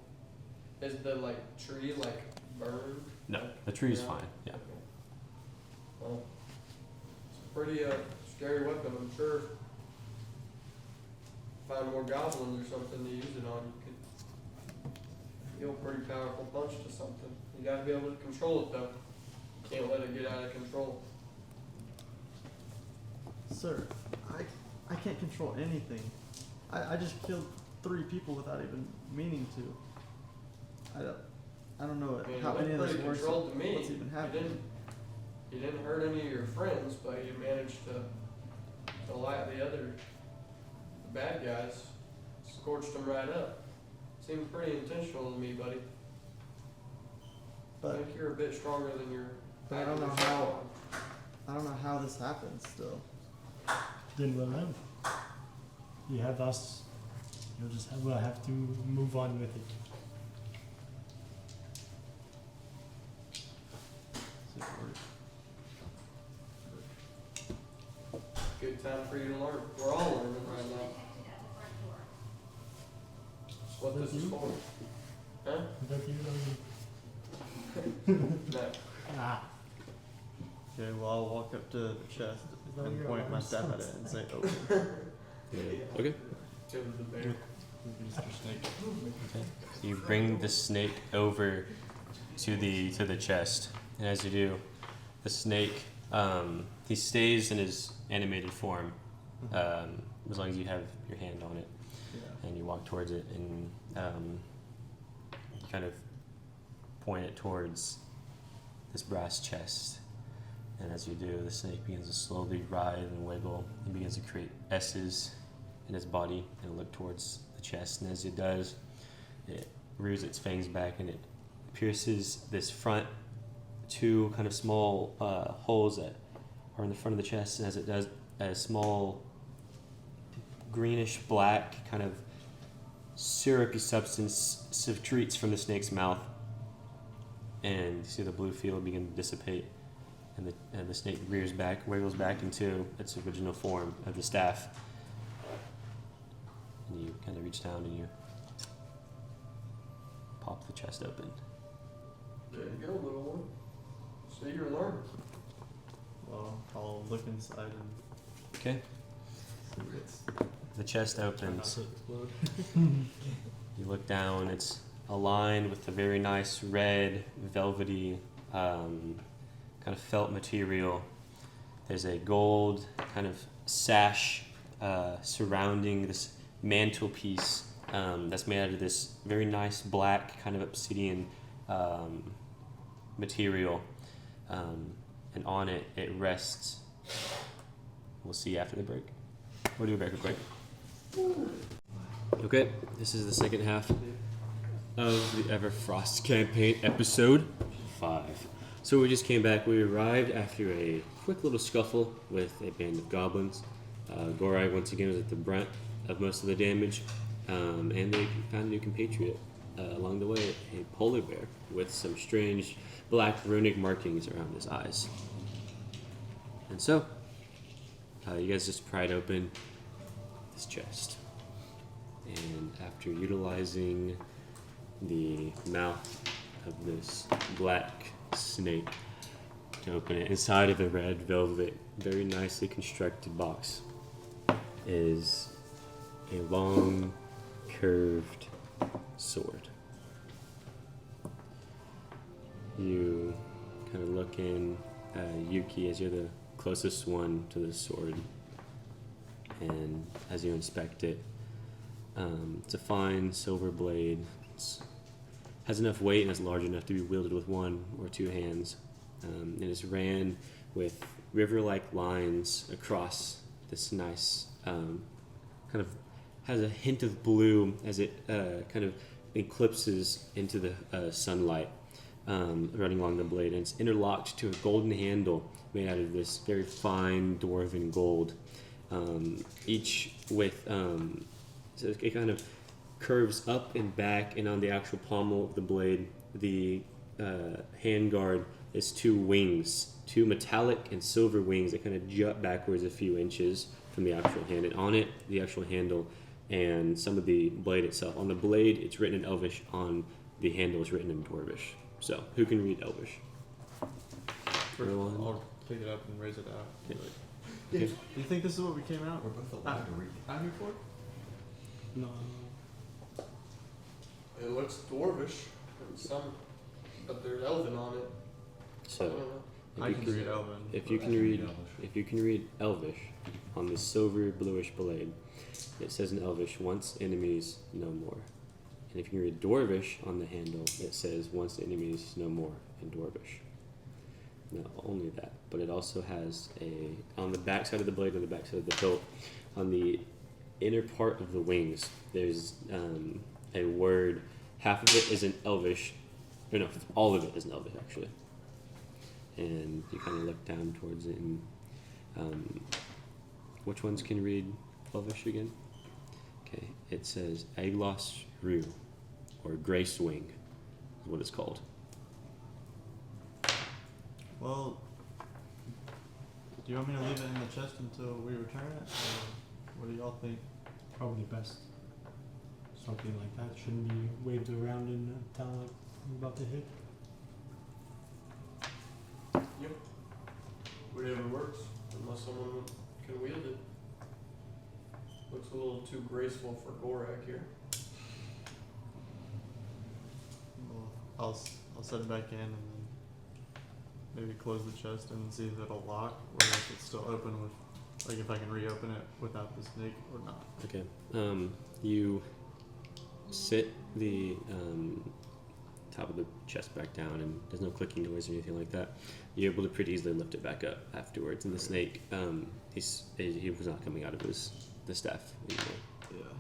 Is the tree burned? No, the tree's Yeah. fine. Yeah. Okay. Well, it's pretty scary weapon, I'm sure. Find more goblins or something to use it on, you could deal a pretty powerful punch to something. You gotta be able to control it though. Can't let it get out of control. Sir, I can't control anything. I just killed 3 people without even meaning to. I don't know I mean, how it any went of this pretty works. controlled to me. What's even happening? You didn't hurt any of your friends, but you managed to light the other bad guys. Scorched them right up. Seemed pretty intentional to me, buddy. I But think you're a bit stronger than your. But I don't know how- I don't know how this happens still. Then we'll know. You have us. We'll have to move on with it. Good time for you to learn. We're all learning right now. That's what this is for. Huh? Is that you, No. Ah. Okay, well I'll walk up to the chest that and your point my alarm staff at sounds it and say, "Open." Okay. To the bear. Mr. Snake. So you bring the snake over to the chest, and as you do, the snake he stays in his animated form as long as you have your hand on it, Yeah. and you walk towards it and you kind of point it towards this brass chest. And as you do, the snake begins to slowly writhe and wiggle and begins to create S's in its body and look towards the chest. And as it does, it rears its fangs back and it pierces this front 2 kind of small holes that are in the front of the chest. And as it does, a small greenish black kind of syrupy substance secretes from the snake's mouth. And you see the blue field begin to dissipate. And the snake rears back, wiggles back into its original form of the staff. And you kind of reach down and you pop the chest open. There you go, little one. So you're learning. Well, I'll look inside and Okay. see what's. The chest Try not opens. to explode. You look down. It's aligned with a very nice red, velvety, kind of felt material. There's a gold kind of sash surrounding this mantelpiece that's made out of this very nice black kind of obsidian material, and on it rests. We'll see after the break. We'll do a break real quick. Okay, this is the second half of the Everfrost campaign, episode 5. So we just came back. We arrived after a quick little scuffle with a band of goblins. Gorag once again was at the brunt of most of the damage, and they found a new compatriot along the way, a polar bear with some strange black runic markings around his eyes. And so, you guys just pried open this chest. And after utilizing the mouth of this black snake to open it, inside of the red velvet, very nicely constructed box is a long, curved sword. You kind of look in, Yuki, as you're the closest one to the sword, and as you inspect it, it's a fine silver blade. It has enough weight and is large enough to be wielded with 1 or 2 hands. And it's ran with river-like lines across this nice, kind of has a hint of blue as it kind of eclipses into the sunlight running along the blade. And it's interlocked to a golden handle made out of this very fine dwarven gold, each with so it kind of curves up and back, and on the actual pommel of the blade, the handguard is 2 wings, 2 metallic and silver wings that kind of jut backwards a few inches from the actual hand. And on it, the actual handle and some of the blade itself. On the blade, it's written in Elvish. On the handle, it's written in Dwarvish. So, who can read Elvish? First, Everyone? I'll pick it up and raise it out. Okay. Do you think this is what we came out? We're both allowed to read. Out here for? No. It looks dwarvish and some, but there's elven on it. I So don't know. I can read Elven. if you can read Elvish on the silver bluish blade, it says in Elvish, once enemies, no more. And if you can read Dwarvish on the handle, it says once enemies, no more in Dwarvish. Not only that, but it also has on the back side of the blade, on the back side of the hilt, on the inner part of the wings, there's a word. Half of it is in Elvish, or no, all of it is in Elvish actually. And you kind of look down towards it, and which ones can read Elvish again? Okay, it says Aglos Rue, or Grace Wing, is what it's called. Well, do you want me to leave it in the chest until we return it? Or what do y'all think? Probably best. Something like that shouldn't be waved around in a town like I'm about to hit. Yep. Whatever works, unless someone can wield it. Looks a little too graceful for Gorak here. Well, I'll set it back in and then maybe close the chest and see if it'll lock or if it's still open with, like if I can reopen it without the snake or not. Okay. You sit the top of the chest back down, and there's no clicking noise or anything like that. You're able to pretty easily lift it back up afterwards. And the snake, he was not coming out of the staff anymore. Yeah.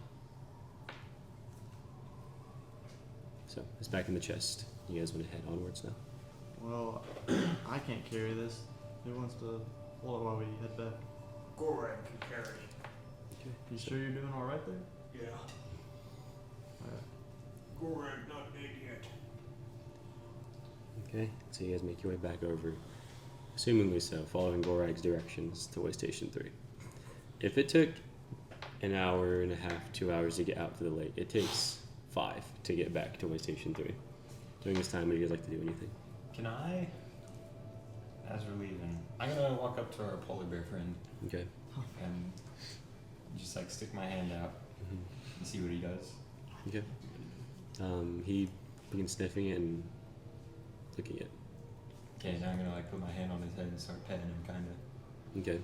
So it's back in the chest. You guys want to head onwards now? Well, I can't carry this. Who wants to hold it while we head back? Gorak can carry. Okay. You sure you're doing alright there? Yeah. Gorak not dead yet. Okay. So you guys make your way back over, assumingly so, following Gorag's directions to Way Station 3. If it took an hour and a half, 2 hours to get out to the lake, it takes 5 to get back to Way Station 3. During this time, would you guys like to do anything? Can I, as we're leaving, I'm gonna walk up to our polar bear friend Okay. and just like stick my hand out and see what he does. Okay. He begins sniffing it and licking it. Okay, now I'm gonna like put my hand on his head and start petting him, kind of. Okay.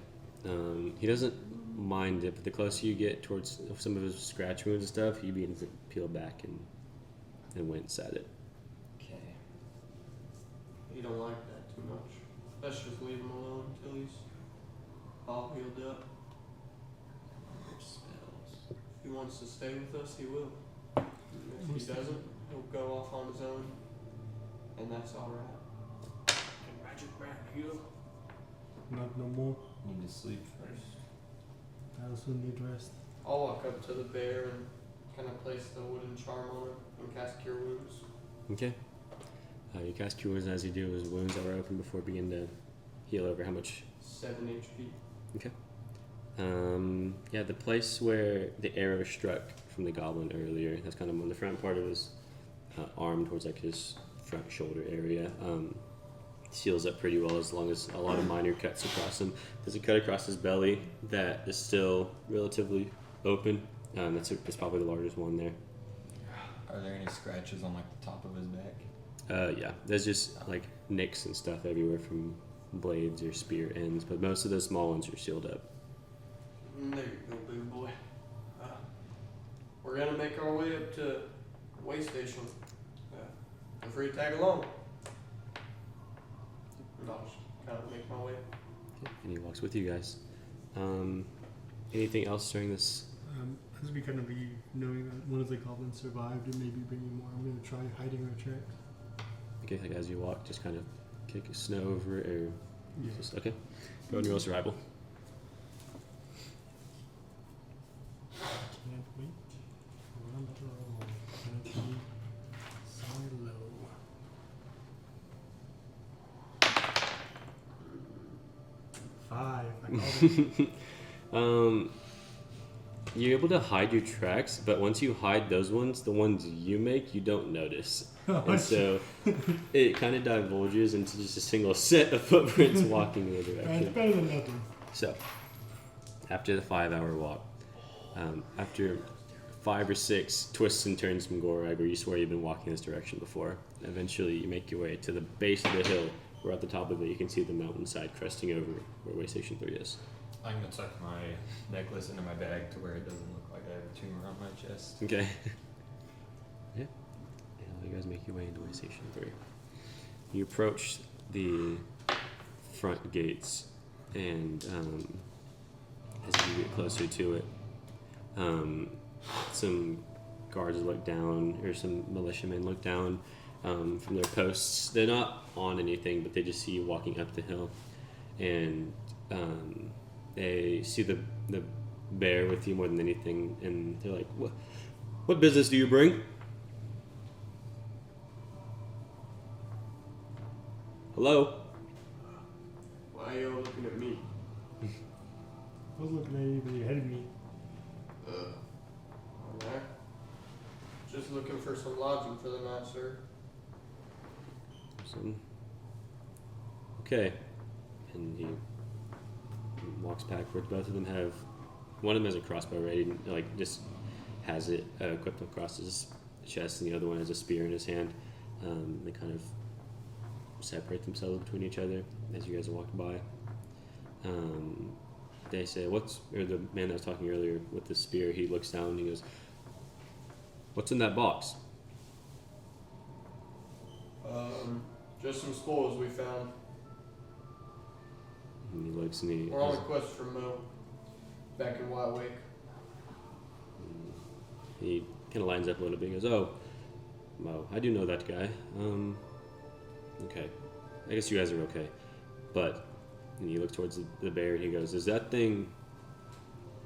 He doesn't mind it, but the closer you get towards some of his scratch wounds and stuff, he begins to peel back and wince at it. Okay. You don't like that too much. Let's just leave him alone until he's all healed up. Spells. If he wants to stay with us, he will. And if he doesn't, he'll go off on his own, and that's alright. Can magic man heal? Not no more. Need to sleep first. I also need rest. I'll walk up to the bear and kind of place the wooden charm on him and cast Cure Wounds. Okay. You cast Cure Wounds, and as you do, his wounds that were open before begin to heal over how much? 7 HP. Okay. Yeah, the place where the arrow struck from the goblin earlier, that's kind of on the front part of his arm towards like his front shoulder area, seals up pretty well as long as a lot of minor cuts across him. There's a cut across his belly that is still relatively open. That's probably the largest one there. Are there any scratches on like the top of his back? Yeah, there's just like nicks and stuff everywhere from blades or spear ends, but most of the small ones are sealed up. There you go, big boy. We're gonna make our way up to Way Station. Feel free to tag along. And I'll just kind of make my way. Okay, and he walks with you guys. Anything else during this? As we kind of be knowing that one of the goblins survived and maybe bringing more, I'm going to try hiding our tracks. Okay, like as you walk, just kind of kick snow over it, or Yeah. just okay. Go and roll survival. Can't wait. Run to roll. Gonna be so low. Five. I called it. You're able to hide your tracks, but once you hide those ones, the ones you make, you don't notice. And so it kind of divulges into just a single set of footprints walking in the That's direction. better than nothing. So after the 5-hour walk, after 5 or 6 twists and turns from Gorag, where you swear you've been walking this direction before, eventually you make your way to the base of the hill, where at the top of it you can see the mountainside cresting over where Way Station 3 is. I'm gonna tuck my necklace into my bag to where it doesn't look like I have a tumor on my chest. Okay. Yeah. And you guys make your way into Way Station 3. You approach the front gates, and as you get closer to it, some guards look down, or some militiamen look down from their posts. They're not on anything, but they just see you walking up the hill, and they see the bear with you more than anything, and they're like, what business do you bring? Hello? Why are you all looking at me? I was looking at you, but you ahead of me. Alright. Just looking for some lodging for the night, sir. Okay. And he walks backwards. Both of them have, one of them has a crossbow ready, like just has it equipped across his chest, and the other one has a spear in his hand. They kind of separate themselves between each other as you guys are walking by. They say, or the man that was talking earlier with the spear, he looks down and he goes, "What's in that box?" Just some spoils we found. And he looks and he We're on a quest for Mo. Back in White Wake. He kind of lines up a little bit and goes, "Oh, Mo, I do know that guy. Okay. I guess you guys are okay." But, and you look towards the bear and he goes, "Is that thing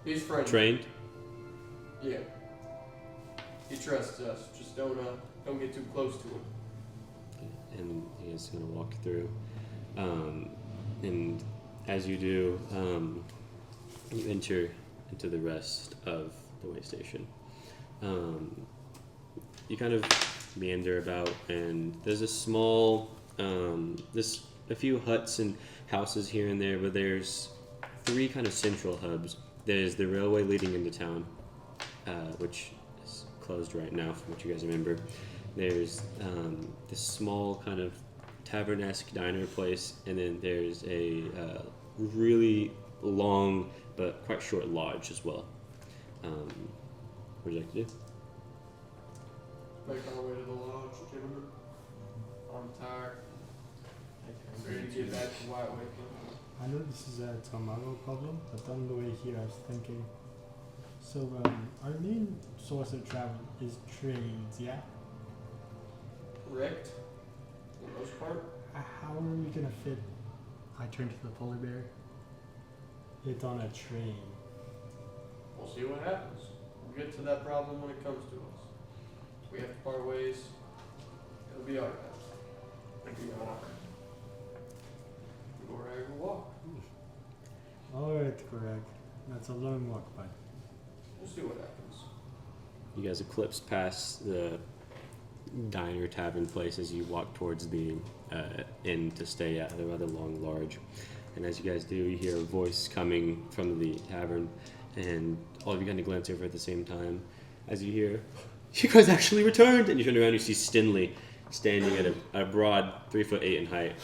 He's friendly. trained?" Yeah. He trusts us. Just don't get too close to him. And he's going to walk through. And as you do, you enter into the rest of the way station. You kind of meander about, and there's a small, there's a few huts and houses here and there, but there's 3 kind of central hubs. There's the railway leading into town, which is closed right now from what you guys remember. There's this small kind of tavern-esque diner place, and then there's a really long but quite short lodge as well. What would you like to do? Make our way to the lodge, gentlemen. I'm tired. Ready to get back to White Wake. I know this is a tomorrow problem, but on the way here I was thinking, so our main source of travel is trains, yeah? Correct. For the most part. How are we gonna fit, I turned to the polar bear, it on a train? We'll see what happens. We'll get to that problem when it comes to us. If we have to part ways, it'll be alright. It'll be alright. Go right or walk. Alright, Greg. That's a long walk, bud. We'll see what happens. You guys eclipse past the diner tavern place as you walk towards the inn to stay at, the rather long lodge. And as you guys do, you hear a voice coming from the tavern, and all of you kind of glance over at the same time as you hear, "You guys actually returned!" And you turn around and you see Stinley standing at a broad 3'8" in height.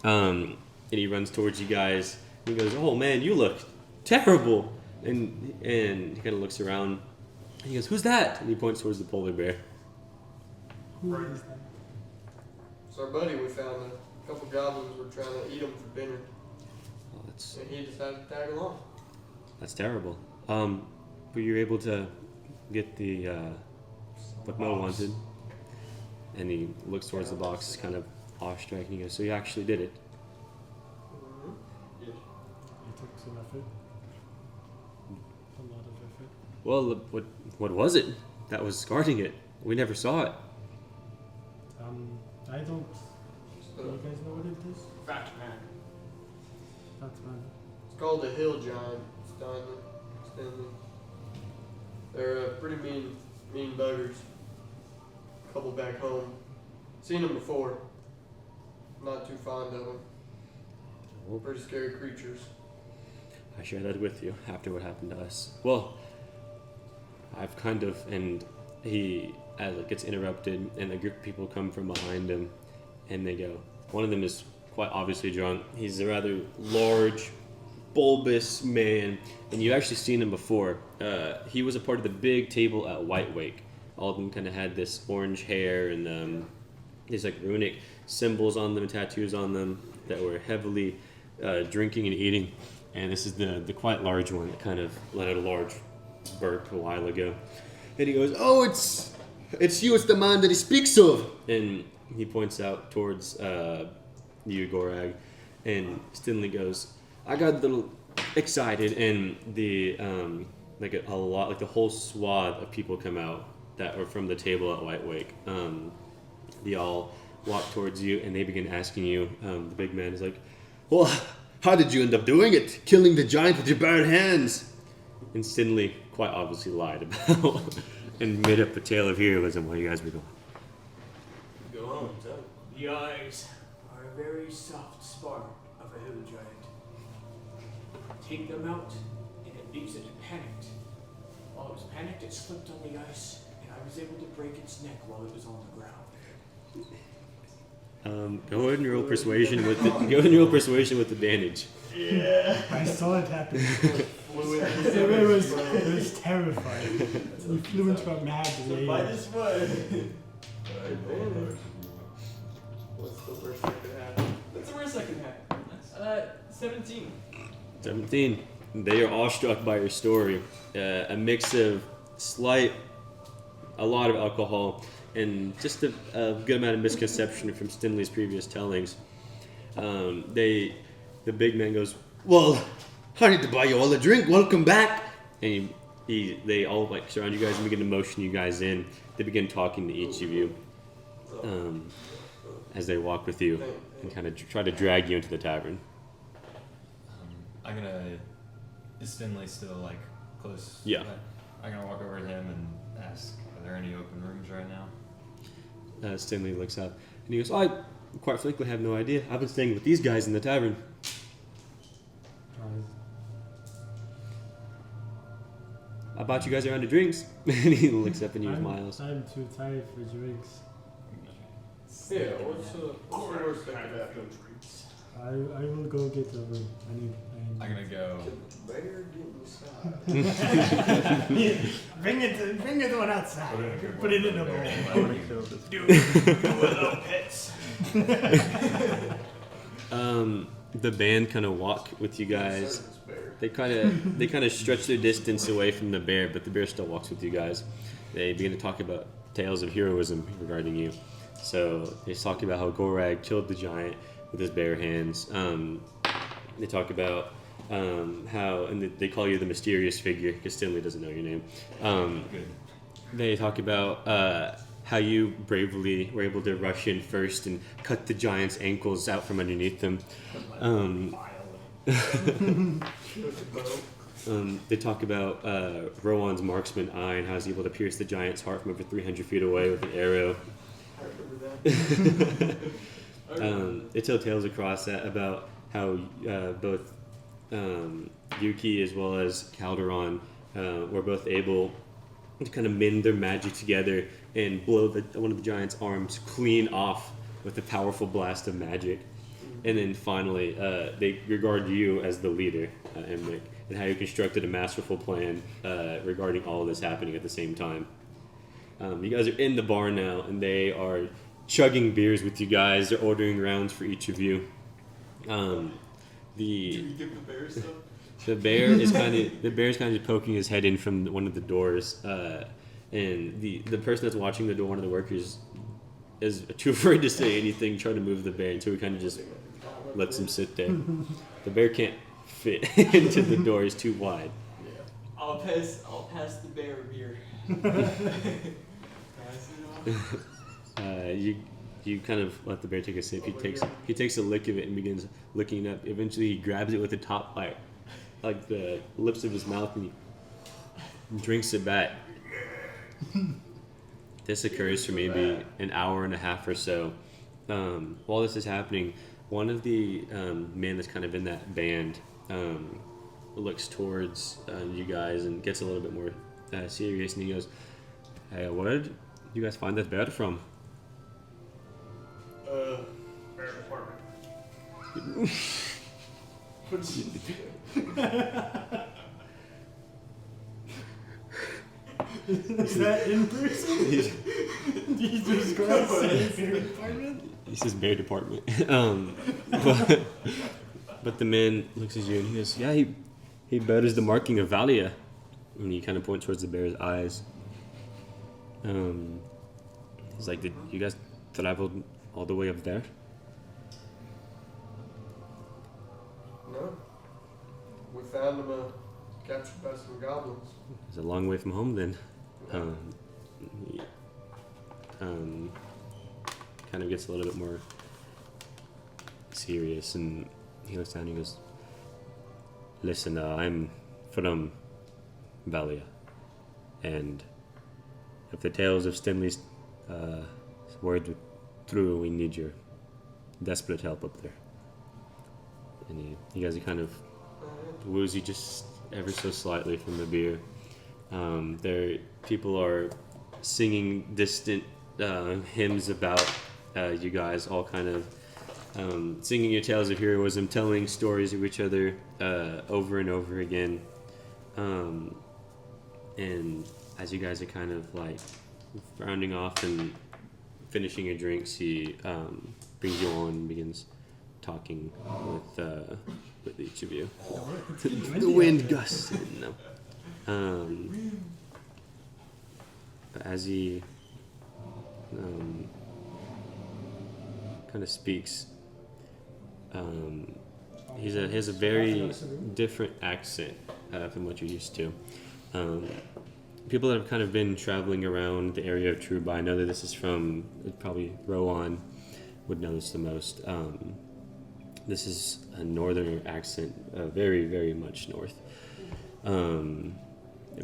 And he runs towards you guys. And he goes, "Oh man, you look terrible!" And he kind of looks around. And he goes, "Who's that?" And he points towards the polar bear. Who is that? It's our buddy we found. A couple goblins were trying to eat him for dinner. Oh, that's And he decided to tag along. terrible. Were you able to get the what Mo wanted? And he looks towards the box, kind of awestruck, and he goes, "So you actually did it?" It took some effort. A lot of effort. Well, what was it that was guarding it? We never saw it. I don't. Do you guys know what it is? Fat man. That's man. It's called the Hill Giant. Stanley. They're pretty mean buggers. Couple back home. Seen them before. Not too fond of them. Pretty scary creatures. I share that with you after what happened to us. Well, I've kind of, and he, as it gets interrupted, and a group of people come from behind him, and they go. One of them is quite obviously drunk. He's a rather large, bulbous man, and you've actually seen him before. He was a part of the big table at White Wake. All of them kind of had this orange hair and these like runic symbols on them and tattoos on them that were heavily drinking and eating. And this is the quite large one that kind of let out a large burp a while ago. And he goes, "Oh, it's you. It's the man that he speaks of." And he points out towards you, Gorag. And Stinley goes, "I got a little excited," and the like a lot, like the whole swath of people come out that were from the table at White Wake. They all walk towards you and they begin asking you. The big man is like, "Well, how did you end up doing it? Killing the giant with your bare hands?" And Stinley quite obviously lied about and made up a tale of heroism while you guys were gone. Go on, tell me. The eyes are a very soft spark of a hill giant. Take them out, and it leaves it panicked. While it was panicked, it slipped on the ice, and I was able to break its neck while it was on the ground. Go ahead and roll persuasion with advantage. Yeah. I saw it happen. It was terrifying. You flew into a mad So by rage. this way. What's the worst that could happen? That's the worst I can have. 17. 17. They are awestruck by your story. A mix of a lot of alcohol, and just a good amount of misconception from Stinley's previous tellings. The big man goes, "Well, I need to buy you all a drink. Welcome back." And they all like surround you guys and begin to motion you guys in. They begin talking to each of you as they walk with you and kind of try to drag you into the tavern. I'm gonna. Is Stinley still like close? Yeah. I'm gonna walk over to him and ask, "Are there any open rooms right now?" Stanley looks up and he goes, "I quite frankly have no idea. I've been staying with these guys in the tavern." "I bought you guys a round of drinks." And he looks up and you smiles. I'm too tired for drinks. Yeah, what's the worst that could happen? I will go get a room. I'm gonna go. The bear get inside. Bring it the one outside. Put it in a bowl. I want to kill this. Do without pets. The band kind of walk with you guys. They kind of stretch their distance away from the bear, but the bear still walks with you guys. They begin to talk about tales of heroism regarding you. So they talk about how Gorag killed the giant with his bare hands. They talk about how, and they call you the mysterious figure because Stanley doesn't know your name. Good. They talk about how you bravely were able to rush in first and cut the giant's ankles out from underneath them. They talk about Rowan's marksman eye and how he's able to pierce the giant's heart from over 300 feet away with an arrow. I remember that. They tell tales across that about how both Yuki as well as Calderon were both able to kind of mend their magic together and blow one of the giant's arms clean off with a powerful blast of magic. And then finally, they regard you as the leader, Emmerich, and how you constructed a masterful plan regarding all of this happening at the same time. You guys are in the bar now, and they are chugging beers with you guys. They're ordering rounds for each of you. Do you give the bear stuff? The bear's kind of poking his head in from one of the doors, and the person that's watching the door, one of the workers, is too afraid to say anything, trying to move the bear, until he kind of just lets him sit there. The bear can't fit into the door; it's too wide. I'll pass the bear a beer. Pass it off. You kind of let the bear take a sip. He takes a lick of it and begins licking up. Eventually, he grabs it with the top like the lips of his mouth, and he drinks it back. This occurs for maybe an hour and a half or so. While this is happening, one of the men that's kind of in that band looks towards you guys and gets a little bit more serious, and he goes, "Hey, where did you guys find that bear from?" Bear department. Is that in person? Jesus Christ! Bear department? He says bear department. But the man looks at you and he goes, "Yeah, he bears the marking of Valia," and he kind of points towards the bear's eyes. He's like, "Did you guys travel all the way up there?" No. We found him captured by some goblins. It's a long way from home then. He, kind of gets a little bit more serious, and he looks down and he goes, "Listen, I'm from Valia, and if the tales of Stimley's word were true, we need your desperate help up there." And you guys are kind of woozy just ever so slightly from the beer. People are singing distant hymns about you guys, all kind of singing your tales of heroism, telling stories of each other over and over again. And as you guys are kind of like rounding off and finishing your drinks, he brings you on and begins talking with each of you. The wind gusts in them. But as he kind of speaks, he has a very different accent from what you're used to. People that have kind of been traveling around the area of Truba, I know that this is from probably Rowan would know this the most. This is a northern accent, very, very much north.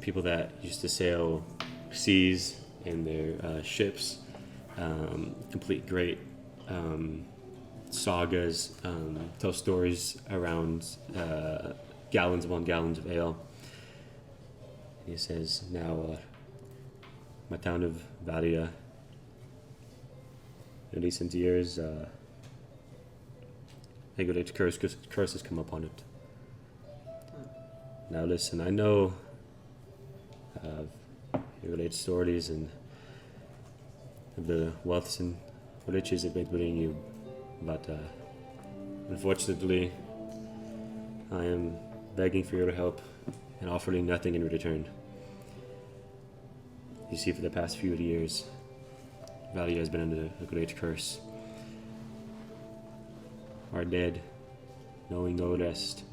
People that used to sail seas in their ships, complete great sagas, tell stories around gallons upon gallons of ale. He says, "Now, my town of Valia, in recent years, a great curse has come upon it. Now listen, I know your great stories and the wealths and riches it may bring you, but unfortunately, I am begging for your help and offering nothing in return. You see, for the past few years, Valia has been under a great curse. Our dead, knowing no rest."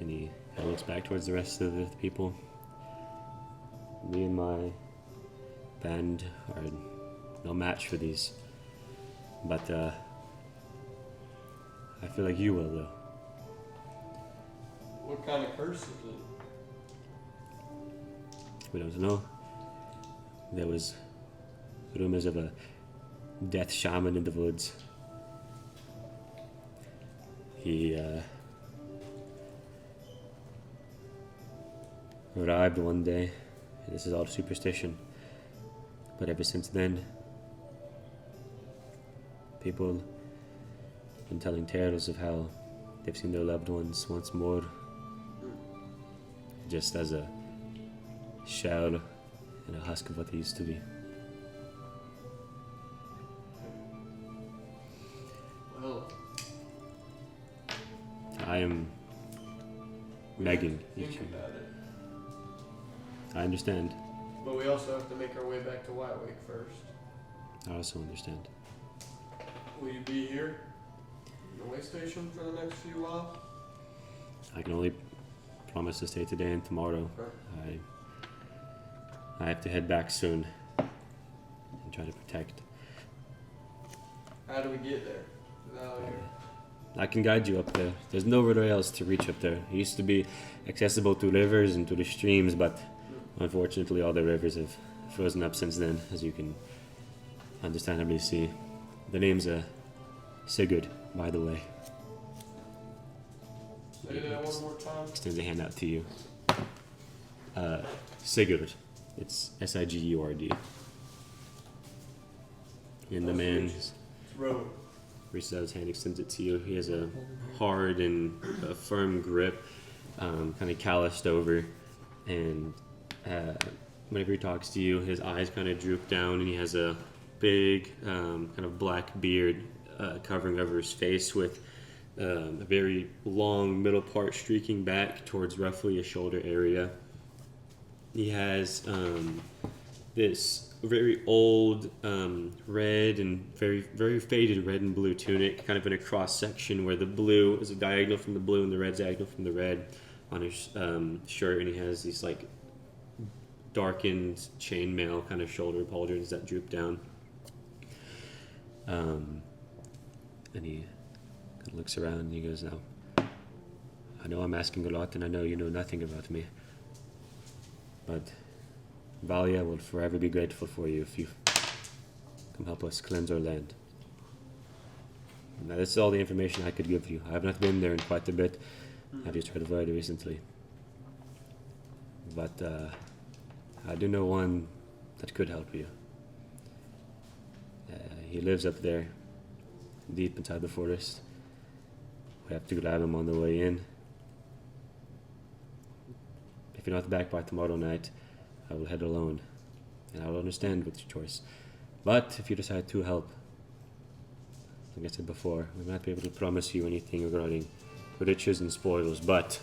And he looks back towards the rest of the people. "Me and my band are no match for these, but I feel like you will, though." What kind of curse is it? We don't know. There was rumors of a death shaman in the woods. He arrived one day. This is all superstition. But ever since then, people have been telling tales of how they've seen their loved ones once more, just as a shell and a husk of what they used to be. Well, I am begging think each of you. about it. I understand. But we also have to make our way back to White Wake first. I also understand. Will you be here in the way station for the next few while? I can only promise to stay today and tomorrow. Okay. I have to head back soon and try to protect. How do we get there? Without here. I can guide you up there. There's nowhere else to reach up there. It used to be accessible to rivers and to the streams, but unfortunately all the rivers have frozen up since then, as you can understandably see. The name's Sigurd, by the way. Say that one more time. Extends a hand out to you. Sigurd. It's Sigurd. And the man Road. reaches out his hand, extends it to you. He has a hard and a firm grip, kind of calloused over, and whenever he talks to you, his eyes kind of droop down, and he has a big kind of black beard covering over his face with a very long middle part streaking back towards roughly a shoulder area. He has this very old red and very faded red and blue tunic, kind of in a cross section where the blue is a diagonal from the blue and the red's diagonal from the red on his shirt, and he has these like darkened chainmail kind of shoulder pauldrons that droop down. And he kind of looks around and he goes, "Now, I know I'm asking a lot, and I know you know nothing about me, but Valia will forever be grateful for you if you come help us cleanse our land." Now, this is all the information I could give you. I have not been there in quite a bit. I just heard of it recently. But I do know one that could help you. He lives up there, deep inside the forest. We have to grab him on the way in. If you're not back by tomorrow night, I will head alone, and I will understand with your choice. But if you decide to help, like I said before, we might be able to promise you anything regarding riches and spoils, but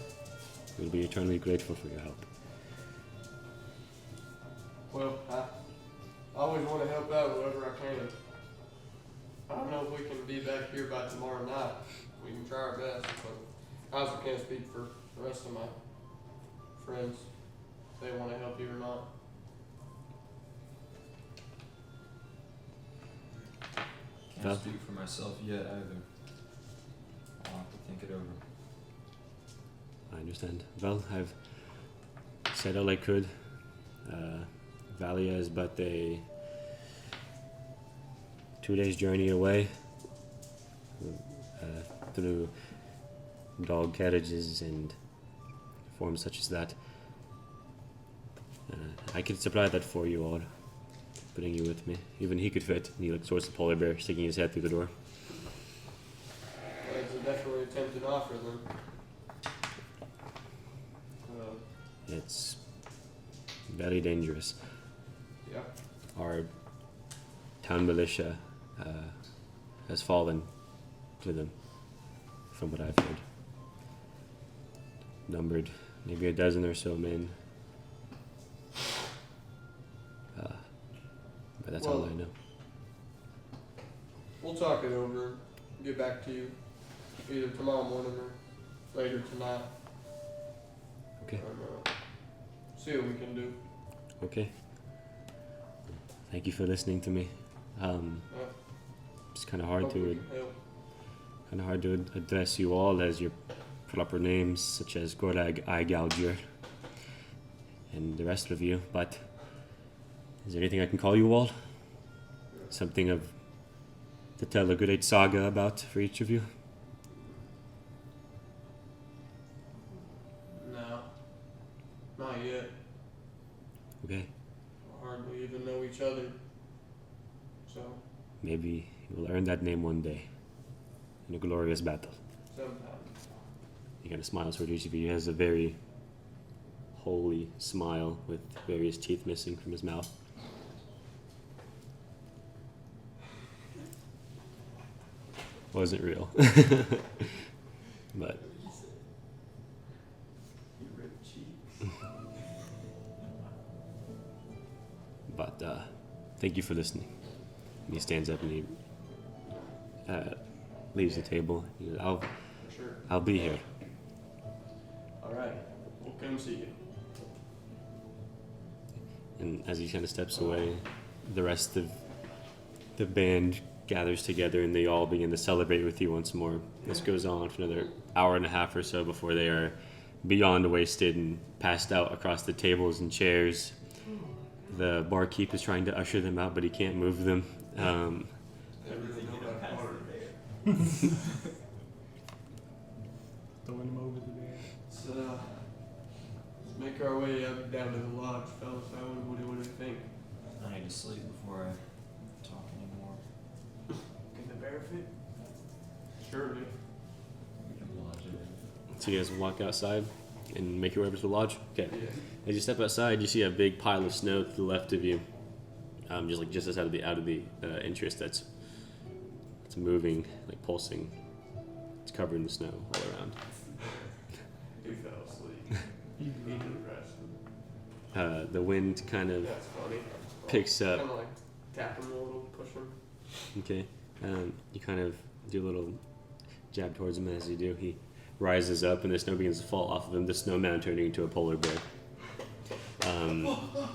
we'll be eternally grateful for your help. Well, I always want to help out wherever I can. I don't know if we can be back here by tomorrow night. We can try our best, but I also can't speak for the rest of my friends if they want to help you or not. Can't Val? speak for myself yet either. I'll have to think it over. I understand. Well, I've said all I could. Valia is but a 2 days journey away through dog carriages and forms such as that. I could supply that for you all, putting you with me. Even he could fit. And he looks towards the polar bear, sticking his head through the door. That's definitely a tempting offer then. It's very dangerous. Yeah. Our town militia has fallen to them, from what I've heard. Numbered maybe a dozen or so men. But that's all Well, I know. We'll talk it over and get back to you either tomorrow morning or later tonight. Okay. And, see what we can do. Okay. Thank you for listening to me. It's kind of hard Hope we to can help. address you all as your proper names, such as Gorag Eyegouger and the rest of you. But is there anything I can call you all? Something to tell a great saga about for each of you? No. Not yet. Okay. We hardly even know each other. So, Maybe you will earn that name one day in a glorious battle. sometime. He kind of smiles toward each of you. He has a very holy smile with various teeth missing from his mouth. Wasn't real. But thank you for listening. And he stands up and he leaves the table. He goes, For sure. I'll be here. Alright. We'll come see you. And as he kind of steps away, the rest of the band gathers together and they all begin to celebrate with you once more. This goes on for another hour and a half or so before they are beyond wasted and passed out across the tables and chairs. The barkeep is trying to usher them out, but he can't move them. throwing him over the bear. Let's make our way up down to the lodge, fellas. What do you think? I need to sleep before I talk anymore. Can the bear fit? Surely. We can lodge it. So you guys walk outside and make your way over to the lodge. Okay. Yeah. As you step outside, you see a big pile of snow to the left of you, just as out of the entrance that's moving, like pulsing. It's covered in snow all around. He fell asleep. He didn't rest. The wind kind of That's funny. picks up. Kind of like tap him a little, push him. Okay. You kind of do a little jab towards him. As you do, he rises up and the snow begins to fall off of him, the snowman turning into a polar bear.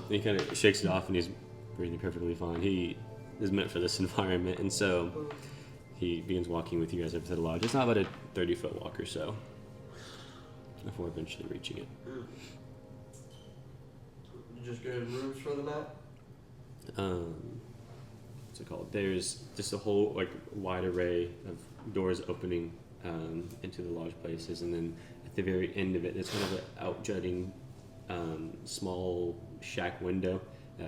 He kind of shakes it off and he's breathing perfectly fine. He is meant for this environment, and so he begins walking with you guys up to the lodge. It's not about a 30-foot walk or so before eventually reaching it. You just go to rooms for the night? What's it called? There's just a whole like wide array of doors opening into the lodge places, and then at the very end of it, there's kind of an out-jutting small shack window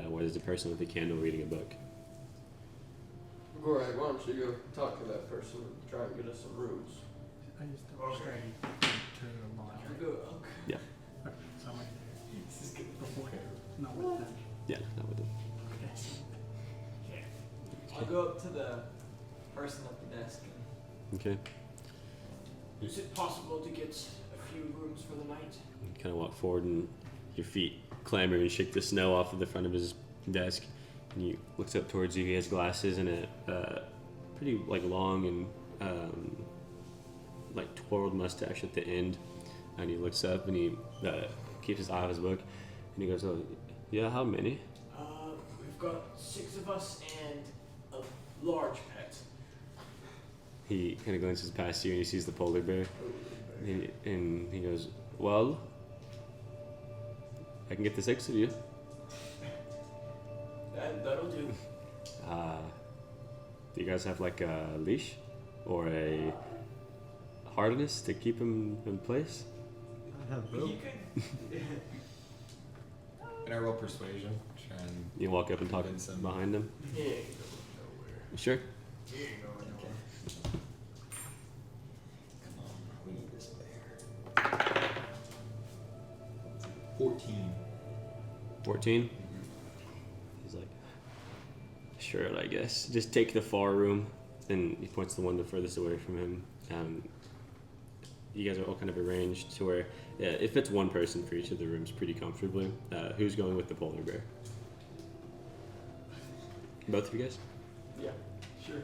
where there's a person with a candle reading a book. Gorak, why don't you go talk to that person and try and get us some rooms? I just don't Okay. turn them on. I'll go. Yeah. Okay, so I'm right there. This is good. Not with them. Yeah, that would. Okay. I'll go up to the person at the desk. Okay. Is it possible to get a few rooms for the night? You kind of walk forward and your feet clamber and shake the snow off of the front of his desk. And he looks up towards you. He has glasses and a pretty like long and like twirled mustache at the end. And he looks up and he keeps his eye on his book. And he goes, "Oh, yeah. How many?" We've got 6 of us and a large pet. He kind of glances past you and he sees the polar bear. And he goes, "Well, I can get the 6 of you." That'll do. Do you guys have like a leash or a harness to keep him in place? I have rope. You could. Can I roll persuasion? Try and You walk up and talk convince him. behind him. He ain't going nowhere. Sure. He ain't going nowhere. Come on, we need this bear. 14. 14. He's like, "Sure, I guess. Just take the far room." And he points to the one the furthest away from him. You guys are all kind of arranged to where it fits one person for each of the rooms pretty comfortably. Who's going with the polar bear? Both of you guys? Yeah, sure.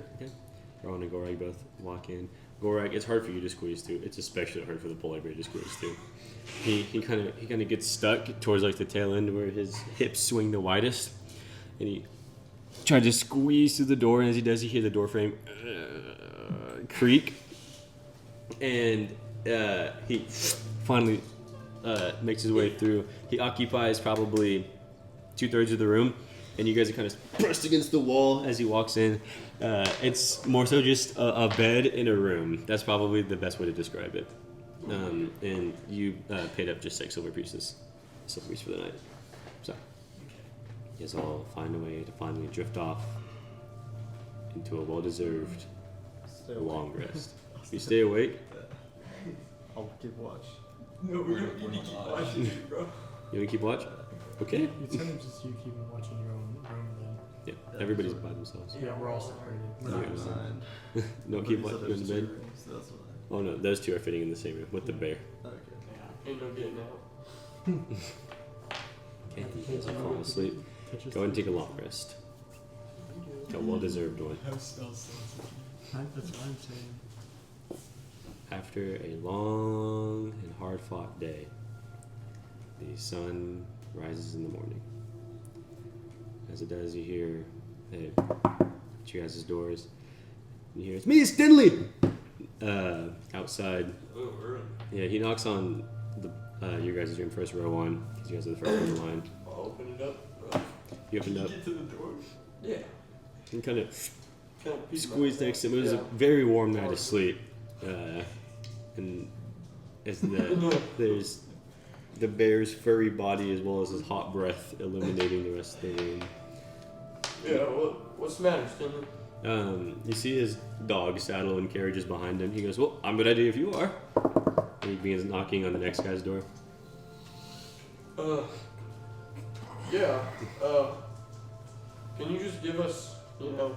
Rowan and Gorak both walk in. Gorak, it's hard for you to squeeze through. It's especially hard for the polar bear to squeeze through. He kind of gets stuck towards like the tail end where his hips swing the widest, and he tries to squeeze through the door. And as he does, you hear the door frame creak, and he finally makes his way through. He occupies probably 2/3 of the room, and you guys are kind of pressed against the wall as he walks in. It's more so just a bed in a room. That's probably the best way to describe it. And you paid up just 6 silver pieces for the night. So you guys all find a way to finally drift off into a well-deserved Stay awake. long rest. You stay awake. I'll keep watch. No, we're gonna need to keep watching it, bro. You want to keep watch? Okay. It's kind of just you keeping watching your own room then. Yeah. Everybody's by themselves. Yeah, we're all separated. We're Yeah. not in the same- Nine. Don't But keep you watch. said You in there's the 2 bed. rooms, so that's what Oh no, those 2 are fitting in the same room with the bear. okay. Ain't no getting out. Okay. You guys are falling asleep. Touches Go ahead and the- take a long rest. A well-deserved one. That's what I'm saying. After a long and hard-fought day, the sun rises in the morning. As it does, you hear at you guys' doors. You hear, "It's me, Stinley!" Outside. Oh, really? Yeah, he knocks on your guys' room, first row one, because you guys are the first one in line. I'll open it up. You opened up Get to the door. Yeah. and kind of Kind of squeezed next to him. It was a very warm night of sleep. And as there's the bear's furry body as well as his hot breath illuminating the rest of the room. Yeah, what's the matter, Stanley? You see his dog saddle and carriages behind him. He goes, "Well, I'm ready if you are." And he begins knocking on the next guy's door. Yeah, can you just give us, a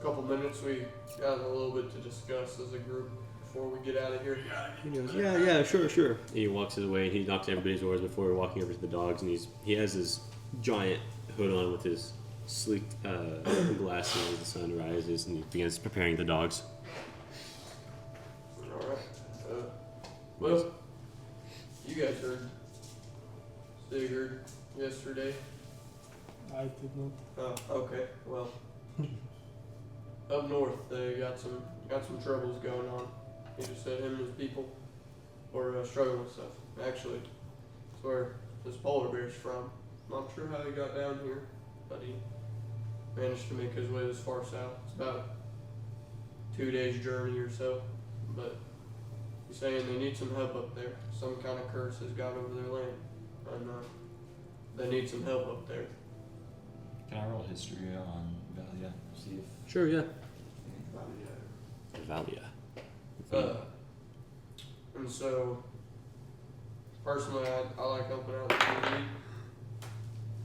couple minutes? We got a little bit to discuss as a group before we get out of here. He goes, yeah, sure. And he walks his way. He knocks everybody's doors before walking over to the dogs, and he has his giant hood on with his sleek glasses as the sun rises, and he begins preparing the dogs. Alright. Well, you guys heard Sigurd yesterday. I did not. Oh, okay. Well, up north they got some troubles going on. He just said him and his people were struggling with stuff. Actually, that's where his polar bear's from. Not sure how he got down here, but he managed to make his way this far south. It's about 2 days journey or so, but he's saying they need some help up there. Some kind of curse has got over their land, and they need some help up there. Can I roll history on Valia? See if Sure, yeah. Valia. And so, personally, I like helping out the community,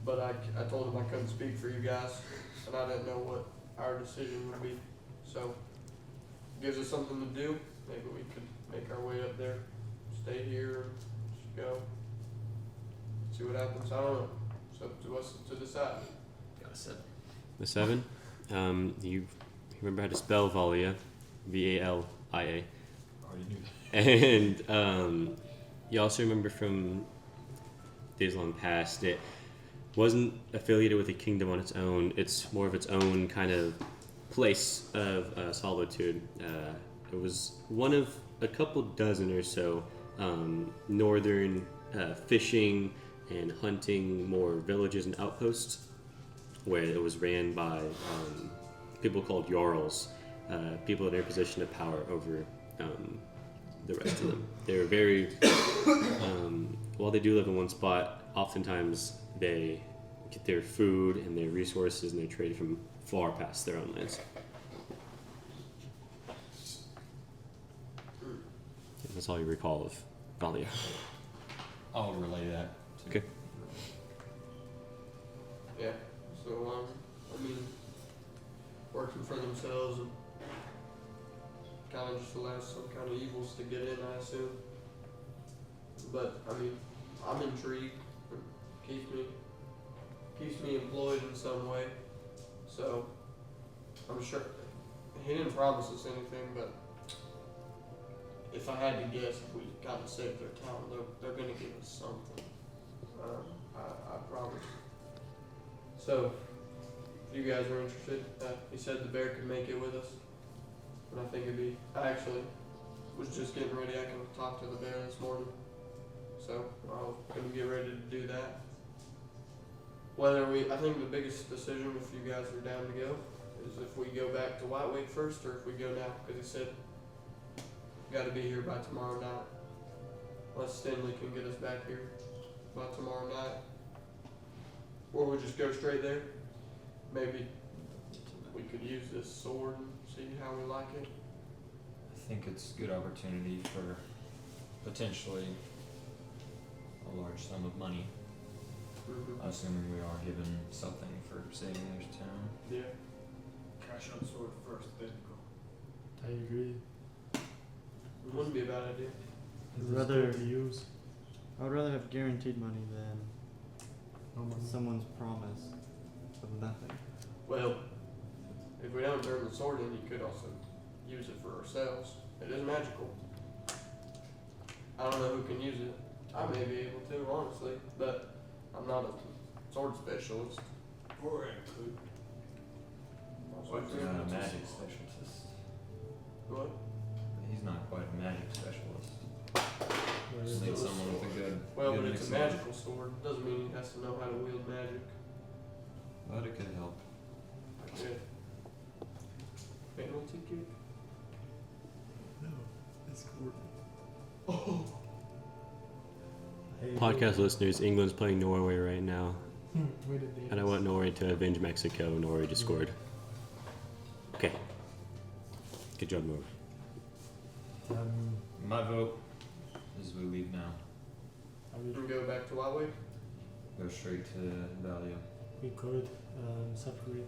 but I told him I couldn't speak for you guys, and I didn't know what our decision would be. So, gives us something to do. Maybe we could make our way up there, stay here, just go, see what happens. I don't know. It's up to us to decide. got a 7. The 7. You remember how to spell Valia, Valia. Already knew that. And you also remember from days long past, it wasn't affiliated with a kingdom on its own. It's more of its own kind of place of solitude. It was one of a couple dozen or so northern fishing and hunting more villages and outposts where it was ran by people called Jarls, people in their position of power over the rest of them. They were very, while they do live in one spot, oftentimes they get their food and their resources and they trade from far past their own lands. That's all you recall of Valia. I'll relay that. Okay. Yeah. So working for themselves and kind of just allows some kind of evils to get in, I assume. But I'm intrigued. It keeps me employed in some way. So I'm sure he didn't promise us anything, but if I had to guess, if we kind of saved their town, they're gonna give us something. I promise. So, if you guys are interested, he said the bear could make it with us. And I think I actually was just getting ready. I can talk to the bear this morning. So, I was going to get ready to do that. I think the biggest decision, if you guys are down to go, is if we go back to White Wake first or if we go now. Because he said, got to be here by tomorrow night. Unless Stanley can get us back here by tomorrow night. Or we just go straight there. Maybe we could use this sword and see how we like it. I think it's a good opportunity for potentially a large sum of money, assuming we are given something for saving their town. Yeah. Cash on sword first, then go. I agree. It wouldn't be a bad idea. Is I'd this rather- good to use? I would rather have guaranteed money than No money. someone's promise of nothing. Well, if we don't turn the sword in, you could also use it for ourselves. It is magical. I don't know who can use it. I may be able to, honestly, but I'm not a sword specialist. Or I could. He's not a magic specialist. What? He's not quite a magic specialist. Where Just is need it? someone with a good. Well, good but it's a mix of- magical sword. Doesn't mean he has to know how to wield magic. But it could help. Yeah. Penalty kick? No, it's court. Podcast listeners, England's playing Norway right now, Where did they and I want Norway to avenge Mexico. Norway just scored. Okay. Good job, Norway. My vote is we leave now. And go back to Huawei. Go straight to Value. we could separate.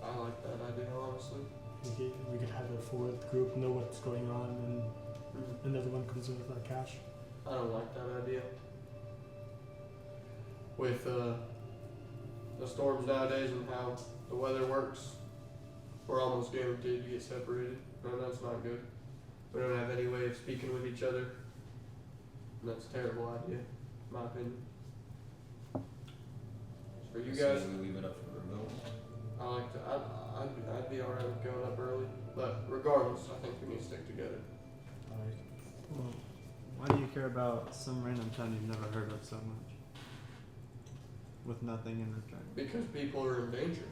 I like that idea, honestly. We could have a forward group, know what's going on, and everyone comes in with our cash. I don't like that idea. With the storms nowadays and how the weather works, we're almost guaranteed to get separated, and that's not good. We don't have any way of speaking with each other, and that's a terrible idea, in my opinion. For you So guys, we leave it up for a vote. I like to. I'd be alright with going up early, but regardless, I think we need to stick together. Alright. Well, why do you care about some random town you've never heard of so much? With nothing in return. Because people are in danger.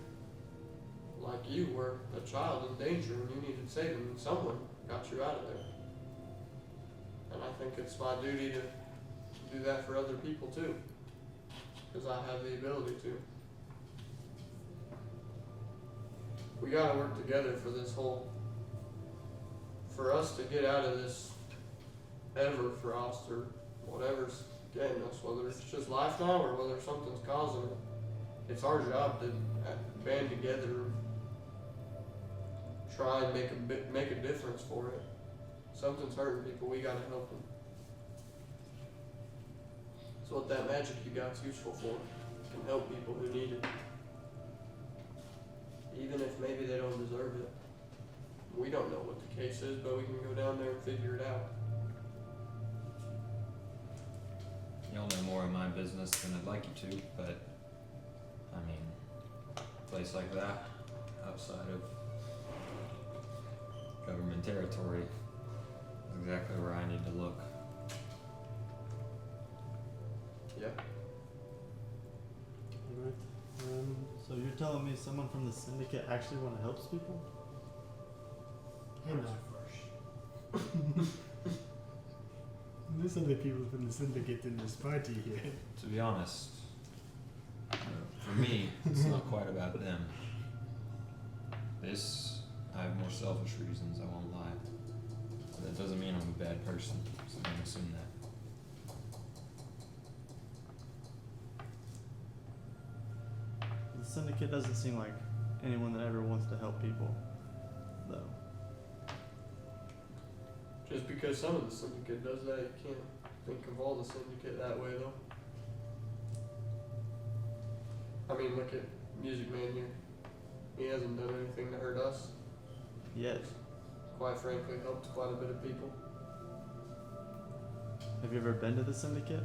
Like you were a child in danger and you needed saving, and someone got you out of there. And I think it's my duty to do that for other people too. Because I have the ability to. We gotta work together for this whole, for us to get out of this Everfrost or whatever's getting us, whether it's just life now or whether something's causing it. It's our job to band together, try and make a difference for it. Something's hurting people, we gotta help them. That's what that magic you got's useful for. It can help people who need it. Even if maybe they don't deserve it. We don't know what the case is, but we can go down there and figure it out. Y'all know more of my business than I'd like you to, but I mean, a place like that, outside of government territory, is exactly where I need to look. Yeah. Alright. So you're telling me someone from the syndicate actually want to help people? Hey now. There's other people from the syndicate in this party here. To be honest, for me, it's not quite about them. This, I have more selfish reasons, I won't lie. But that doesn't mean I'm a bad person, so don't assume that. The syndicate doesn't seem like anyone that ever wants to help people, though. Just because some of the syndicate does that, you can't think of all the syndicate that way though. I mean, look at Music Man here. He hasn't done anything to hurt us. Yet. Quite frankly, helped quite a bit of people. Have you ever been to the syndicate?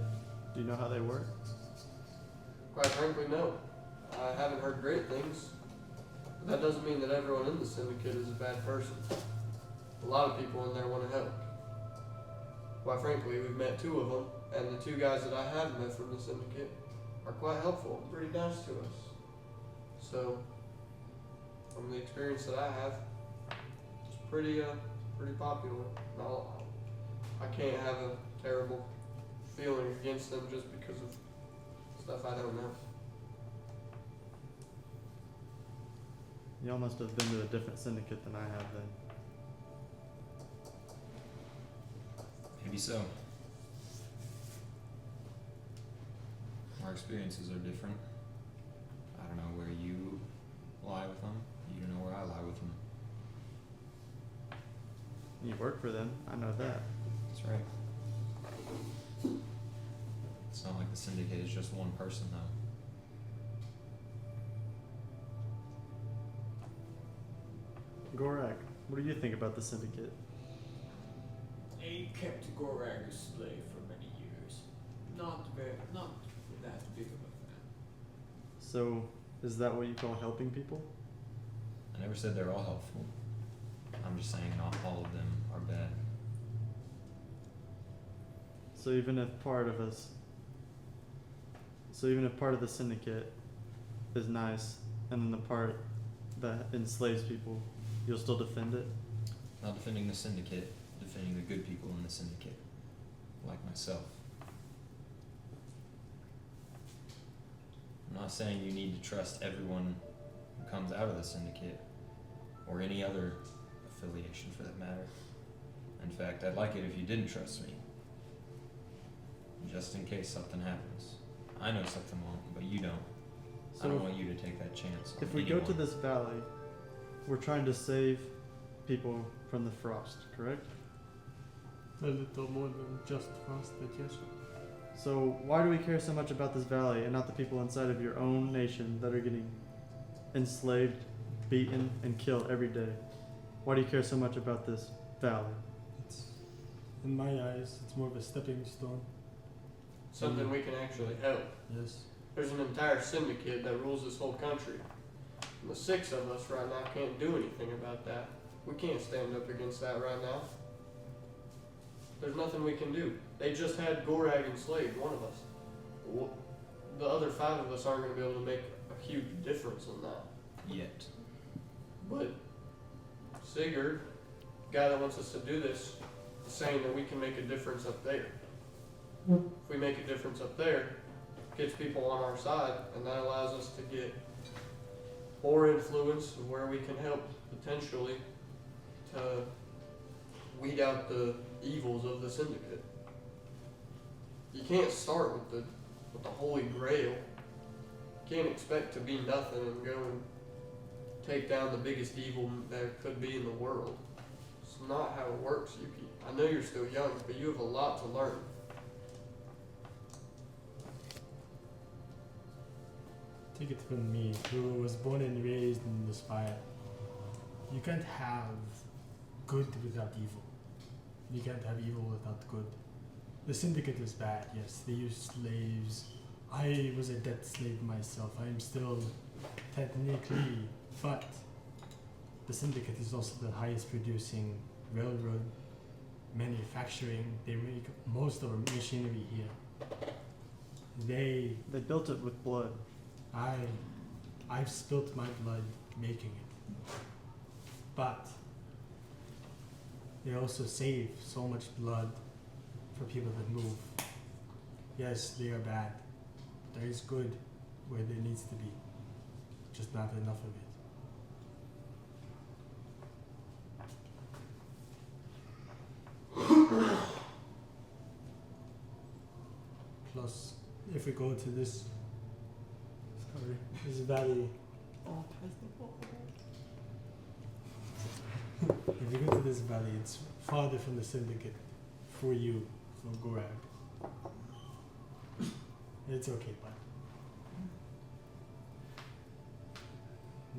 Do you know how they work? Quite frankly, no. I haven't heard great things. But that doesn't mean that everyone in the syndicate is a bad person. A lot of people in there want to help. Quite frankly, we've met two of them, and the two guys that I have met from the syndicate are quite helpful and pretty nice to us. So, from the experience that I have, it's pretty popular. I can't have a terrible feeling against them just because of stuff I don't know. Y'all must have been to a different syndicate than I have then. Maybe so. Our experiences are different. I don't know where you lie with them. You don't know where I lie with them. You work for them, I know that. That's right. It's not like the syndicate is just one person, though. Gorak, what do you think about the syndicate? They kept Gorag a slave for many years. Not that big of a fan. So, is that what you call helping people? I never said they're all helpful. I'm just saying not all of them are bad. So even if part of the syndicate is nice, and then the part that enslaves people, you'll still defend it? Not defending the syndicate, defending the good people in the syndicate. like myself. I'm not saying you need to trust everyone who comes out of the syndicate, or any other affiliation for that matter. In fact, I'd like it if you didn't trust me, just in case something happens. I know something won't, but you don't. I don't want you to take that chance. If we go to this valley, we're trying to save people from the frost, correct? A little more than just frost, but yes. So why do we care so much about this valley and not the people inside of your own nation that are getting enslaved, beaten, and killed every day? Why do you care so much about this valley? It's, in my eyes, it's more of a stepping stone. Something we can actually help. Yes. There's an entire syndicate that rules this whole country. And the 6 of us right now can't do anything about that. We can't stand up against that right now. There's nothing we can do. They just had Gorag enslaved, one of us. The other 5 of us aren't going to be able to make a huge difference in that. Yet. But Sigurd, guy that wants us to do this, is saying that we can make a difference up there. If we make a difference up there, gets people on our side, and that allows us to get more influence of where we can help potentially to weed out the evils of the syndicate. You can't start with the Holy Grail. You can't expect to be nothing and go and take down the biggest evil there could be in the world. It's not how it works, Yuki. I know you're still young, but you have a lot to learn. Take it from me, who was born and raised in the Spire. You can't have good without evil. You can't have evil without good. The syndicate is bad, yes. They use slaves. I was a debt slave myself. I am still technically, but the syndicate is also the highest producing railroad manufacturing. They make most of our machinery here. They built it with blood. I've spilt my blood making it. But they also save so much blood for people that move. Yes, they are bad. There is good where there needs to be. Just not enough of it. Plus, if we go to this valley. If you go to this valley, it's farther from the syndicate for you, from Gorag. It's okay, bud.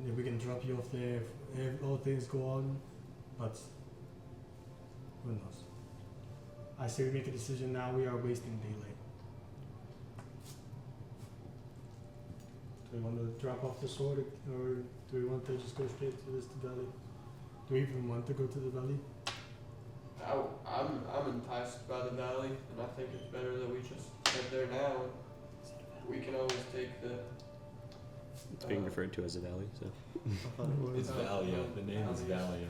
Yeah, we can drop you off there if all things go on, but who knows? I say we make a decision now. We are wasting daylight. Do we want to drop off the sword, or do we want to just go straight to this valley? Do we even want to go to the valley? I'm enticed by the valley, and I think it's better that we just head there now. We can always take the. It's being referred to as a valley, so. It's Valia. The name is Valia.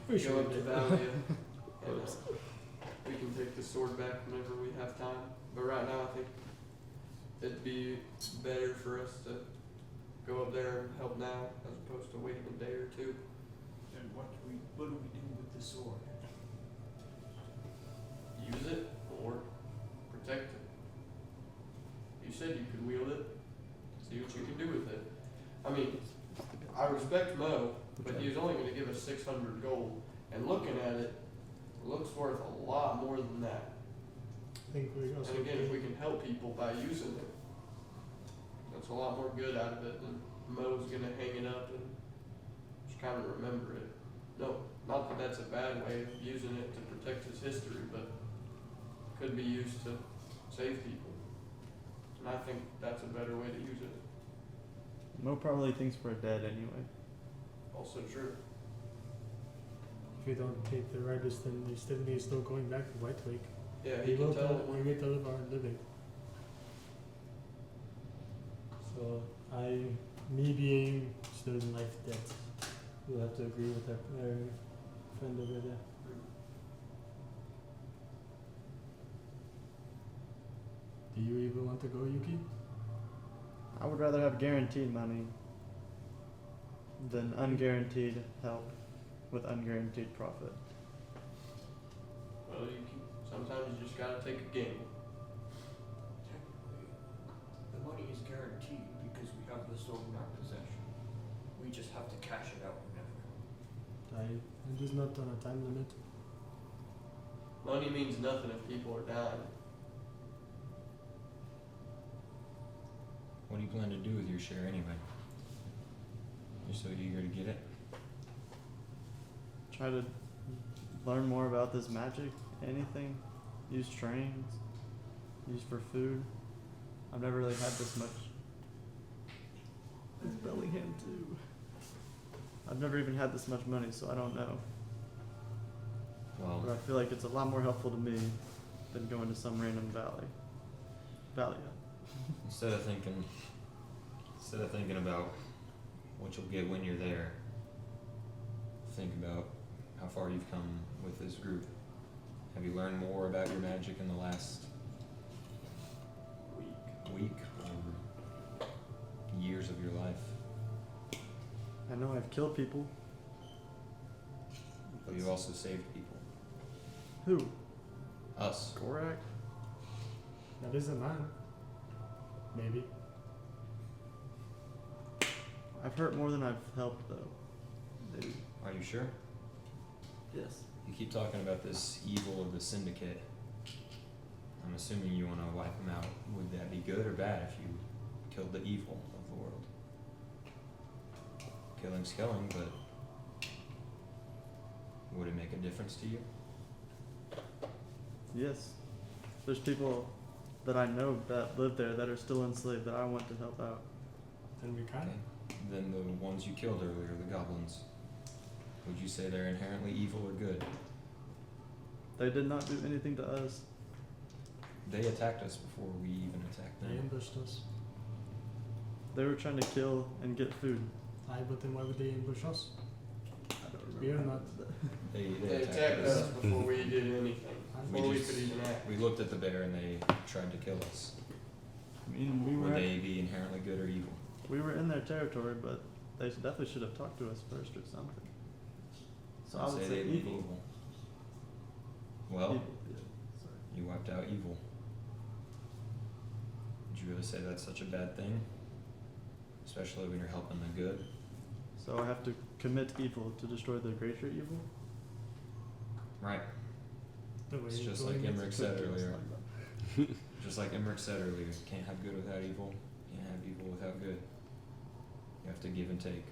Go up to Valia, and we can take the sword back whenever we have time. But right now, I think it'd be better for us to go up there and help now, as opposed to waiting a day or two. And what do we do with the sword? Use it or protect it. You said you could wield it. See what you can do with it. I mean, I respect Mo, but he was only going to give us 600 gold. And looking at it, it looks worth a lot more than that. I think we also. And again, if we can help people by using it, that's a lot more good out of it than Mo's going to hang it up and just kind of remember it. No, not that that's a bad way of using it to protect his history, but could be used to save people. And I think that's a better way to use it. Mo probably thinks we're dead anyway. Also true. If we don't take the riders, then we still going back to White Lake. Yeah, he We can will tell tell that we will live our living. So me being still in life debt, we'll have to agree with our friend over there. Do you even want to go, Yuki? I would rather have guaranteed money than unguaranteed help with unguaranteed profit. Well, sometimes you just gotta take a gamble. Technically, the money is guaranteed because we have the sword in our possession. We just have to cash it out whenever. And there's not on a time limit. Money means nothing if people are dying. What do you plan to do with your share anyway? You're so eager to get it? Try to learn more about this magic, anything. Use trains, use for food. I've never really had this much. It's Bellingham too. I've never even had this much money, so I don't know. Well, But I feel like it's a lot more helpful to me than going to some random valley. instead of thinking about what you'll get when you're there, think about how far you've come with this group. Have you learned more about your magic in the last week or years of your life? I know I've killed people. But you've also saved people. Who? Us. Gorak? That is a man. Maybe. I've hurt more than I've helped, though. Maybe. Are you sure? Yes. You keep talking about this evil of the syndicate. I'm assuming you want to wipe them out. Would that be good or bad if you killed the evil of the world? Killing's killing, but would it make a difference to you? Yes. There's people that I know that live there that are still enslaved that I want to help out. Then we can. Okay. Then the ones you killed earlier, the goblins, would you say they're inherently evil or good? They did not do anything to us. They attacked us before we even attacked They them. ambushed us. They were trying to kill and get food. Aye, but then why would they ambush us? I don't We are remember. not. They attacked us before we did anything. We Before we just- could even act. We looked at the bear and they tried to kill us. I mean, Would they be inherently good or evil? we were in their territory, but they definitely should have talked to us first or something. So I I'd would say they'd be evil. Well, Evil, yeah. Sorry. you wiped out evil. Would you really say that's such a bad thing? Especially when you're helping the good? So I have to commit evil to destroy the greater evil? Right. The way It's you're just like doing it. Emmerich said earlier. Just like Emmerich said earlier, you can't have good without evil. You can't have evil without good. You have to give and take.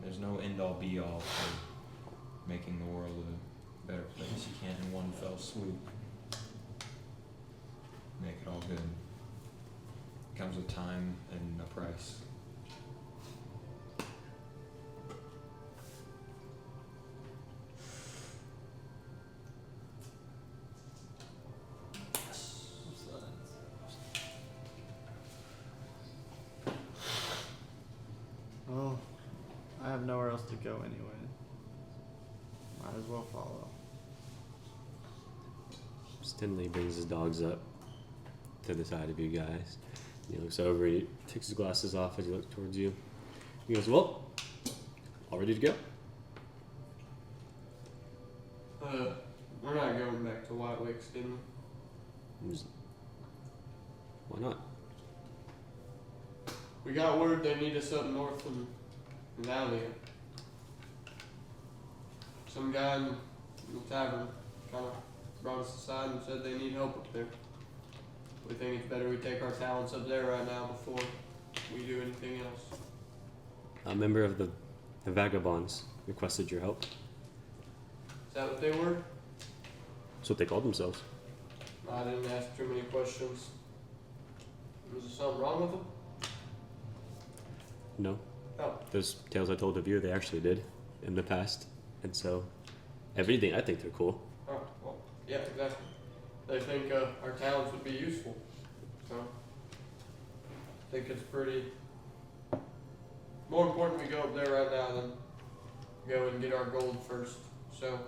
There's no end all be all for making the world a better place. You can't in one fell swoop make it all good. It comes with time and a price. Well, I have nowhere else to go anyway. Might as well follow. Stanley brings his dogs up to the side of you guys. He looks over, he takes his glasses off as he looks towards you. He goes, well, all ready to go? We're not going back to White Lakes, didn't we? Why not? We got word they need us up north in Valia. Some guy in the tavern kind of brought us aside and said they need help up there. We think it's better we take our talents up there right now before we do anything else. A member of the VAGABONDS requested your help. Is that what they were? That's what they called themselves. I didn't ask too many questions. Was there something wrong with them? No. Oh. Those tales I told of you, they actually did in the past. And so, everything, I think they're cool. Oh, well, yeah, exactly. They think our talents would be useful. So, I think it's pretty more important we go up there right now than go and get our gold first. So,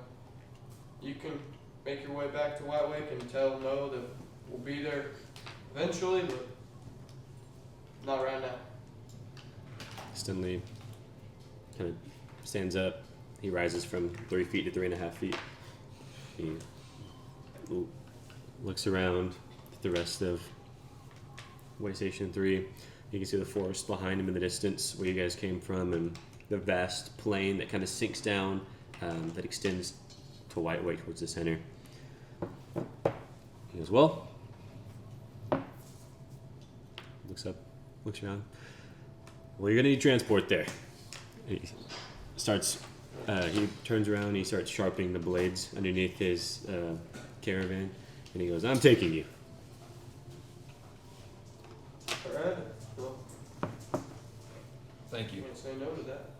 you can make your way back to White Lake and tell them no that we'll be there eventually, but not right now. Stanley kind of stands up. He rises from 3 feet to 3.5 feet. He looks around at the rest of Way Station 3. You can see the forest behind him in the distance where you guys came from, and the vast plain that kind of sinks down, that extends to White Lake towards the center. He goes, well, looks up, looks around. Well, you're gonna need transport there. And he starts. He turns around. And he starts sharpening the blades underneath his caravan, and he goes, "I'm taking you." All right. Well, Thank you. can't say no to that.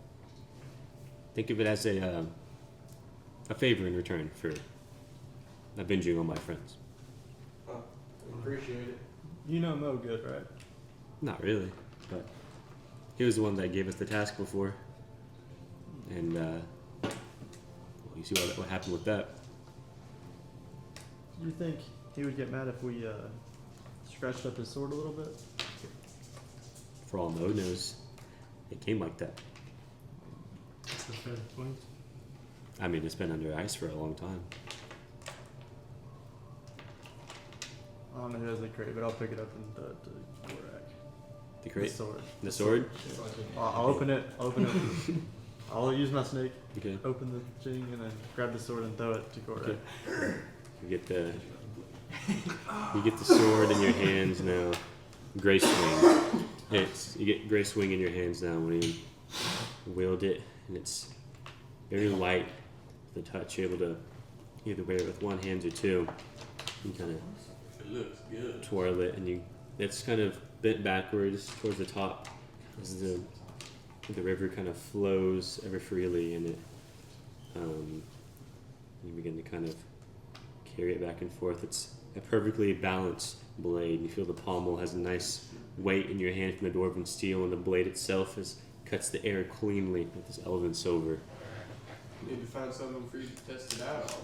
Think of it as a favor in return for avenging all my friends. Well, I appreciate it. You know Mo good, right? Not really, but he was the one that gave us the task before, and well, you see what happened with that. You think he would get mad if we scratched up his sword a little bit? For all Mo knows, it came like that. That's a fair point. I mean, it's been under ice for a long time. I don't know who has the crate, but I'll pick it up and throw it to Gorak. The crate, The sword. the sword. I'll open it. I'll use my snake, Okay. open the thing, and then grab the sword and throw it to Gorak. Okay. You get the sword in your hands now. Gray swing. You get gray swing in your hands now when you wield it, and it's very light. The touch, you're able to either wear it with one hand or two. You kind of It looks good. twirl it, and it's kind of bent backwards towards the top as the river kind of flows ever freely, and you begin to kind of carry it back and forth. It's a perfectly balanced blade. You feel the pommel has a nice weight in your hand from the dwarven steel, and the blade itself cuts the air cleanly with this elven silver. Need to find something for you to test it out on.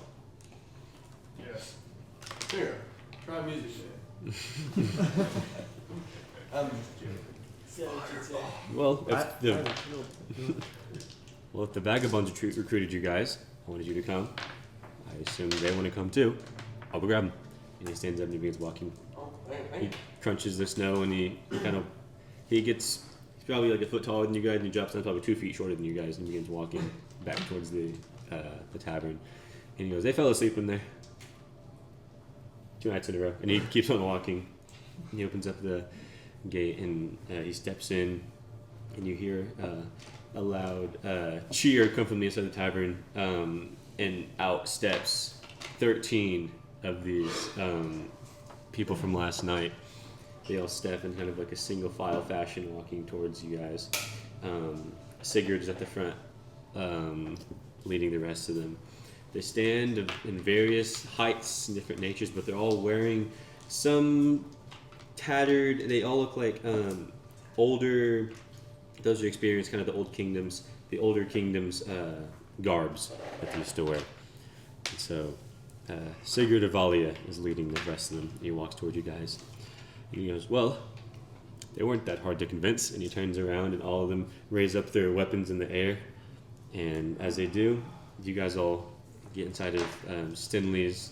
Yes. Here, try music man. I'm just joking. So what you'd say. Well, I have a shield. if the vagabonds recruited you guys, I wanted you to come. I assume they want to come too. I'll go grab them. And he stands up and he begins walking. Oh, thank He you. crunches the snow, and he's probably like a foot taller than you guys, and he drops down probably 2 feet shorter than you guys, and begins walking back towards the tavern. And he goes, "They fell asleep in there 2 nights in a row." And he keeps on walking. And he opens up the gate, and he steps in, and you hear a loud cheer come from the inside of the tavern, and out steps 13 of these people from last night. They all step in kind of like a single file fashion, walking towards you guys. Sigurd is at the front, leading the rest of them. They stand in various heights and different natures, but they're all wearing some tattered. They all look like older. Those are experienced, kind of the older kingdoms garbs that they used to wear. And so Sigurd of Valia is leading the rest of them. He walks toward you guys. And he goes, "Well, they weren't that hard to convince." And he turns around, and all of them raise up their weapons in the air. And as they do, you guys all get inside of Stinley's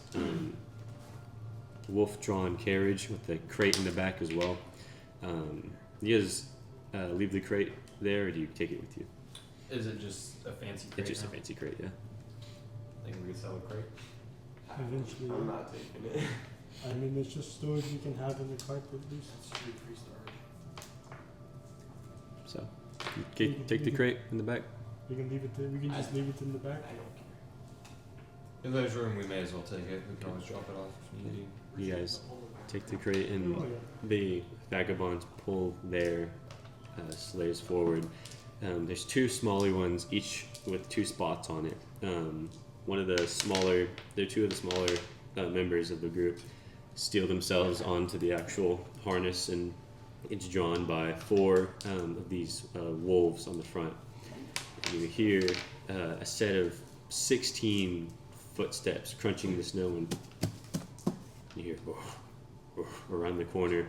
wolf-drawn carriage with the crate in the back as well. You guys leave the crate there, or do you take it with you? Is it just a fancy crate? It's just a now? fancy crate, yeah. Think we could sell a crate? Eventually, I'm not taking it. I mean, it's just storage you can have in the cart at least. So you take the crate in the back. We can leave it. We can just leave it in the back. I don't care. If there's room, we may as well take it. We can always drop it off if needed. You guys take the crate, and Oh, yeah. the vagabonds pull their sleighs forward. There's 2 smaller ones, each with 2 spots on it. They're 2 of the smaller members of the group steal themselves onto the actual harness, and it's drawn by 4 of these wolves on the front. And you hear a set of 16 footsteps crunching the snow, and you hear around the corner,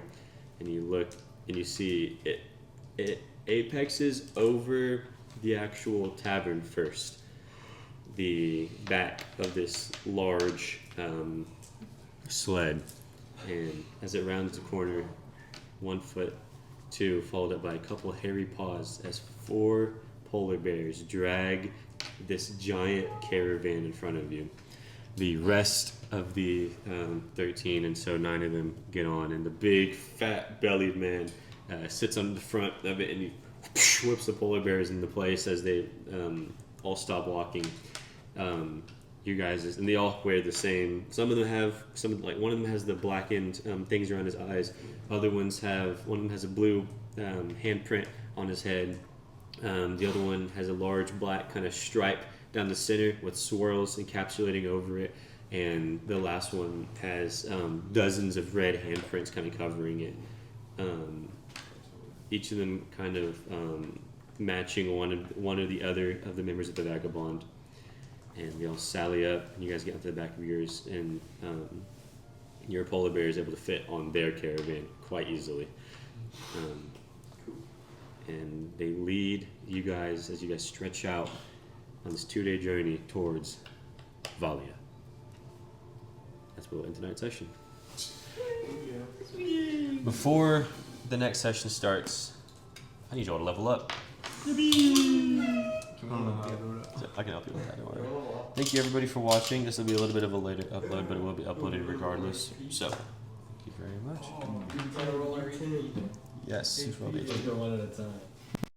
and you look and you see it apexes over the actual tavern first, the back of this large sled, and as it rounds the corner, 1 foot, 2, followed up by a couple hairy paws as 4 polar bears drag this giant caravan in front of you. The rest of the 13, and so 9 of them get on, and the big fat bellied man sits on the front of it, and he whips the polar bears into place as they all stop walking. You guys, and they all wear the same. Some of them have one of them has the blackened things around his eyes. One of them has a blue handprint on his head. The other one has a large black kind of stripe down the center with swirls encapsulating over it, and the last one has dozens of red handprints kind of covering it. Each of them kind of matching one or the other of the members of the Vagabond. And they all sally up, and you guys get onto the back of yours, and your polar bear is able to fit on their caravan quite easily. And they lead you guys as you guys stretch out on this 2-day journey towards Valia. That's where we'll end tonight's session. Before the next session starts, I need you all to level up. I can help you with that, don't worry. Thank you everybody for watching. This will be a little bit of a later upload, but it will be uploaded regardless. So, thank you very much. Oh, you gotta roll everything. Yes, you will be. Go one at a time.